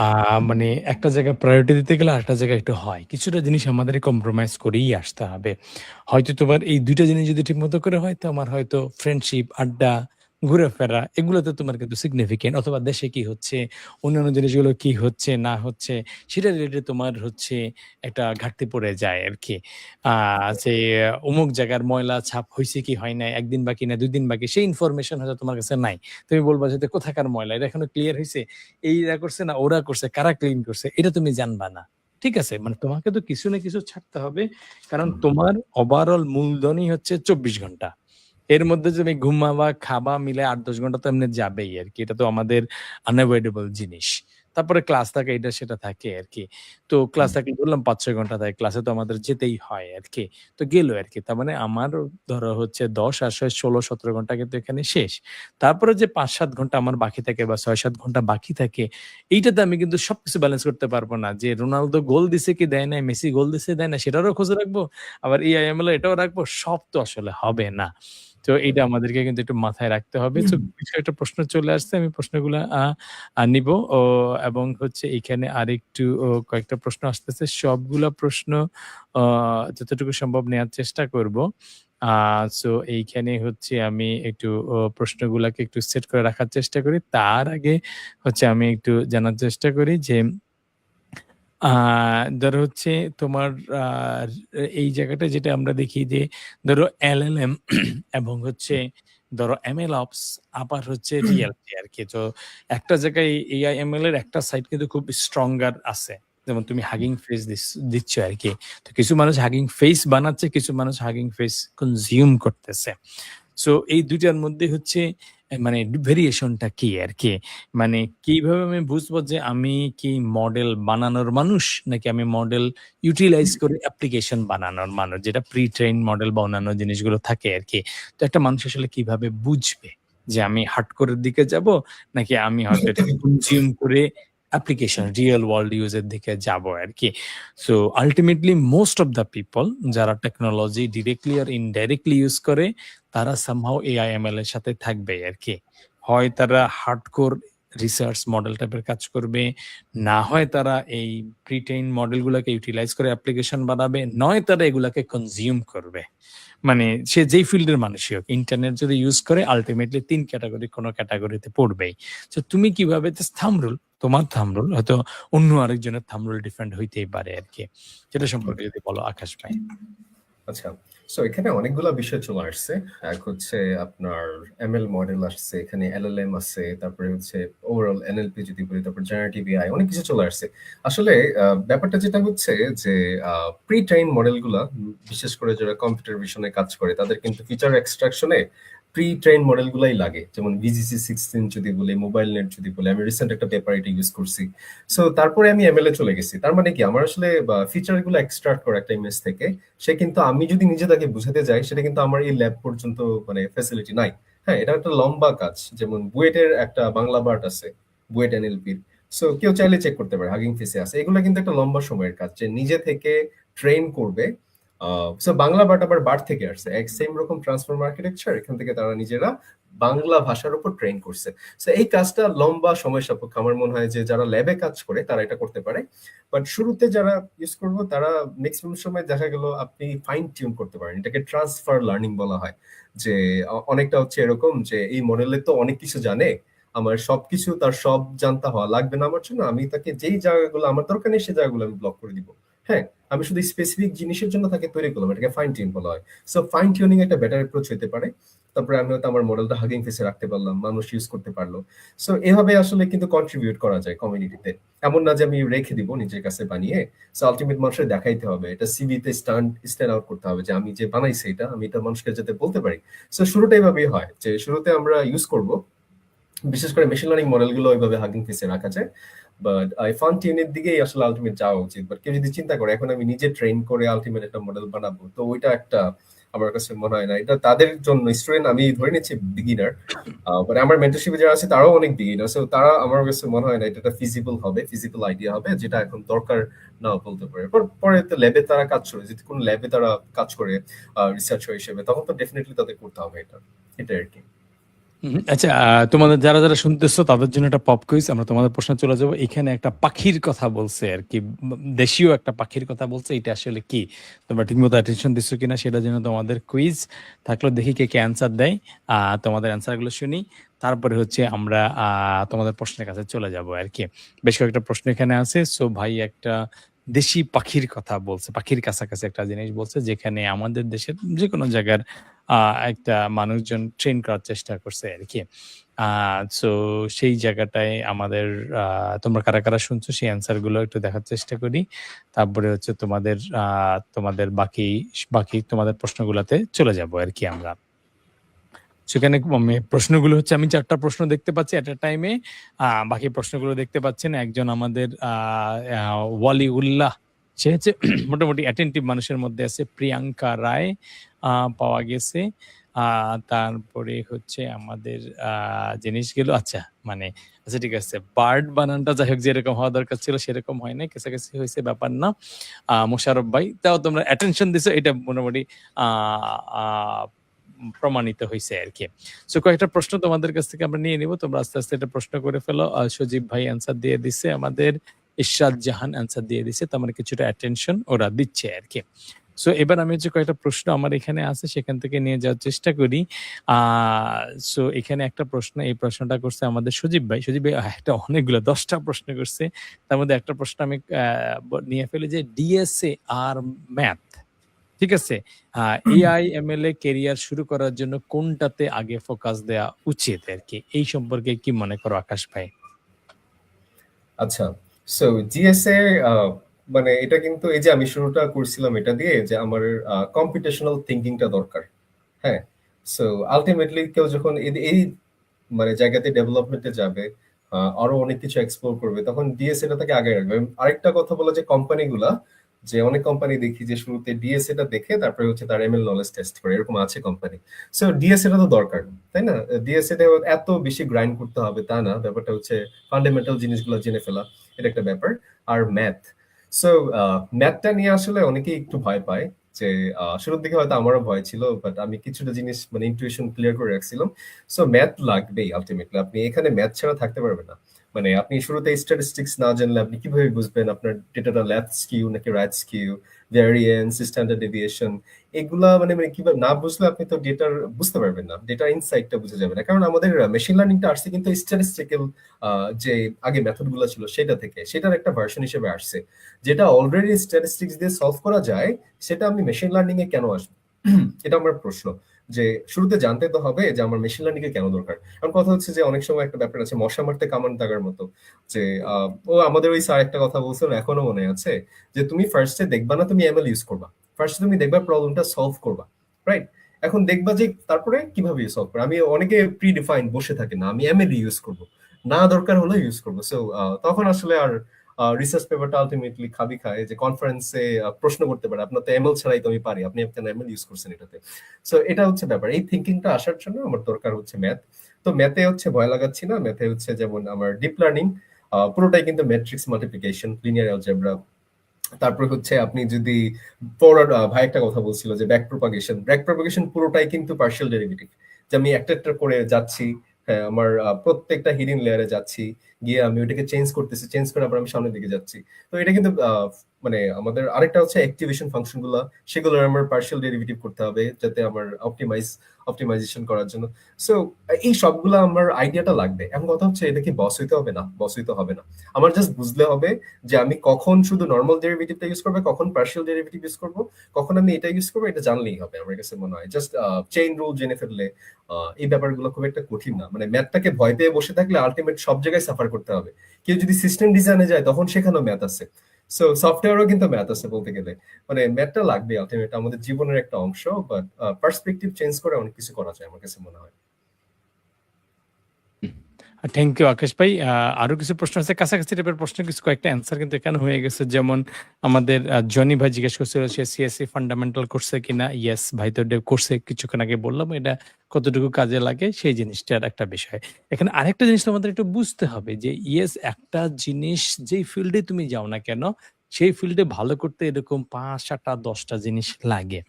আ মানে একটা জায়গায় প্রায়োরিটি দিতে গেলে আরেকটা জায়গায় একটু হয়। কিছুটা জিনিস আমাদেরই কম্প্রোমাইজ করেই আসতে হবে। হয়তো তোমার এই ২ টা জিনিস যদি ঠিকমতো করে হয় তো আমার হয়তো ফ্রেন্ডশিপ, আড্ডা ঘুরে-ফেরা এগুলোতে তোমার কিন্তু সিগনিফিকেন্ট, অথবা দেশে কি হচ্ছে, অন্যান্য জিনিসগুলো কি হচ্ছে না হচ্ছে সেটা রিলেটেড তোমার হচ্ছে একটা ঘাটতি পড়ে যায় আরকি। আ যে অমুক জায়গার ময়লা ছাপ হইছে কি হয় নাই, ১ দিন বাকি না ২ দিন বাকি, সেই ইনফরমেশন হয়তো তোমার কাছে নাই। তুমি বলবা যে, "এটা কোথাকার ময়লা? এটা এখনো ক্লিয়ার হইছে? এইরা করছে না ওরা করছে, কারা ক্লিন করছে?" এটা তুমি জানবা না। ঠিক আছে? মানে তোমাকে তো কিছু না কিছু ছাড়তে হবে। কারণ হুম, তোমার ওভারঅল মূলধনই হচ্ছে ২৪ ঘন্টা। এর মধ্যে তুমি ঘুমাবা, খাবা মিলে ৮-১০ ঘন্টা তো এমনি যাবেই আরকি। এটা তো আমাদের unavoidable জিনিস। তারপরে ক্লাস থাকে, এটা সেটা থাকে আরকি। তো ক্লাস হুম, থাকলে বললাম ৫-৬ ঘন্টা থাকে। ক্লাসে তো আমাদের যেতেই হয় আরকি। তো গেল আরকি। তার মানে আমার ধরো হচ্ছে ১০ আর ৬ ১৬-১৭ ঘন্টা কিন্তু এখানে শেষ। তারপরে যে ৫-৭ ঘন্টা আমার বাকি থাকে বা ৬-৭ ঘন্টা বাকি থাকে, এইটাতে আমি কিন্তু সবকিছু ব্যালেন্স করতে পারব না। যে রোনালদো গোল দিছে কি দেয় নাই, মেসি গোল দিছে দেয় নাই সেটারও খোঁজ রাখবো। আবার EIML এটাও রাখবো। সব তো আসলে হবে না। তো এইটা রাইট। আমাদেরকে কিন্তু একটু মাথায় রাখতে হবে। তো কিছু একটা প্রশ্ন চলে আসছে। আমি প্রশ্নগুলা নিবো এবং হচ্ছে এইখানে আরেকটু কয়েকটা প্রশ্ন আসতেছে। সবগুলা প্রশ্ন অ যতটুকু সম্ভব নেয়ার চেষ্টা করব। আ সো এইখানে হচ্ছে আমি একটু প্রশ্নগুলাকে একটু সেট করে রাখার চেষ্টা করি। তার আগে হচ্ছে আমি একটু জানার চেষ্টা করি যে আ ধরো হচ্ছে তোমার আ এই জায়গাটায় যেটা আমরা দেখি যে ধরো LLM এবং হচ্ছে ধরো MLOps আবার হচ্ছে রিয়ালিটি আরকি। তো একটা জায়গায় AI ML এর একটা সাইড কিন্তু খুব স্ট্রঙ্গার আছে। যেমন তুমি হাগিং ফেস দিচ্ছ আরকি। তো কিছু মানুষ হাগিং ফেস বানাচ্ছে, কিছু মানুষ হাগিং ফেস কনজিউম করতেছে। সো এই ২ টার মধ্যে হচ্ছে মানে ভেরিয়েশন টা কি আরকি? মানে কিভাবে আমি বুঝবো যে আমি কি মডেল বানানোর মানুষ? নাকি আমি মডেল ইউটিলাইজ করে অ্যাপ্লিকেশন বানানোর মানুষ? যেটা প্রি ট্রেইন মডেল বা অন্যান্য জিনিসগুলো থাকে আরকি। তো একটা মানুষ আসলে কিভাবে বুঝবে যে আমি হার্ডকোর এর দিকে যাবো? নাকি আমি হয়তো এটাকে কনজিউম করে অ্যাপ্লিকেশন রিয়াল ওয়ার্ল্ড ইউজ এর দিকে যাবো আরকি। So ultimately most of the people যারা technology directly or indirectly use করে তারা somehow AI/ML এর সাথে থাকবেই আরকি। হয় তারা হার্ডকোর রিসার্চ মডেল টাইপের কাজ করবে, না হয় তারা এই প্রি-ট্রেইন মডেলগুলাকে ইউটিলাইজ করে অ্যাপ্লিকেশন বানাবে, নয় তারা এগুলাকে কনজিউম করবে। মানে সে যেই ফিল্ডের মানুষই হোক, ইন্টারনেট যদি ইউজ করে আল্টিমেটলি ৩ ক্যাটেগরি কোন ক্যাটেগরিতে পড়বেই। সো তুমি কিভাবে জাস্ট থাম্ব রুল, তোমার থাম্ব রুল হয়তো অন্য আরেকজনের থাম্ব রুল ডিফারেন্ট হইতেই পারে আরকি। সেটা সম্পর্কে যদি বলো আকাশ ভাই। আচ্ছা। সো এখানে অনেকগুলা বিষয় চলে আসছে। এক হচ্ছে আপনার ML মডেল আসছে, এখানে LLM আছে, তারপরে হচ্ছে ওভারঅল NLP যদি বলি, তারপর জেনারেটিভ AI অনেক কিছু চলে আসছে। আসলে ব্যাপারটা যেটা হচ্ছে যে প্রি ট্রেইন মডেলগুলা বিশেষ করে যারা কম্পিউটার ভিশনে কাজ করে তাদের কিন্তু ফিচার এক্সট্রাকশন এ প্রি ট্রেইন মডেলগুলাই লাগে। যেমন VGC16 যদি বলি, মোবাইল নেট যদি বলি, আমি রিসেন্ট একটা পেপার এটা ইউজ করছি। সো তারপরে আমি ML এ চলে গেছি। তার মানে কি আমার আসলে ফিচার গুলো এক্সট্রাক্ট করা একটা ইমেজ থেকে সে কিন্তু আমি যদি নিজে তাকে বুঝাতে যাই সেটা কিন্তু আমার এই ল্যাব পর্যন্ত মানে ফ্যাসিলিটি নাই। হ্যাঁ, এটা একটা লম্বা কাজ। যেমন বুয়েটের একটা বাংলা বার্ড আছে, বুয়েট এনএলপির। সো কেউ চাইলে চেক করতে পারে, হাগিং ফেসে আছে। এগুলো কিন্তু একটা লম্বা সময়ের কাজ যে নিজে থেকে ট্রেন করবে। সো বাংলা বাট আবার বাট থেকে আসছে, এক সেম রকম ট্রান্সফর্ম আর্কিটেকচার, এখান থেকে তারা নিজেরা বাংলা ভাষার উপর ট্রেন করছে। সো এই কাজটা লম্বা সময় সাপেক্ষ। আমার মনে হয় যে যারা ল্যাবে কাজ করে তারা এটা করতে পারে। বাট শুরুতে যারা ইউজ করবো তারা ম্যাক্সিমাম সময় দেখা গেল আপনি ফাইন টিউন করতে পারেন, এটাকে ট্রান্সফার লার্নিং বলা হয়। যে অনেকটা হচ্ছে এরকম যে এই মডেলে তো অনেক কিছু জানে, আমার সবকিছু তার সব জানতে হওয়া লাগবে না আমার জন্য, আমি তাকে যেই জায়গাগুলো আমার দরকার নেই সেই জায়গাগুলো আমি ব্লক করে দিব। হ্যাঁ, আমি শুধু স্পেসিফিক জিনিসের জন্য তাকে তৈরি করলাম, এটাকে ফাইন টিউন বলা হয়। সো ফাইন টিউনিং একটা বেটার অ্যাপ্রোচ হতে পারে। তারপরে আমি হয়তো আমার মডেলটা হাগিং ফেসে রাখতে পারলাম, মানুষ ইউজ করতে পারলো। সো এভাবে আসলে কিন্তু কন্ট্রিবিউট করা যায় কমিউনিটিতে। এমন না যে আমি রেখে দিব নিজের কাছে বানিয়ে। সো আলটিমেট মানুষের দেখাইতে হবে, এটা সিভিতে স্ট্যান্ড আউট করতে হবে যে আমি যে বানাইছি এটা আমি এটা মানুষকে যাতে বলতে পারি। সো শুরুটা এভাবেই হয় যে শুরুতে আমরা ইউজ করব, বিশেষ করে মেশিন লার্নিং মডেলগুলো ওইভাবে হাগিং ফেসে রাখা যায়। বাট ফান টিউনের দিকেই আসলে আলটিমেট যাওয়া উচিত। বাট কেউ যদি চিন্তা করে এখন আমি নিজে ট্রেন করে আলটিমেট একটা মডেল বানাবো, তো ওইটা একটা আমার কাছে মনে হয় না এটা তাদের জন্য। স্টুডেন্ট আমি ধরে নিচ্ছি বিগিনার, মানে আমার মেন্টরশিপে যারা আছে তারাও অনেক বিগিনার। সো তারা আমার কাছে মনে হয় না এটা ফিজিবল হবে, ফিজিবল আইডিয়া হবে, যেটা এখন দরকার নাও বলতে পারে। পরে তো ল্যাবে তারা কাজ করে, যদি কোনো ল্যাবে তারা কাজ করে রিসার্চার হিসেবে, তখন তো ডেফিনেটলি তাদের করতে হবে এটা, এটা আর কি। আচ্ছা, তোমাদের যারা শুনতেছো তাদের জন্য একটা পপ কুইজ। আমরা তোমাদের প্রশ্নে চলে যাবো। এখানে একটা পাখির কথা বলছে আরকি। দেশীয় একটা পাখির কথা বলছে। এটা আসলে কি? তোমরা ঠিকমতো অ্যাটেনশন দিচ্ছ কিনা সেটার জন্য তোমাদের কুইজ থাকলো। দেখি কে অ্যান্সার দেয়। তোমাদের অ্যান্সার গুলো শুনি। তারপরে হচ্ছে আমরা তোমাদের প্রশ্নের কাছে চলে যাবো আরকি। বেশ কয়েকটা প্রশ্ন এখানে আছে। সো ভাই একটা দেশি পাখির কথা বলছে। পাখির কাছাকাছি একটা জিনিস বলছে যেখানে আমাদের দেশের যেকোনো জায়গার একটা মানুষজন ট্রেন করার চেষ্টা করছে আরকি। সো সেই জায়গাটায় আমাদের তোমরা কারা শুনছো সেই অ্যান্সার গুলো একটু দেখার চেষ্টা করি। তারপরে হচ্ছে তোমাদের বাকি তোমাদের প্রশ্নগুলাতে চলে যাবো আরকি আমরা। সেখানে প্রশ্নগুলো হচ্ছে আমি ৪ টা প্রশ্ন দেখতে পাচ্ছি এট a টাইমে। বাকি প্রশ্নগুলো দেখতে পাচ্ছেন। একজন আমাদের ওয়ালিউল্লাহ, সে হচ্ছে মোটামুটি অ্যাটেনটিভ মানুষের মধ্যে আছে। প্রিয়াঙ্কা রায় পাওয়া গেছে। তারপরে হচ্ছে আমাদের জিনিসগুলো আচ্ছা ঠিক আছে। বার্ড বানানটা যাই হোক যেরকম হওয়া দরকার ছিল সেরকম হয় নাই। কাছাকাছি হইছে, ব্যাপার না। মোশাররফ ভাই, তাও তোমরা অ্যাটেনশন দিছো, এটা মোটামুটি আ আ প্রমাণিত হইছে আরকি। সো কয়েকটা প্রশ্ন তোমাদের কাছ থেকে আমরা নিয়ে নিব। তোমরা আস্তে এটা প্রশ্ন করে ফেলো। সজীব ভাই অ্যান্সার দিয়ে দিছে। আমাদের ইশরাত জাহান অ্যান্সার দিয়ে দিছে। তার মানে কিছুটা অ্যাটেনশন ওরা দিচ্ছে আরকি। সো এবার আমি হচ্ছে কয়েকটা প্রশ্ন আমার এখানে আছে সেখান থেকে নিয়ে যাওয়ার চেষ্টা করি। আ সো এখানে একটা প্রশ্ন, এই প্রশ্নটা করছে আমাদের সজীব ভাই। সজীব ভাই একটা অনেকগুলো ১০ টা প্রশ্ন করছে। তার মধ্যে একটা প্রশ্ন আমি নিয়ে ফেলি যে ডিএসএ আর ম্যাথ, ঠিক আছে? এআই, এমএল ক্যারিয়ার শুরু করার জন্য কোনটাতে আগে ফোকাস দেয়া উচিত আরকি? এই সম্পর্কে কি মনে করো আকাশ ভাই? আচ্ছা। সো জিএসএ মানে এটা কিন্তু এই যে আমি শুরুটা করছিলাম এটা দিয়ে যে আমার কম্পিউটেশনাল থিংকিংটা দরকার। হ্যাঁ? সো আল্টিমেটলি কেউ যখন এই মানে জায়গাতে ডেভেলপমেন্টে যাবে, আরো অনেক কিছু এক্সপ্লোর করবে, তখন ডিএসএ টা তাকে আগে রাখবে। আরেকটা কথা বলা যে কোম্পানিগুলা, যে অনেক কোম্পানি দেখি যে শুরুতে ডিএসএ টা দেখে তারপরে হচ্ছে তার এমএল নলেজ টেস্ট করে, এরকম আছে কোম্পানি। সো ডিএসএ টা তো দরকার, তাই না? ডিএসএ টা এত বেশি গ্রাইন্ড করতে হবে তা না, ব্যাপারটা হচ্ছে ফান্ডামেন্টাল জিনিসগুলো জেনে ফেলা, এটা একটা ব্যাপার। আর ম্যাথ, সো ম্যাথটা নিয়ে আসলে অনেকেই একটু ভয় পায়। যে শুরুর দিকে হয়তো আমারও ভয় ছিল, বাট আমি কিছুটা জিনিস মানে ইনটুইশন ক্লিয়ার করে রাখছিলাম। সো ম্যাথ লাগবেই আলটিমেটলি, আপনি এখানে ম্যাথ ছাড়া থাকতে পারবেন না। মানে আপনি শুরুতে স্ট্যাটিস্টিক্স না জানলে আপনি কিভাবে বুঝবেন আপনার ডেটাটা লেফট স্কিউ নাকি right skew, variance, standard deviation, এগুলা মানে কিভাবে না বুঝলে আপনি তো ডেটার বুঝতে পারবেন না, ডেটার ইনসাইটটা বুঝে যাবে না। কারণ আমাদের মেশিন লার্নিংটা আসছে কিন্তু স্ট্যাটিস্টিক্যাল যে আগে মেথড গুলো ছিল সেটা থেকে, সেটার একটা ভার্সন হিসেবে আসছে। যেটা অলরেডি স্ট্যাটিস্টিক্স দিয়ে সলভ করা যায়, সেটা আমি মেশিন লার্নিং এ কেন আসবো? এটা আমার প্রশ্ন। যে শুরুতে জানতে তো হবে যে আমার মেশিন লার্নিং এর কেন দরকার। কারণ কথা হচ্ছে যে অনেক সময় একটা ব্যাপার আছে মশা মারতে কামান দাগার মতো। যে ও আমাদের ওই স্যার একটা কথা বলছিল, এখনো মনে আছে, যে তুমি ফার্স্টে দেখবা না তুমি এমএল ইউজ করবা, ফার্স্টে তুমি দেখবা প্রবলেমটা সলভ করবা, রাইট? এখন দেখবা যে তারপরে কিভাবে সলভ করা। আমি অনেকে প্রি ডিফাইন বসে থাকে না, আমি এমএল ইউজ করব, না দরকার হলে ইউজ করবো। সো তখন আসলে আর রিসার্চ পেপারটা আলটিমেটলি খাবি খায় যে কনফারেন্সে প্রশ্ন করতে পারে আপনার তো এমএল ছাড়াই তো আমি পারি, আপনি আপনার এমএল ইউজ করছেন এটাতে। সো এটা হচ্ছে ব্যাপার। এই থিঙ্কিংটা আসার জন্য আমার দরকার হচ্ছে ম্যাথ। তো ম্যাথে হচ্ছে ভয় লাগাচ্ছি না, ম্যাথে হচ্ছে যেমন আমার ডিপ লার্নিং পুরোটাই কিন্তু ম্যাট্রিক্স মাল্টিপ্লিকেশন, লিনিয়ার অ্যালজেব্রা। তারপর হচ্ছে আপনি যদি ফরওয়ার্ড, ভাই একটা কথা বলছিল যে ব্যাক প্রপাগেশন পুরোটাই কিন্তু পার্শিয়াল ডেরিভেটিভ। যে আমি একটা করে যাচ্ছি, হ্যাঁ, আমার প্রত্যেকটা হিডিং লেয়ারে যাচ্ছি, গিয়ে আমি ওইটাকে চেঞ্জ করতেছি, চেঞ্জ করে আবার আমি সামনের দিকে যাচ্ছি। তো এটা কিন্তু মানে আমাদের আরেকটা হচ্ছে অ্যাক্টিভেশন ফাংশন গুলা, সেগুলোর আমার পার্শিয়াল ডেরিভেটিভ করতে হবে যাতে আমার অপটিমাইজেশন করার জন্য। সো এই সবগুলো আমার আইডিয়াটা লাগবে। এখন কথা হচ্ছে এটা কি বস হইতে হবে? না, বস হইতে হবে না। আমার জাস্ট বুঝলে হবে যে আমি কখন শুধু নর্মাল ডেরিভেটিভটা ইউজ করবো, কখন পার্শিয়াল ডেরিভেটিভ ইউজ করবো, কখন আমি এটা ইউজ করবো, এটা জানলেই হবে আমার কাছে মনে হয়। জাস্ট চেইন রুল জেনে ফেললে এই ব্যাপারগুলো খুব একটা কঠিন না। মানে ম্যাথটাকে ভয় পেয়ে বসে থাকলে আলটিমেট সব জায়গায় সাফার করতে হবে। কেউ যদি সিস্টেম ডিজাইনে যায় তখন সেখানেও ম্যাথ আছে। সো সফটওয়্যারও কিন্তু ম্যাথ আছে বলতে গেলে। মানে ম্যাথটা লাগবে আলটিমেট, আমাদের জীবনের একটা অংশ। বাট পার্সপেক্টিভ চেঞ্জ করে অনেক কিছু করা যায় আমার কাছে মনে হয়। থ্যাংক ইউ আকাশ ভাই। আরো কিছু প্রশ্ন আছে, কাছাকাছি টাইপের প্রশ্ন, কিছু কয়েকটা অ্যান্সার কিন্তু এখানে হয়ে গেছে। যেমন আমাদের জনি ভাই জিজ্ঞেস করছিল সে সিএসসি ফান্ডামেন্টাল করছে কিনা। ইয়েস ভাই, তো করছে, কিছুক্ষণ আগে বললাম। এটা কতটুকু কাজে লাগে সেই জিনিসটার একটা বিষয়। এখানে আরেকটা জিনিস তোমাদের একটু বুঝতে হবে যে ইয়েস, একটা জিনিস যেই ফিল্ডে তুমি যাও না কেন সেই ফিল্ডে ভালো করতে এরকম ৫ ৭টা ১০টা জিনিস লাগে।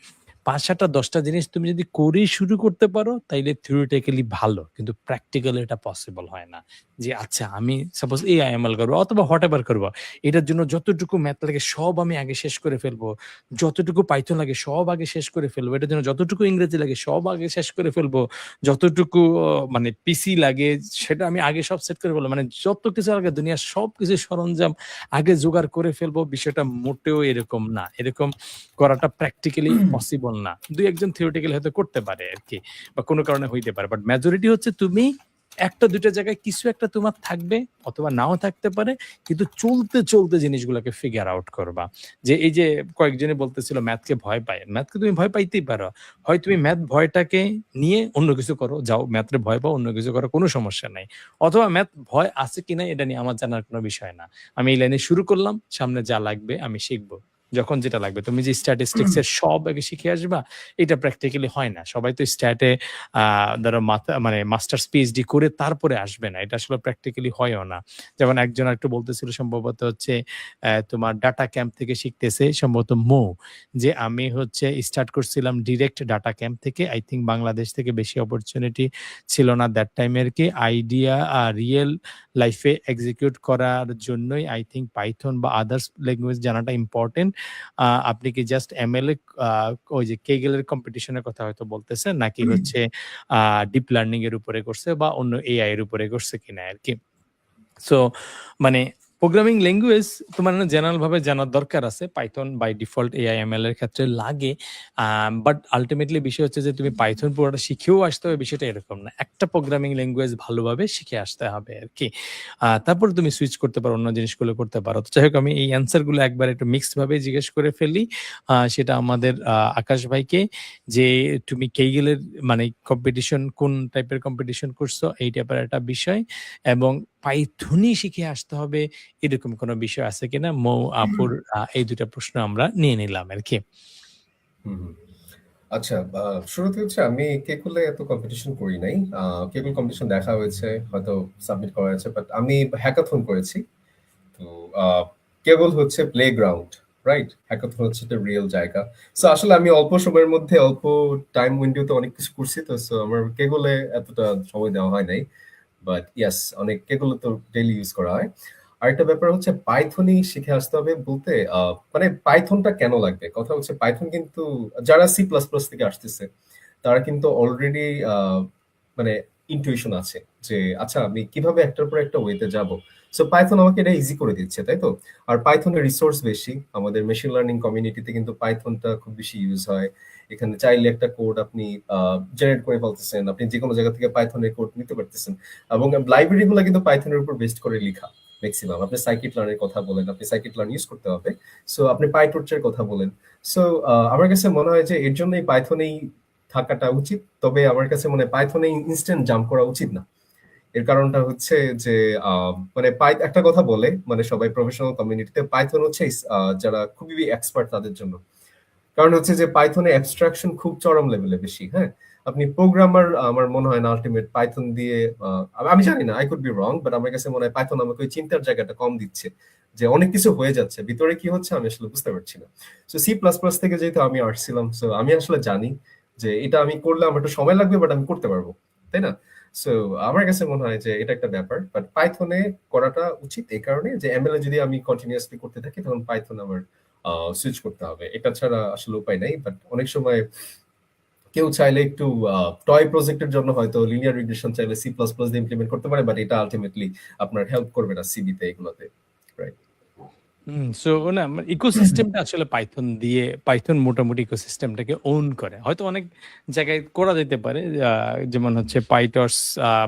৫-৭টা ১০টা জিনিস তুমি যদি করেই শুরু করতে পারো তাইলে থিওরিটিক্যালি ভালো। কিন্তু প্র্যাকটিক্যালি এটা পসিবল হয় না। যে আচ্ছা আমি সাপোজ AIML করব অথবা হোয়াটএভার করব। এটার জন্য যতটুকু ম্যাথ লাগে সব আমি আগে শেষ করে ফেলবো। যতটুকু পাইথন লাগে সব আগে শেষ করে ফেলবো। এটার জন্য যতটুকু ইংরেজি লাগে সব আগে শেষ করে ফেলবো। যতটুকু মানে পিসি লাগে সেটা আমি আগে সব সেট করে ফেলবো। মানে যত কিছু লাগে দুনিয়ার সবকিছু সরঞ্জাম আগে জোগাড় করে ফেলবো। বিষয়টা মোটেও এরকম না। এরকম করাটা প্র্যাকটিক্যালি পসিবল না। ২-১ জন থিওরিটিক্যালি হয়তো করতে পারে আরকি বা কোনো কারণে হইতে পারে। বাট মেজরিটি হচ্ছে তুমি ১টা-২টা জায়গায় কিছু একটা তোমার থাকবে অথবা নাও থাকতে পারে। কিন্তু চলতে জিনিসগুলোকে ফিগার আউট করবা। যে এই যে কয়েকজনে বলতেছিল ম্যাথকে ভয় পায়। ম্যাথকে তুমি ভয় পাইতেই পারো। হয় তুমি ম্যাথ ভয়টাকে নিয়ে অন্য কিছু করো। যাও ম্যাথরে ভয় পাও, অন্য কিছু করো, কোনো সমস্যা নাই। অথবা ম্যাথ ভয় আছে কিনা এটা নিয়ে আমার জানার কোনো বিষয় না। আমি এই লাইনে শুরু করলাম, সামনে যা লাগবে আমি শিখব। যখন যেটা লাগবে। তুমি যে স্ট্যাটিস্টিক্স এর সব আগে শিখে আসবা, এটা প্র্যাকটিক্যালি হয় না। সবাই তো স্ট্যাটে আ ধরো মানে মাস্টার্স পিএইচডি করে তারপরে আসবে না। এটা আসলে প্র্যাকটিক্যালি হয়ও না। যেমন একজন আরেকটু বলতেছিল সম্ভবত হচ্ছে তোমার ডাটা ক্যাম্প থেকে শিখতেছে সম্ভবত যে আমি হচ্ছে স্টার্ট করছিলাম ডিরেক্ট ডাটা ক্যাম্প থেকে। আই থিংক বাংলাদেশ থেকে বেশি অপরচুনিটি ছিল না দ্যাট টাইম আরকি। আইডিয়া রিয়েল লাইফে এক্সিকিউট করার জন্যই আই থিংক পাইথন বা আদার্স ল্যাঙ্গুয়েজ জানাটা ইম্পোর্টেন্ট। আপনি কি জাস্ট এমএল এ ওই যে কেগেল এর কম্পিটিশন এর কথা হয়তো বলতেছেন নাকি হচ্ছে ডিপ লার্নিং এর উপরে করছে বা অন্য এআই এর উপরে করছে কিনা আরকি। সো মানে প্রোগ্রামিং ল্যাঙ্গুয়েজ তোমার জেনারেল ভাবে জানার দরকার আছে। পাইথন বাই ডিফল্ট AIML এর ক্ষেত্রে লাগে। বাট আল্টিমেটলি বিষয় হচ্ছে যে তুমি পাইথন পুরোটা শিখেও আসতে হবে বিষয়টা এরকম না। একটা প্রোগ্রামিং ল্যাঙ্গুয়েজ ভালোভাবে শিখে আসতে হবে আরকি। তারপরে তুমি সুইচ করতে পারো, অন্য জিনিসগুলো করতে পারো। তো যাই হোক আমি এই অ্যান্সার গুলো একবার একটু মিক্সড ভাবে জিজ্ঞেস করে ফেলি। সেটা আমাদের আকাশ ভাইকে যে তুমি কেইগেলের মানে কম্পিটিশন কোন টাইপের কম্পিটিশন করছো এই টাইপের একটা বিষয় এবং পাইথনই শিখে আসতে হবে এরকম কোনো বিষয় আছে কিনা? আপুর এই ২ টা প্রশ্ন আমরা নিয়ে নিলাম আরকি। হুম, হুম। আচ্ছা, শুরুতে হচ্ছে আমি কেকুলে এত কম্পিটিশন করি নাই। কেকুল কম্পিটিশন দেখা হয়েছে, হয়তো সাবমিট করা হয়েছে। বাট আমি হ্যাকাথন করেছি। তো আ কেবল হচ্ছে প্লেগ্রাউন্ড, রাইট? হ্যাকাথন হচ্ছে একটা রিয়েল জায়গা। সো আসলে আমি অল্প সময়ের মধ্যে অল্প টাইম উইন্ডোতে অনেক কিছু করছি তো। সো আমার কেগলে এতটা সময় দেওয়া হয় নাই। বাট ইয়েস, অনেক কেগুলো তো ডেইলি ইউজ করা হয়। আরেকটা ব্যাপার হচ্ছে পাইথনই শিখে আসতে হবে বলতে মানে পাইথনটা কেন লাগবে? কথা হচ্ছে পাইথন কিন্তু যারা সি প্লাস প্লাস থেকে আসতেছে তারা কিন্তু অলরেডি মানে ইনটুইশন আছে যে আচ্ছা আমি কিভাবে একটার পর একটা ওয়েতে যাব। সো পাইথন আমাকে এটা ইজি করে দিচ্ছে, তাই তো? আর পাইথনের রিসোর্স বেশি। আমাদের মেশিন লার্নিং কমিউনিটিতে কিন্তু পাইথনটা খুব বেশি ইউজ হয়। এখানে চাইলে একটা কোড আপনি জেনারেট করে ফেলতেছেন। আপনি যেকোনো জায়গা থেকে পাইথনের কোড নিতে পারতেছেন। এবং লাইব্রেরি গুলো কিন্তু পাইথনের উপর বেসড করে লেখা ম্যাক্সিমাম। আপনি সাইকিট লার্ন এর কথা বলেন, আপনি সাইকিট লার্ন ইউজ করতে হবে। সো আপনি পাইটর্চ এর কথা বলেন। সো আমার কাছে মনে হয় যে এর জন্যই পাইথনেই থাকাটা উচিত। তবে আমার কাছে মনে হয় পাইথনে ইনস্ট্যান্ট জাম্প করা উচিত না। এর কারণটা হচ্ছে যে মানে একটা কথা বলে মানে সবাই প্রফেশনাল কমিউনিটিতে পাইথন হচ্ছে যারা খুবই এক্সপার্ট তাদের জন্য। কারণ হচ্ছে যে পাইথনে অ্যাবস্ট্রাকশন খুব চরম লেভেলে বেশি, হ্যাঁ? আপনি প্রোগ্রামার আমার মনে হয় না আল্টিমেট পাইথন দিয়ে আমি জানি না, I could be wrong, but আমার কাছে মনে হয় পাইথন আমাকে ওই চিন্তার জায়গাটা কম দিচ্ছে। যে অনেক কিছু হয়ে যাচ্ছে। ভিতরে কি হচ্ছে আমি আসলে বুঝতে পারছি না। সো সি প্লাস প্লাস থেকে যেহেতু আমি আসছিলাম, সো আমি আসলে জানি যে এটা আমি করলে আমার একটু সময় লাগবে বাট আমি করতে পারবো। তাই না? সো আমার কাছে মনে হয় যে এটা একটা ব্যাপার। বাট পাইথনে করাটা উচিত এই কারণে যে এমএল এ যদি আমি কন্টিনিউয়াসলি করতে থাকি তখন পাইথন আমার সুইচ করতে হবে। এটা ছাড়া আসলে উপায় নাই। বাট অনেক সময় কেউ চাইলে একটু টয় প্রজেক্টের জন্য হয়তো লিনিয়ার রিগ্রেশন চাইলে সি প্লাস প্লাস দিয়ে ইমপ্লিমেন্ট করতে পারে, বাট এটা আলটিমেটলি আপনার হেল্প করবে না সিবিতে এগুলোতে, রাইট? সো না ইকোসিস্টেমটা আসলে পাইথন মোটামুটি ইকোসিস্টেমটাকে ওন করে। হয়তো অনেক জায়গায় করা যেতে পারে। যেমন হচ্ছে পাইটর্স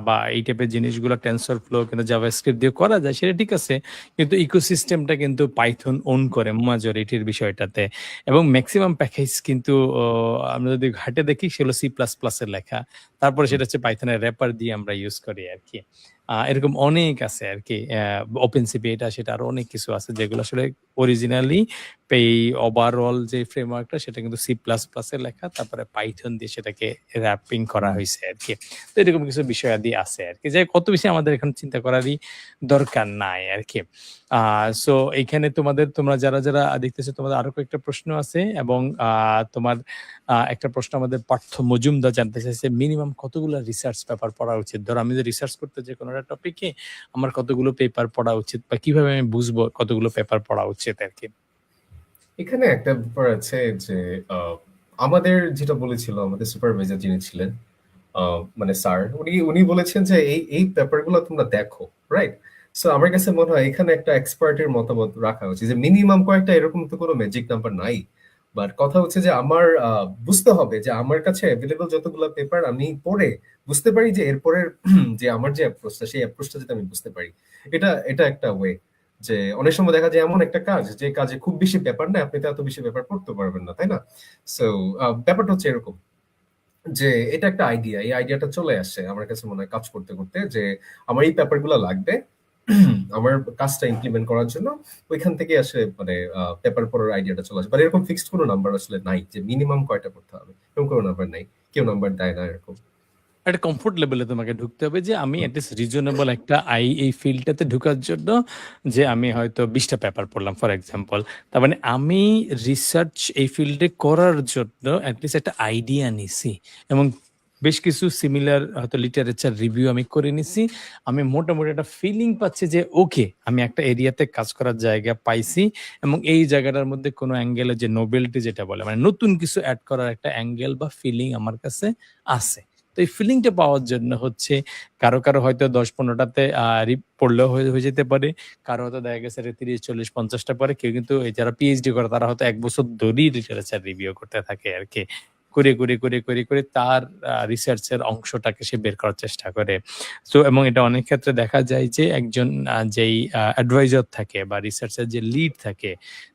বা এই টাইপের জিনিসগুলো টেনসরফ্লো কিন্তু জাভাস্ক্রিপ্ট দিয়ে করা যায় সেটা ঠিক আছে। কিন্তু ইকোসিস্টেমটা কিন্তু পাইথন ওন করে মেজরিটির বিষয়টাতে। এবং মেক্সিমাম প্যাকেজ কিন্তু আমরা যদি ঘাটে দেখি সেগুলো সি প্লাস প্লাস এর লেখা। তারপরে সেটা হচ্ছে পাইথনের র‍্যাপার দিয়ে আমরা ইউজ করি আরকি। এরকম অনেক আছে আরকি। ওপেনসিপি এটা সেটা আরো অনেক কিছু আছে যেগুলো আসলে অরিজিনালি এই ওভারঅল যে ফ্রেমওয়ার্কটা সেটা কিন্তু সি প্লাস প্লাসে লেখা, তারপরে পাইথন দিয়ে সেটাকে র্যাপিং করা হয়েছে আর কি। তো এরকম কিছু বিষয়াদি আছে আর কি, যে কত বেশি আমাদের এখন চিন্তা করারই দরকার নাই আর কি। সো এইখানে তোমরা যারা যারা দেখতেছো, তোমাদের আরো কয়েকটা প্রশ্ন আছে, এবং তোমার একটা প্রশ্ন আমাদের পার্থ মজুমদার জানতে চাইছে মিনিমাম কতগুলো রিসার্চ পেপার পড়া উচিত। ধরো আমি যে রিসার্চ করতে যে কোনো একটা টপিকে আমার কতগুলো পেপার পড়া উচিত, বা কিভাবে আমি বুঝবো কতগুলো পেপার পড়া উচিত আর কি। এখানে একটা ব্যাপার আছে যে আমাদের যেটা বলেছিল আমাদের সুপারভাইজার যিনি ছিলেন, মানে স্যার, উনি বলেছেন যে এই ব্যাপারগুলো তোমরা দেখো, রাইট? সো আমার কাছে মনে হয় এখানে একটা এক্সপার্টের মতামত রাখা উচিত, যে মিনিমাম কয়েকটা এরকম তো কোনো ম্যাজিক নাম্বার নাই। বাট কথা হচ্ছে যে আমার বুঝতে হবে যে আমার কাছে অ্যাভেলেবল যতগুলো পেপার আমি পড়ে বুঝতে পারি যে এরপরের যে আমার যে অ্যাপ্রোচটা, সেই অ্যাপ্রোচটা যাতে আমি বুঝতে পারি। এটা একটা ওয়ে। যে অনেক সময় দেখা যায় এমন একটা কাজ, যে কাজে খুব বেশি পেপার না, আপনি তো এত বেশি পেপার পড়তে পারবেন না, তাই না? সো ব্যাপারটা হচ্ছে এরকম, যে এটা একটা আইডিয়া, এই আইডিয়াটা চলে আসে আমার কাছে মনে হয় কাজ করতে করতে, যে আমার এই পেপারগুলো লাগবে আমার কাজটা ইমপ্লিমেন্ট করার জন্য। ওইখান থেকে আসলে মানে পেপার পড়ার আইডিয়াটা চলে আসে। বাট এরকম ফিক্সড কোনো নাম্বার আসলে নাই যে মিনিমাম কয়টা পড়তে হবে, এরকম কোনো নাম্বার নাই, কেউ নাম্বার দেয় না এরকম। একটা কমফোর্ট লেভেলে তোমাকে ঢুকতে হবে, যে আমি অ্যাটলিস্ট রিজনেবল একটা এই ফিল্ডটাতে ঢুকার জন্য, যে আমি হয়তো 20টা পেপার পড়লাম ফর এক্সাম্পল। তার মানে আমি রিসার্চ এই ফিল্ডে করার জন্য অ্যাটলিস্ট একটা আইডিয়া নিছি, এবং বেশ কিছু সিমিলার হয়তো লিটারেচার রিভিউ আমি করে নিছি। আমি মোটামুটি একটা ফিলিং পাচ্ছি যে ওকে, আমি একটা এরিয়াতে কাজ করার জায়গা পাইছি, এবং এই জায়গাটার মধ্যে কোনো অ্যাঙ্গেলে যে নোবেলটি যেটা বলে, মানে নতুন কিছু অ্যাড করার একটা অ্যাঙ্গেল বা ফিলিং আমার কাছে আছে। তো এই ফিলিংটা পাওয়ার জন্য হচ্ছে কারো হয়তো 10-15টাতে পড়লেও হয়ে যেতে পারে, কারো হয়তো দেখা গেছে 30-40-50টা পরে। কেউ কিন্তু যারা পিএইচডি করে তারা হয়তো 1 বছর ধরেই লিটারেচার রিভিউ করতে থাকে আর কি, করে তার রিসার্চের অংশটাকে সে বের করার চেষ্টা করে। তো এবং এটা অনেক ক্ষেত্রে দেখা যায় যে একজন যেই অ্যাডভাইজার থাকে বা রিসার্চের যে লিড থাকে,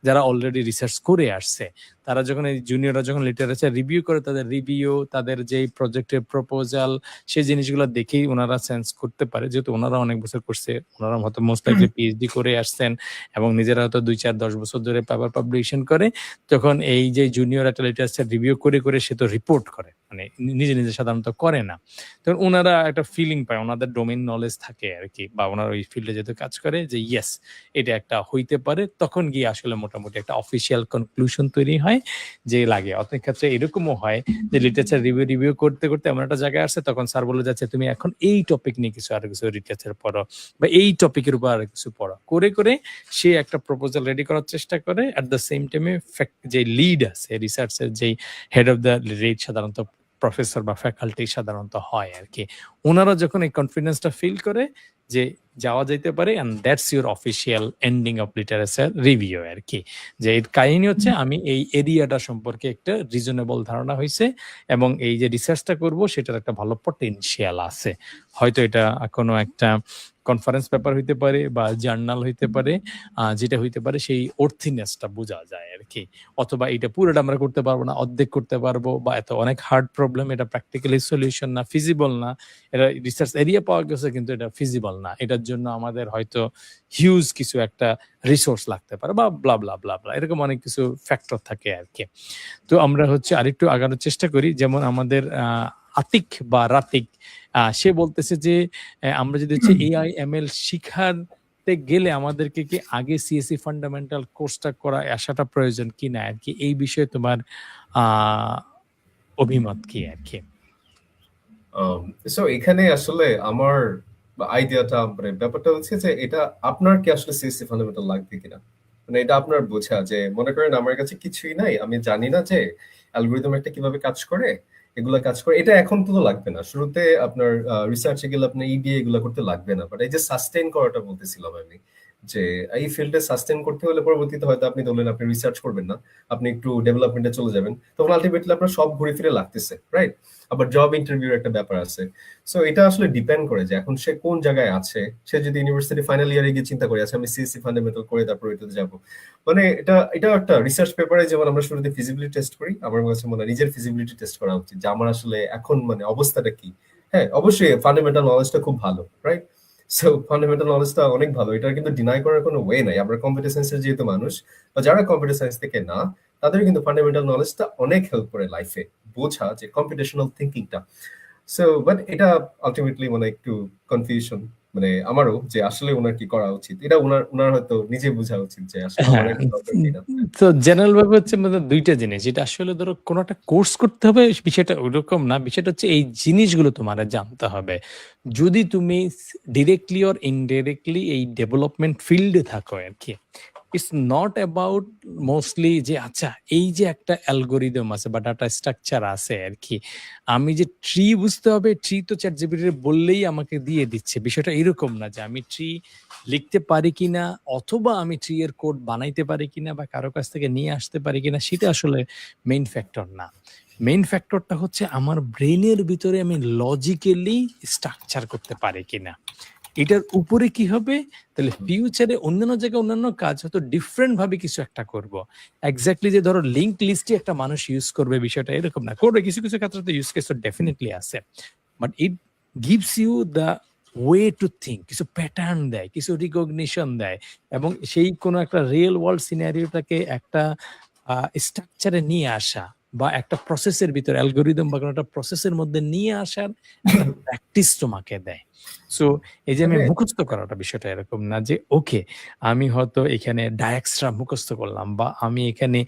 যারা অলরেডি রিসার্চ করে আসছে, তারা যখন এই জুনিয়ররা যখন লিটারেচার রিভিউ করে, তাদের রিভিউ, তাদের যেই প্রজেক্টের প্রপোজাল, সেই জিনিসগুলো দেখেই ওনারা সেন্স করতে পারে, যেহেতু ওনারা অনেক বছর করছে, ওনারা হয়তো মোস্ট লাইকলি পিএইচডি করে আসছেন, এবং নিজেরা হয়তো 2-4-10 বছর ধরে পেপার পাবলিকেশন করে। তখন এই যে জুনিয়র একটা লিটারেচার রিভিউ করে সে তো রিপোর্ট করে, মানে নিজে সাধারণত করে না। তখন ওনারা একটা ফিলিং পায়, ওনাদের ডোমেইন নলেজ থাকে আর কি, বা ওনারা ওই ফিল্ডে যেহেতু কাজ করে, যে ইয়েস এটা একটা হইতে পারে, তখন গিয়ে আসলে মোটামুটি একটা অফিসিয়াল কনক্লুশন তৈরি হয় যে লাগে। অনেক ক্ষেত্রে এরকমও হয় যে লিটারেচার রিভিউ করতে এমন একটা জায়গায় আসছে, তখন স্যার বলে যাচ্ছে তুমি এখন এই টপিক নিয়ে আরো কিছু লিটারেচার পড়ো, বা এই টপিকের উপর আরো কিছু পড়ো, করে সে একটা প্রপোজাল রেডি করার চেষ্টা করে। অ্যাট দ্য সেম টাইমে যে লিড আছে রিসার্চের, যেই হেড অফ দ্য লিড সাধারণত প্রফেসর বা ফ্যাকাল্টি সাধারণত হয় আর কি, ওনারা যখন এই কনফিডেন্সটা ফিল করে যে যাওয়া যাইতে পারে, and that's your official ending of literature review আর কি। যে এর কাহিনী হচ্ছে আমি এই এরিয়াটা সম্পর্কে একটা রিজনেবল ধারণা হয়েছে, এবং এই যে রিসার্চটা করব সেটার একটা ভালো পটেনশিয়াল আছে। হয়তো এটা কোনো একটা কনফারেন্স পেপার হইতে পারে বা জার্নাল হইতে পারে, যেটা হইতে পারে সেই অর্থিনেসটা বোঝা যায় আর কি। অথবা এটা পুরোটা আমরা করতে পারবো না, অর্ধেক করতে পারবো, বা এত অনেক হার্ড প্রবলেম, এটা প্র্যাকটিক্যালি সলিউশন না, ফিজিবল না, এটা রিসার্চ এরিয়া পাওয়া গেছে কিন্তু এটা ফিজিবল না, এটার জন্য আমাদের হয়তো হিউজ কিছু একটা রিসোর্স লাগতে পারে, বা ব্লা ব্লা ব্লা ব্লা, এরকম অনেক কিছু ফ্যাক্টর থাকে আর কি। তো আমরা হচ্ছে আরেকটু আগানোর চেষ্টা করি। যেমন আমাদের আতিক বা রাতিক, সে বলতেছে যে আমরা যদি হচ্ছে এআই এমএল শিখাতে গেলে আমাদেরকে কি আগে সিএসসি ফান্ডামেন্টাল কোর্সটা করা আসাটা প্রয়োজন কিনা আর কি, এই বিষয়ে তোমার অভিমত কি আর কি? সো এখানে আসলে আমার আইডিয়াটা, মানে ব্যাপারটা হচ্ছে যে এটা আপনার কি আসলে সিএসসি ফান্ডামেন্টাল লাগবে কিনা, মানে এটা আপনার বোঝা। যে মনে করেন আমার কাছে কিছুই নাই, আমি জানি না যে অ্যালগরিদম একটা কিভাবে কাজ করে, এগুলা কাজ করে, এটা এখন তো লাগবে না। শুরুতে আপনার রিসার্চে গেলে আপনার ইবিএ এগুলা করতে লাগবে না। বাট এই যে সাস্টেইন করাটা বলতেছিলাম আমি, যে এই ফিল্ডে সাস্টেইন করতে হলে পরবর্তীতে হয়তো আপনি ধরলেন আপনি রিসার্চ করবেন না, আপনি একটু ডেভেলপমেন্টে চলে যাবেন, তখন আলটিমেটলি আপনার সব ঘুরে ফিরে লাগতেছে, রাইট? আবার জব ইন্টারভিউর একটা ব্যাপার আছে। সো এটা আসলে ডিপেন্ড করে যে এখন সে কোন জায়গায় আছে। সে যদি ইউনিভার্সিটি ফাইনাল ইয়ারে গিয়ে চিন্তা করে আছে আমি সিএসসি ফান্ডামেন্টাল করে তারপর এটাতে যাব, মানে এটা একটা রিসার্চ পেপারে যেমন আমরা শুরুতে ফিজিবিলিটি টেস্ট করি, আমার কাছে মনে হয় নিজের ফিজিবিলিটি টেস্ট করা উচিত, যে আমার আসলে এখন মানে অবস্থাটা কি। হ্যাঁ, অবশ্যই ফান্ডামেন্টাল নলেজটা খুব ভালো, রাইট? সো ফান্ডামেন্টাল নলেজটা অনেক ভালো। এটার কিন্তু ডিনাই করার কোনো ওয়ে নাই। আমরা কম্পিউটার সায়েন্সের যেহেতু মানুষ বা যারা কম্পিউটার সায়েন্স থেকে না, তাদের কিন্তু ফান্ডামেন্টাল নলেজটা অনেক হেল্প করে লাইফে। বোঝা যে কম্পিউটেশনাল থিংকিংটা। সো বাট এটা আল্টিমেটলি মানে একটু কনফিউশন মানে আমারও যে আসলে উনার কি করা উচিত। এটা উনার হয়তো নিজে বোঝা উচিত যে আসলে আমার হ্যাঁ, এটা দরকার কিনা। তো জেনারেল ভাবে হচ্ছে মানে ২ টা জিনিস। যেটা আসলে ধরো কোন একটা কোর্স করতে হবে বিষয়টা ওইরকম না। বিষয়টা হচ্ছে এই জিনিসগুলো তোমারে জানতে হবে। যদি তুমি ডিরেক্টলি অর ইনডিরেক্টলি এই ডেভেলপমেন্ট ফিল্ডে থাকো আরকি। ইটস নট অ্যাবাউট মোস্টলি যে আচ্ছা এই যে একটা অ্যালগরিদম আছে বা ডাটা স্ট্রাকচার আছে আরকি। আমি যে ট্রি বুঝতে হবে, ট্রি তো ChatGPT বললেই আমাকে দিয়ে দিচ্ছে। বিষয়টা এরকম না যে আমি ট্রি লিখতে পারি কিনা অথবা আমি ট্রি এর কোড বানাইতে পারি কিনা বা কারো কাছ থেকে নিয়ে আসতে পারি কিনা সেটা আসলে মেইন ফ্যাক্টর না। মেইন ফ্যাক্টরটা হচ্ছে আমার ব্রেইনের ভিতরে আমি লজিক্যালি স্ট্রাকচার করতে পারি কিনা। এটার উপরে কি হবে? তাহলে ফিউচারে অন্যান্য জায়গায় অন্যান্য কাজ হয়তো ডিফারেন্ট ভাবে কিছু একটা করব। এক্সাক্টলি যে ধরো লিংক লিস্টই একটা মানুষ ইউজ করবে বিষয়টা এরকম না। করবে কিছু, কিছু ক্ষেত্রে তো ইউজ কেস তো ডেফিনিটলি আছে। But it gives you the way to think, কিছু প্যাটার্ন দেয়, কিছু রিকগনিশন দেয় এবং সেই কোনো একটা রিয়েল ওয়ার্ল্ড সিনারিওটাকে একটা স্ট্রাকচারে নিয়ে আসা বা একটা প্রসেসের ভিতরে অ্যালগরিদম বা কোনো একটা প্রসেসের মধ্যে নিয়ে আসার একটা প্র্যাকটিস তোমাকে দেয়। সো এই যে আমি মানে মুখস্থ করাটা বিষয়টা এরকম না যে ওকে আমি হয়তো এখানে ডায়াক্সট্রা মুখস্থ করলাম বা আমি এখানে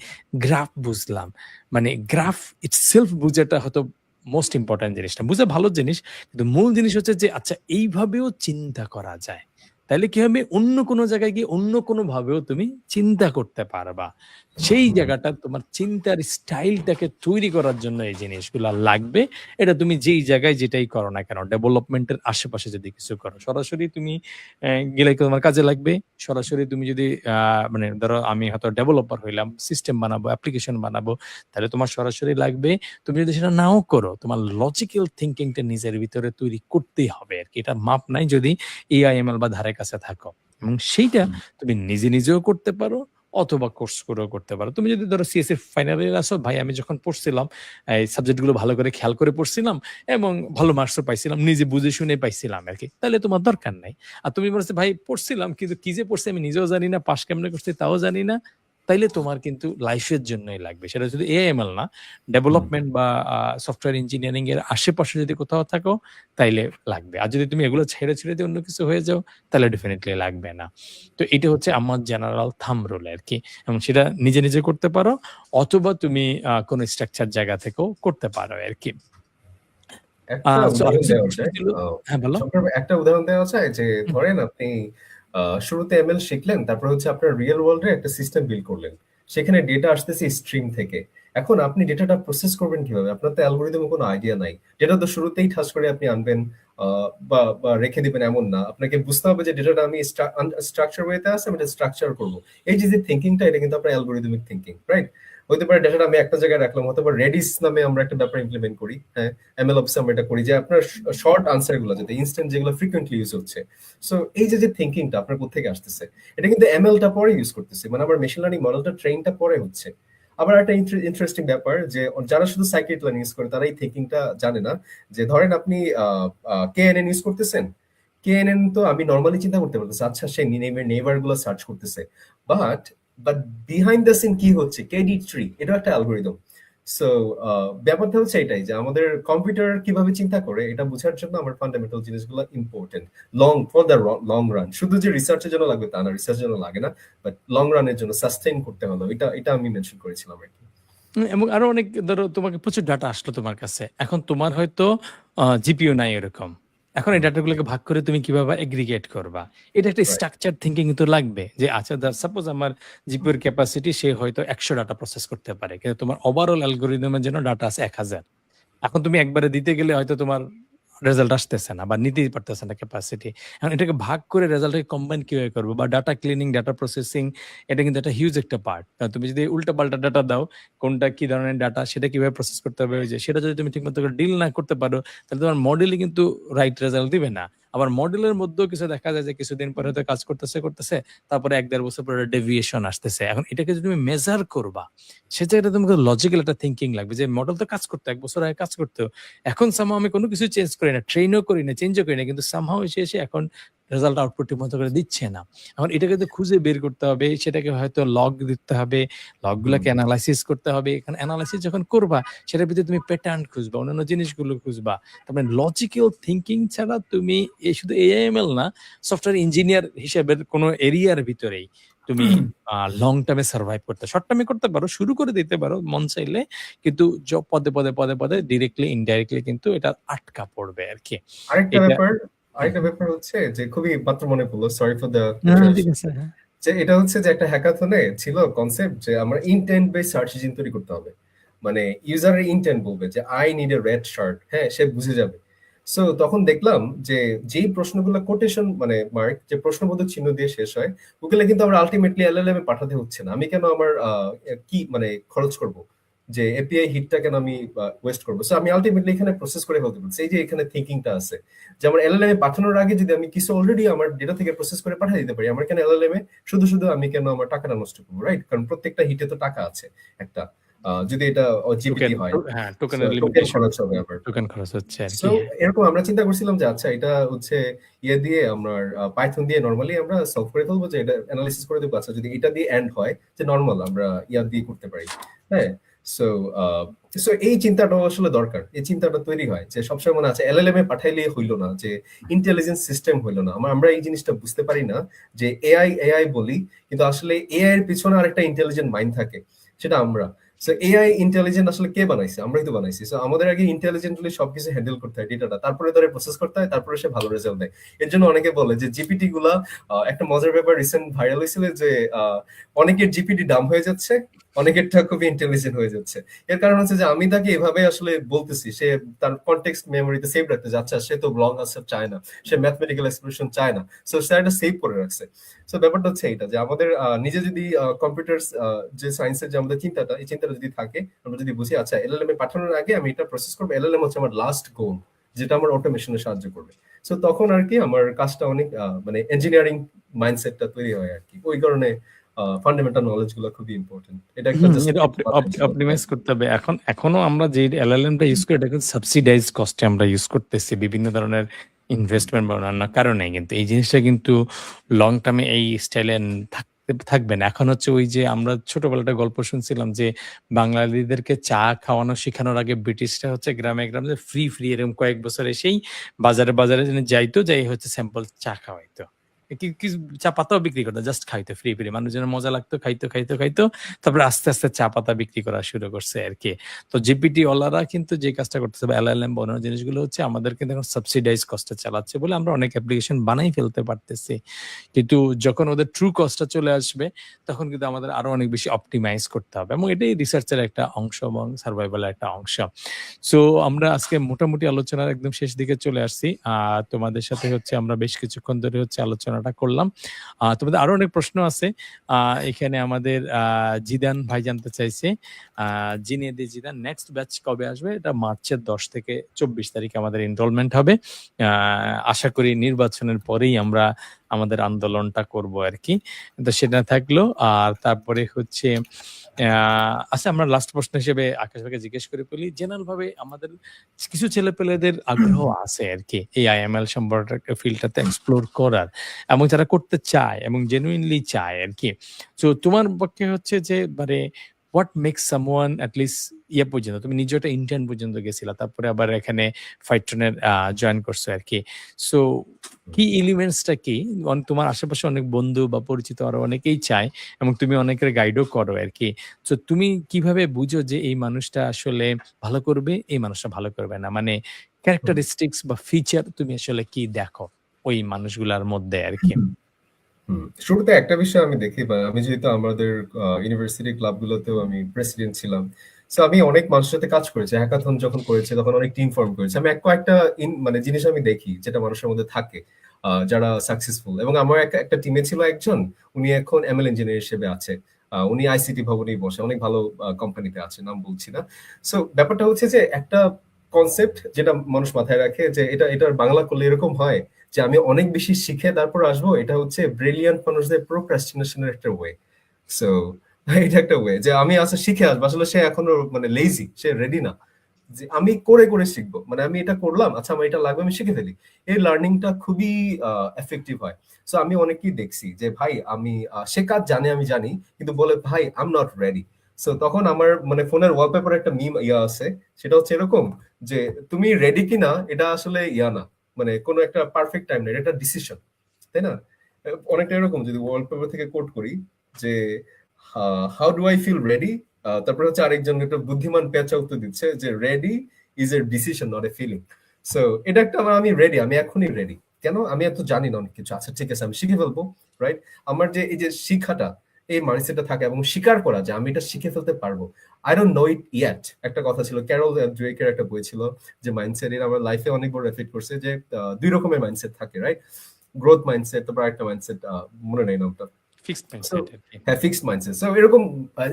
গ্রাফ বুঝলাম। মানে গ্রাফ ইটসেলফ বুঝাটা হয়তো মোস্ট ইম্পর্টেন্ট জিনিসটা। বুঝা ভালো জিনিস। কিন্তু মূল জিনিস হচ্ছে যে আচ্ছা এইভাবেও চিন্তা করা যায়। তাইলে কি হবে? অন্য কোনো জায়গায় গিয়ে অন্য কোনো ভাবেও তুমি চিন্তা করতে পারবা। সেই জায়গাটা তোমার চিন্তার স্টাইলটাকে তৈরি করার জন্য এই জিনিসগুলা লাগবে। এটা তুমি যেই জায়গায় যেটাই করো না কেন, ডেভেলপমেন্ট এর আশেপাশে যদি কিছু করো। সরাসরি তুমি গেলে তোমার কাজে লাগবে। সরাসরি তুমি যদি মানে ধরো আমি হয়তো ডেভেলপার হইলাম, সিস্টেম বানাবো, অ্যাপ্লিকেশন বানাবো, তাহলে তোমার সরাসরি লাগবে। তুমি যদি সেটা নাও করো, তোমার লজিক্যাল থিংকিংটা নিজের ভিতরে তৈরি করতেই হবে আরকি। এটার মাপ নাই যদি AI, ML বা ধারে কাছে থাকো। এবং সেইটা তুমি নিজে, নিজেও করতে পারো অথবা কোর্স করেও করতে পারো। তুমি যদি ধরো সিএসসি ফাইনাল ইয়ারে আসো, ভাই আমি যখন পড়ছিলাম এই সাবজেক্ট গুলো ভালো করে খেয়াল করে পড়ছিলাম এবং ভালো মার্কসও পাইছিলাম। নিজে বুঝে শুনে পাইছিলাম আরকি। তাহলে তোমার দরকার নাই। আর তুমি বলছো ভাই পড়ছিলাম কিন্তু কি যে পড়ছি আমি নিজেও জানি না, পাস কেমনে করছি তাও জানি না। তাইলে তোমার কিন্তু লাইফের জন্যই লাগবে। সেটা শুধু AI, ML না, ডেভেলপমেন্ট বা সফটওয়্যার ইঞ্জিনিয়ারিং এর আশেপাশে যদি কোথাও থাকো তাইলে লাগবে। আর যদি তুমি এগুলো ছেড়ে, ছেড়ে দিয়ে অন্য কিছু হয়ে যাও তাহলে ডেফিনিটলি লাগবে না। তো এটা হচ্ছে আমার জেনারেল থাম্ব রুল আরকি। এবং সেটা নিজে, নিজে করতে পারো অথবা তুমি কোন স্ট্রাকচার জায়গা থেকেও করতে পারো আরকি। একটা সো উদাহরণ আরেকটা দেওয়া প্রশ্ন যায়। ছিল। আ হ্যাঁ, বলো। ছোট্ট একটা উদাহরণ দেওয়া যায় যে হুম, ধরেন আপনি শুরুতে এমএল শিখলেন, তারপর হচ্ছে আপনার রিয়াল ওয়ার্ল্ড এ একটা সিস্টেম বিল্ড করলেন। সেখানে ডেটা আসতেছে স্ট্রিম থেকে। এখন আপনি ডেটাটা প্রসেস করবেন কিভাবে? আপনার তো অ্যালগরিদম এর কোনো আইডিয়া নাই। ডেটা তো শুরুতেই ঠাস করে আপনি আনবেন বা রেখে দিবেন এমন না। আপনাকে বুঝতে হবে যে ডেটাটা আমি স্ট্রাকচার ওয়েতে আছে, আমি এটা স্ট্রাকচার করব। এই যে থিংকিংটা এটা কিন্তু আপনার অ্যালগরিদমিক থিংকিং, রাইট? হইতে পারে ডেটাটা আমি একটা জায়গায় রাখলাম, অথবা রেডিস নামে আমরা একটা ব্যাপার ইমপ্লিমেন্ট করি। হ্যাঁ, MLOps আমরা এটা করি যে আপনার শর্ট আনসার গুলো যাতে ইনস্ট্যান্ট যেগুলো ফ্রিকোয়েন্টলি ইউজ হচ্ছে। সো এই যে থিংকিংটা আপনার কোত্থেকে আসতেছে, এটা কিন্তু ML টা পরে ইউজ করতেছে, মানে আমার মেশিন লার্নিং মডেলটা ট্রেনটা পরে হচ্ছে। আবার একটা ইন্টারেস্টিং ব্যাপার যে যারা শুধু সাইকিট লার্নিং ইউজ করে তারা এই থিংকিংটা জানে না যে ধরেন আপনি KNN ইউজ করতেছেন। KNN তো আমি নর্মালি চিন্তা করতে পারতেছি আচ্ছা সে নেইবার গুলো সার্চ করতেছে, but but behind the scene কি হচ্ছে, কেডি ট্রি এটা একটা অ্যালগোরিদম। সো ব্যাপারটা হচ্ছে এটাই যে আমাদের কম্পিউটার কিভাবে চিন্তা করে এটা বোঝার জন্য আমার ফান্ডামেন্টাল জিনিসগুলো important. For the long run, শুধু যে রিসার্চের জন্য লাগবে তা না, রিসার্চের জন্য লাগে না, বাট লং রানের জন্য সাস্টেইন করতে হলো, এটা আমি মেনশন করেছিলাম আর কি। এবং আরো অনেক ধরো তোমাকে প্রচুর ডাটা আসলো তোমার কাছে। এখন তোমার হয়তো জিপিইউ নাই এরকম। এখন এই ডাটাগুলোকে ভাগ করে তুমি কিভাবে এগ্রিগেট করবা? এটা একটা রাইট। স্ট্রাকচার থিংকিং কিন্তু লাগবে। যে আচ্ছা সাপোজ আমার জিপিইউ এর ক্যাপাসিটি সে হয়তো ১০০ ডাটা প্রসেস করতে পারে। কিন্তু তোমার ওভারঅল অ্যালগরিদম এর জন্য ডাটা আছে ১০০০। এখন তুমি একবারে দিতে গেলে হয়তো তোমার রেজাল্ট আসতেছে না বা নিতেই পারতেছে না ক্যাপাসিটি। এখন এটাকে ভাগ করে রেজাল্টটাকে কম্বাইন কিভাবে করবো? বা ডাটা ক্লিনিং, ডাটা প্রসেসিং এটা কিন্তু একটা হিউজ একটা পার্ট। কারণ তুমি যদি উল্টাপাল্টা ডাটা দাও, কোনটা কি ধরনের ডাটা সেটা কিভাবে প্রসেস করতে হবে ওই যে সেটা যদি তুমি ঠিকমতো করে ডিল না করতে পারো, তাহলে তোমার মডেলই কিন্তু রাইট রেজাল্ট দিবে না। আবার মডেলের মধ্যেও কিছু দেখা যায় যে কিছুদিন পরে হয়তো কাজ করতেছে, তারপরে ১-১.৫ বছর পরে ডেভিয়েশন আসতেছে। এখন এটাকে যদি তুমি মেজার করবা, সে জায়গাটা তোমাকে লজিক্যাল একটা থিংকিং লাগবে যে মডেল তো কাজ করতো, ১ বছর আগে কাজ করতো। এখন somehow আমি কোনো কিছু চেঞ্জ করি না, ট্রেনও করি না, চেঞ্জও করি না। কিন্তু somehow এসে এখন রেজাল্ট আউটপুট ঠিক মতো করে দিচ্ছে না। এখন এটাকে তো খুঁজে বের করতে হবে, সেটাকে হয়তো লগ দিতে হবে, হুম, লগগুলাকে এনালাইসিস করতে হবে। এখানে এনালাইসিস যখন করবা, সেটার ভিতরে তুমি প্যাটার্ন খুঁজবা, অন্যান্য জিনিসগুলো খুঁজবা। তার মানে লজিক্যাল থিংকিং ছাড়া তুমি শুধু এআইএমএল না, সফটওয়্যার ইঞ্জিনিয়ার হিসেবের কোনো এরিয়ার ভিতরেই তুমি লং টার্মে সার্ভাইভ করতে, শর্ট টার্মে করতে পারো, শুরু করে দিতে পারো মন চাইলে, কিন্তু পদে পদে ডিরেক্টলি ইনডাইরেক্টলি কিন্তু এটা আটকা পড়বে আরকি। আরেকটা এটা ব্যাপার হুম, আরেকটা ব্যাপার হচ্ছে যে খুবই মাত্র মনে পড়লো, সরি ফর দ্য ঠিক ইন্টারাপশন, আছে। হ্যাঁ। যে এটা হচ্ছে যে একটা হ্যাকাথনে ছিল কনসেপ্ট যে আমরা ইনটেন্ট বেস সার্চ ইঞ্জিন তৈরি করতে হবে। মানে ইউজারের ইনটেন্ট বলবে যে I need a red shirt, হ্যাঁ সে বুঝে যাবে। সো তখন দেখলাম যে যেই প্রশ্নগুলো কোটেশন মানে মার্ক, যে প্রশ্নবোধক চিহ্ন দিয়ে শেষ হয়, ওগুলো কিন্তু আমরা আলটিমেটলি এলএলএম এ পাঠাতে হচ্ছে না। আমি কেন আমার কি মানে খরচ করব, যে এপিআই হিটটা কেন আমি ওয়েস্ট করবো? সো আমি আলটিমেটলি এখানে প্রসেস করে ফেলতে পারছি। এই যে এখানে থিঙ্কিংটা আছে, যেমন এলএলএম এ পাঠানোর আগে যদি আমি কিছু অলরেডি আমার ডেটা থেকে প্রসেস করে পাঠিয়ে দিতে পারি, আমার কেন এলএলএম এ শুধু শুধু আমি কেন আমার টাকাটা নষ্ট করবো, রাইট? কারণ প্রত্যেকটা হিটে তো টাকা আছে একটা, যদি এটা জিপিটি টোকেন, হয়, হ্যাঁ, টোকেনের টোকেন লিমিটেশন, খরচ হবে আবার। টোকেন খরচ হচ্ছে সো আরকি। হ্যাঁ। এরকম আমরা চিন্তা করছিলাম যে আচ্ছা এটা হচ্ছে ইয়ে দিয়ে আমরা পাইথন দিয়ে নরমালি আমরা সলভ করে ফেলবো, যে এটা অ্যানালিসিস করে দেবো। আচ্ছা যদি এটা দিয়ে এন্ড হয়, যে নরমাল আমরা ইয়া দিয়ে করতে পারি, হ্যাঁ। সো সো এই চিন্তাটা আসলে দরকার, এই চিন্তাটা তৈরি হয় যে সবসময় মনে আছে এলএলএম এ পাঠাইলে হইলো না, যে ইন্টেলিজেন্স সিস্টেম হইলো না। আমরা এই জিনিসটা বুঝতে পারি না যে এআই এআই বলি, কিন্তু আসলে এআই এর পিছনে আরেকটা ইন্টেলিজেন্ট মাইন্ড থাকে, সেটা আমরা। সো এআই ইন্টেলিজেন্ট আসলে কে বানাইছে? আমরাই তো বানাইছি। সো আমাদের আগে ইন্টেলিজেন্টলি সবকিছু হ্যান্ডেল করতে হয়, ডেটাটা, তারপরে ধরে প্রসেস করতে হয়, তারপরে সে ভালো রেজাল্ট দেয়। এর জন্য অনেকে বলে যে জিপিটি গুলা, একটা মজার ব্যাপার রিসেন্ট ভাইরাল হয়েছিল যে অনেকের জিপিটি ডাম হয়ে যাচ্ছে, অনেকেরটা খুবই ইন্টেলিজেন্ট হয়ে যাচ্ছে। এর কারণ হচ্ছে যে আমি তাকে এভাবে আসলে বলতেছি, সে তার কনটেক্সট মেমোরিতে সেভ রাখতে যাচ্ছে, সে তো লং আনসার চায় না, সে ম্যাথমেটিক্যাল এক্সপ্রেশন চায় না, সো সে এটা সেভ করে রাখছে। সো ব্যাপারটা হচ্ছে এটা, যে আমাদের নিজে যদি কম্পিউটার যে সায়েন্সের যে আমাদের চিন্তাটা, এই চিন্তাটা যদি থাকে, আমরা যদি বুঝি আচ্ছা এলএলএম এ পাঠানোর আগে আমি এটা প্রসেস করবো, এলএলএম হচ্ছে আমার লাস্ট গোল, যেটা আমার অটোমেশনে সাহায্য করবে। সো তখন আর কি আমার কাজটা অনেক মানে ইঞ্জিনিয়ারিং মাইন্ডসেটটা তৈরি হয় আর কি। ওই কারণে ফান্ডামেন্টাল নলেজ গুলো খুবই ইম্পর্টেন্ট। এটা একটা জাস্ট এটা অপটিমাইজ করতে হবে। এখনো আমরা যে এলএলএম টা ইউজ করি, এটা কিন্তু সাবসিডাইজড কস্টে আমরা ইউজ করতেছি বিভিন্ন ধরনের ইনভেস্টমেন্ট বা অন্যান্য কারণে। কিন্তু এই জিনিসটা কিন্তু লং টার্মে এই স্টাইলে থাকবে না। এখন হচ্ছে ওই যে আমরা ছোটবেলায় একটা গল্প শুনছিলাম যে বাঙালিদেরকে চা খাওয়ানো শিখানোর আগে ব্রিটিশরা হচ্ছে গ্রামে গ্রামে ফ্রি এরকম কয়েক বছর এসেই বাজারে যাইতো, যাই হচ্ছে স্যাম্পল চা খাওয়াইতো। কি চা পাতাও বিক্রি করতো, জাস্ট খাইতো ফ্রি। মানুষজনের মজা লাগতো, খাইতো। তারপরে আস্তে চা পাতা বিক্রি করা শুরু করছে আরকি। তো জিপিটি ওয়ালারা কিন্তু যে কাজটা করতেছে, বা এলএলএম বা অন্যান্য জিনিসগুলো হচ্ছে আমাদের কিন্তু এখন সাবসিডাইজ কস্টে চালাচ্ছে বলে আমরা অনেক অ্যাপ্লিকেশন বানাই ফেলতে পারতেছি। কিন্তু যখন ওদের ট্রু কস্টটা চলে আসবে, তখন কিন্তু আমাদের আরো অনেক বেশি অপটিমাইজ করতে হবে, এবং এটাই রিসার্চের একটা অংশ এবং সার্ভাইভালের একটা অংশ। সো আমরা আজকে মোটামুটি আলোচনার একদম শেষ দিকে চলে আসছি। তোমাদের সাথে হচ্ছে আমরা বেশ কিছুক্ষণ ধরে হচ্ছে আলোচনাটা করলাম। তোমাদের আরো অনেক প্রশ্ন আছে। এখানে আমাদের জিদান ভাই জানতে চাইছে, জিনেদি জিদান, নেক্সট ব্যাচ কবে আসবে? এটা মার্চের 10 থেকে 24 তারিখে আমাদের এনরোলমেন্ট হবে। আশা করি নির্বাচনের পরেই আমরা আমাদের আন্দোলনটা করব আরকি। তো সেটা থাকলো। আর তারপরে হচ্ছে আচ্ছা, আমরা লাস্ট প্রশ্ন হিসেবে আকাশ ভাইকে জিজ্ঞেস করে ফেলি। জেনারেল ভাবে আমাদের কিছু ছেলেপেলেদের আগ্রহ আছে আরকি এই আইএমএল সম্পর্কে ফিল্ডটাতে এক্সপ্লোর করার, এবং যারা করতে চায় এবং জেনুইনলি চায় আরকি। সো তোমার পক্ষে হচ্ছে যে মানে what makes someone at least ইয়ে পর্যন্ত, তুমি নিজে একটা ইন্টার্ন পর্যন্ত গেছিলা, তারপরে আবার এখানে ফাইট্রনের জয়েন করছো আরকি। সো কি এলিমেন্টসটা কি? তোমার আশেপাশে অনেক বন্ধু বা পরিচিত আরো অনেকেই চায়, এবং তুমি অনেকের গাইডও করো আরকি। সো তুমি কিভাবে বুঝো যে এই মানুষটা আসলে ভালো করবে, এই মানুষটা ভালো করবে না? মানে ক্যারেক্টারিস্টিক্স বা ফিচার তুমি আসলে কি দেখো ওই মানুষগুলার মধ্যে আরকি? শুরুতে একটা বিষয় আমি দেখি, বা আমি যেহেতু আমাদের ইউনিভার্সিটি ক্লাবগুলোতেও আমি প্রেসিডেন্ট ছিলাম, সো আমি অনেক মানুষের সাথে কাজ করেছি। হ্যাকাথন যখন করেছি তখন অনেক টিম ফর্ম করেছি। আমি কয়েকটা মানে জিনিস আমি দেখি যেটা মানুষের মধ্যে থাকে, যারা সাকসেসফুল। এবং আমার একটা টিমে ছিল একজন, উনি এখন এমএল ইঞ্জিনিয়ার হিসেবে আছে। উনি আইসিটি ভবনেই বসে, অনেক ভালো কোম্পানিতে আছে, নাম বলছি না। সো ব্যাপারটা হচ্ছে যে একটা কনসেপ্ট যেটা মানুষ মাথায় রাখে, যে এটার বাংলা করলে এরকম হয় যে আমি অনেক বেশি শিখে তারপর আসবো, এটা হচ্ছে ব্রিলিয়ান্ট মানুষদের প্রোক্রাস্টিনেশনের একটা ওয়ে। সো এটা একটা ওয়ে যে আমি আসলে শিখে আসবো, আসলে সে এখনো মানে লেজি, সে রেডি না। যে আমি করে করে শিখবো, মানে আমি এটা করলাম, আচ্ছা আমার এটা লাগবে, আমি শিখে ফেলি। এই লার্নিংটা খুবই এফেক্টিভ হয়। সো আমি অনেকেই দেখছি যে ভাই আমি সে কাজ জানে, আমি জানি, কিন্তু বলে ভাই I am not ready. So তখন আমার মানে ফোনের ওয়ালপেপারে একটা মিম ইয়া আছে, সেটা হচ্ছে এরকম যে তুমি রেডি কিনা এটা আসলে ইয়া না, মানে কোনো একটা পারফেক্ট টাইম না, এটা একটা ডিসিশন, তাই না? অনেকটা এরকম যদি ওয়ালপেপার থেকে কোট করি যে how do I feel ready, তারপরে হচ্ছে আরেকজন একটা বুদ্ধিমান পেঁচা উত্তর দিচ্ছে যে ready is a decision not a feeling. So এটা একটা আমি রেডি, আমি এখনই রেডি। কেন? আমি এত জানি না অনেক কিছু, আচ্ছা ঠিক আছে আমি শিখে ফেলবো, রাইট? আমার যে এই যে শিখাটা, এই মাইন্ডসেটটা থাকে এবং স্বীকার করা যে আমি এটা শিখে ফেলতে পারবো। I don't know it yet, একটা কথা ছিল, ক্যারল ড্রেকের একটা বই ছিল যে মাইন্ডসেট, এর আমার লাইফে অনেক বড় এফেক্ট করছে, যে দুই রকমের মাইন্ডসেট থাকে, রাইট? গ্রোথ মাইন্ডসেট, তারপর একটা মাইন্ডসেট মনে নেই নামটা। ফিক্সড সো মাইন্ডসেট আর কি। হ্যাঁ, ফিক্সড মাইন্ডসেট। সো এরকম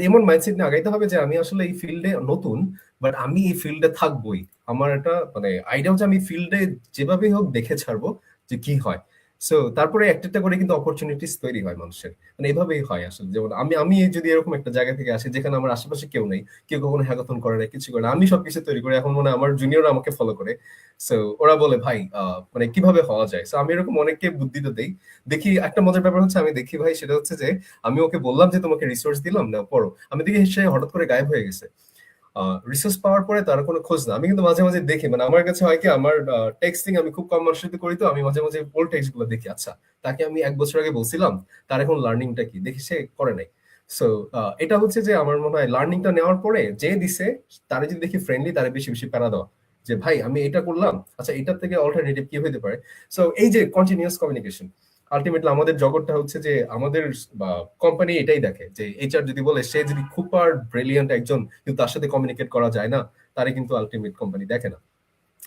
এমন মাইন্ডসেট নিয়ে আগাইতে হবে যে আমি আসলে এই ফিল্ডে নতুন, বাট আমি এই ফিল্ডে থাকবোই। আমার একটা মানে আইডিয়া হচ্ছে আমি ফিল্ডে যেভাবেই হোক দেখে ছাড়বো যে কি হয়। সো তারপরে একটা একটা করে কিন্তু অপরচুনিটিস তৈরি হয় মানুষের, মানে এভাবেই হয় আসলে। যেমন আমি আমি যদি এরকম একটা জায়গা থেকে আসি যেখানে আমার আশেপাশে কেউ নেই, কেউ কখনো হ্যাকাথন করে না, কিছু করে না, আমি সবকিছু তৈরি করি, এখন মানে আমার জুনিয়ররা আমাকে ফলো করে। সো ওরা বলে ভাই মানে কিভাবে হওয়া যায়। সো আমি এরকম অনেককে বুদ্ধি তো দেই। দেখি একটা মজার ব্যাপার হচ্ছে, আমি দেখি ভাই সেটা হচ্ছে যে আমি ওকে বললাম যে তোমাকে রিসোর্স দিলাম না পড়ো, আমি দেখি সে হঠাৎ করে গায়েব হয়ে গেছে। রিসোর্স পাওয়ার পরে তার কোনো খোঁজ না। আমি কিন্তু মাঝে মাঝে দেখি, মানে আমার কাছে হয় কি, আমার টেক্সটিং আমি খুব কম মানুষের সাথে করি, তো আমি মাঝে মাঝে ওল্ড টেক্সট গুলো দেখি, আচ্ছা তাকে আমি 1 বছর আগে বলছিলাম, তার এখন লার্নিংটা কি, দেখি সে করে নাই। সো এটা হচ্ছে যে আমার মনে হয় লার্নিংটা নেওয়ার পরে যে দিছে তারে যদি দেখি ফ্রেন্ডলি, তারে বেশি বেশি প্যারা দেওয়া, যে ভাই আমি এটা করলাম, আচ্ছা এটার থেকে অল্টারনেটিভ কি হতে পারে। সো এই যে কন্টিনিউয়াস কমিউনিকেশন, আলটিমেটলি আমাদের জগৎটা হচ্ছে যে আমাদের কোম্পানি এটাই দেখে যে এইচআর যদি বলে সে যদি খুব আর ব্রিলিয়ান্ট একজন কিন্তু তার সাথে কমিউনিকেট করা যায় না, তারে কিন্তু আলটিমেট কোম্পানি দেখে না।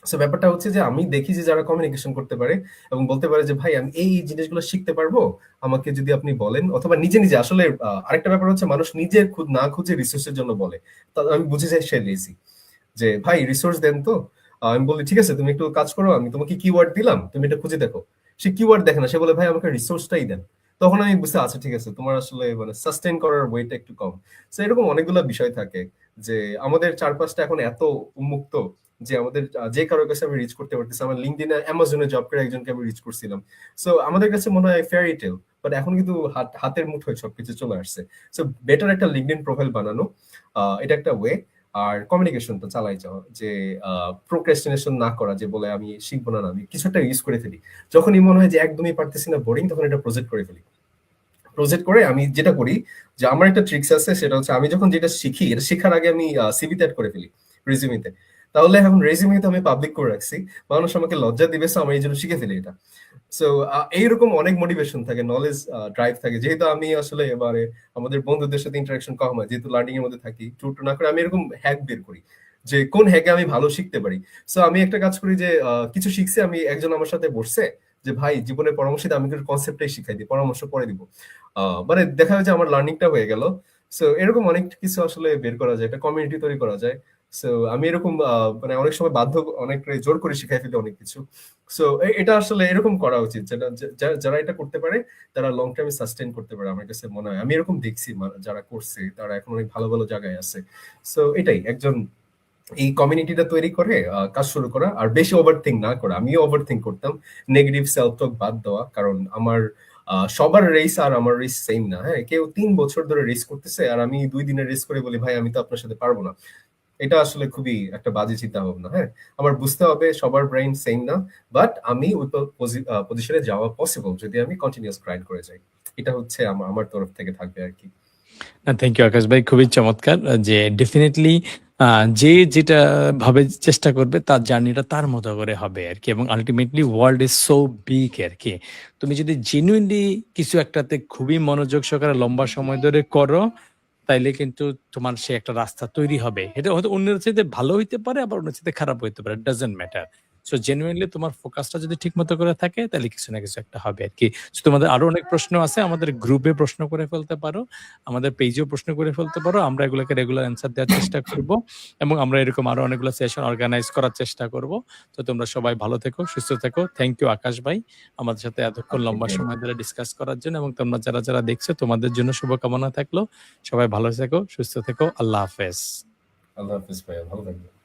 সো ব্যাপারটা হচ্ছে যে আমি দেখি যে যারা কমিউনিকেশন করতে পারে এবং বলতে পারে যে ভাই আমি এই জিনিসগুলো শিখতে পারবো, আমাকে যদি আপনি বলেন, অথবা নিজে নিজে আসলে আরেকটা ব্যাপার হচ্ছে মানুষ নিজে না খুঁজে রিসোর্সের জন্য বলে, তা আমি বুঝে যাই সে লেজি, যে ভাই রিসোর্স দেন তো। আমি বলি ঠিক আছে তুমি একটু কাজ করো, আমি তোমাকে কিওয়ার্ড দিলাম, তুমি এটা খুঁজে দেখো। সে কিওয়ার্ড দেখে না, সে বলে ভাই আমাকে রিসোর্সটাই দেন। তখন আমি বুঝতে, আচ্ছা ঠিক আছে তোমার আসলে মানে সাস্টেইন করার ওয়েটা একটু কম। তো এরকম অনেকগুলো বিষয় থাকে যে আমাদের চারপাশটা এখন এত উন্মুক্ত যে আমাদের যে কারোর কাছে আমি রিচ করতে পারতেছি। আমার লিঙ্কডইনে অ্যামাজনে জব করে একজনকে আমি রিচ করছিলাম। সো আমাদের কাছে মনে হয় ফেয়ারি টেল, বাট এখন কিন্তু হাতের মুঠোয় সবকিছু চলে আসছে। সো বেটার একটা লিঙ্কডইন প্রোফাইল বানানো, এটা একটা ওয়ে। আর কমিউনিকেশনটা চালাই যাওয়া, যে প্রোক্রাস্টিনেশন না করা, যে বলে আমি শিখবো না, আমি কিছু একটা ইউজ করে ফেলি। যখনই মনে হয় যে একদমই পারতেছি না, বোরিং, তখন এটা প্রজেক্ট করে ফেলি। প্রজেক্ট করে আমি যেটা করি, যে আমার একটা ট্রিক্স আছে, সেটা হচ্ছে আমি যখন যেটা শিখি, এটা শেখার আগে আমি সিভিতে অ্যাড করে ফেলি, রেজিউমিতে। তাহলে এখন রেজিউমিতে আমি পাবলিক করে রাখছি, মানুষ আমাকে লজ্জা দিবে, সো আমি এই জন্য শিখে ফেলি এটা। সো এইরকম অনেক মোটিভেশন থাকে, নলেজ ড্রাইভ থাকে। যেহেতু আমি আসলে এবারে আমাদের বন্ধুদের সাথে ইন্টারাকশন কম হয়, যেহেতু লার্নিং এর মধ্যে থাকি, টু টু না করে আমি এরকম হ্যাক বের করি যে কোন হ্যাকে আমি ভালো শিখতে পারি। সো আমি একটা কাজ করি যে কিছু শিখছি, আমি একজন আমার সাথে বসছে যে ভাই জীবনের পরামর্শ দিই, আমি কনসেপ্টটাই শিখাই দিই, পরামর্শ পরে দিব। মানে দেখা যায় যে আমার লার্নিংটা হয়ে গেল। সো এরকম অনেক কিছু আসলে বের করা যায়, একটা কমিউনিটি তৈরি করা যায়। সো আমি এরকম মানে অনেক সময় বাধ্য, অনেক জোর করে শিখাই ফেলি অনেক কিছু। সো এটা আসলে এরকম করা উচিত, যেটা যারা এটা করতে পারে তারা লং টার্মে সাস্টেইন করতে পারে। আমার কাছে মনে হয় আমি এরকম দেখছি, যারা করছে তারা এখন অনেক ভালো ভালো জায়গায় আছে। সো এটাই একজন এই কমিউনিটিটা তৈরি করে কাজ শুরু করা, আর বেশি ওভার থিঙ্ক না করা। আমিও ওভার থিঙ্ক করতাম, নেগেটিভ সেলফ টক বাদ দেওয়া, কারণ আমার সবার রেস আর আমার রেস সেম না। হ্যাঁ, কেউ 3 বছর ধরে রেস করতেছে আর আমি 2 দিনের রেস করে বলি ভাই আমি তো আপনার সাথে পারবো না। এটা আসলে খুবই একটা বাজে চিন্তা ভাবনা। হ্যাঁ, আমার বুঝতে হবে সবার ব্রেইন সেম না, বাট আমি ওই পজিশনে যাওয়া পসিবল যদি আমি কন্টিনিউয়াস গ্রাইন্ড করে যাই। এটা হচ্ছে আমার আমার তরফ থেকে থাকবে আর কি। না, থ্যাংক ইউ আকাশ ভাই, খুবই চমৎকার। যে ডেফিনেটলি যে যেটা ভাবে চেষ্টা করবে তার জার্নিটা তার মতো করে হবে আর কি, এবং ultimately world is so big আর কি। তুমি যদি জেনুইনলি কিছু একটাতে খুবই মনোযোগ সহকারে লম্বা সময় ধরে করো, তাইলে কিন্তু তোমার সে একটা রাস্তা তৈরি হবে। এটা হয়তো অন্যের চাইতে ভালো হইতে পারে, আবার অন্যের চাইতে খারাপ হইতে পারে, ডাজন্ট ম্যাটার। সো জেনুইনলি তোমার ফোকাসটা যদি ঠিক মতো করে থাকে, তাহলে কিছু না কিছু একটা হবে আর কি। So, তোমাদের আরো অনেক প্রশ্ন আছে, আমাদের গ্রুপে প্রশ্ন করে ফেলতে পারো, আমাদের পেজেও প্রশ্ন করে ফেলতে পারো, আমরা এগুলোকে রেগুলার অ্যান্সার দেওয়ার চেষ্টা করব, এবং আমরা এরকম আরো অনেকগুলো সেশন অর্গানাইজ করার চেষ্টা করব। তো তোমরা সবাই ভালো থেকো, সুস্থ থেকো। থ্যাংক ইউ আকাশ ভাই আমাদের সাথে এতক্ষণ লম্বা সময় ধরে ডিসকাস করার জন্য, এবং তোমরা যারা যারা দেখছো তোমাদের জন্য শুভকামনা থাকলো। সবাই ভালো থেকো, সুস্থ থেকো। আল্লাহ হাফেজ। আল্লাহ হাফিজ ভাইয়া, ভালো থাকবেন।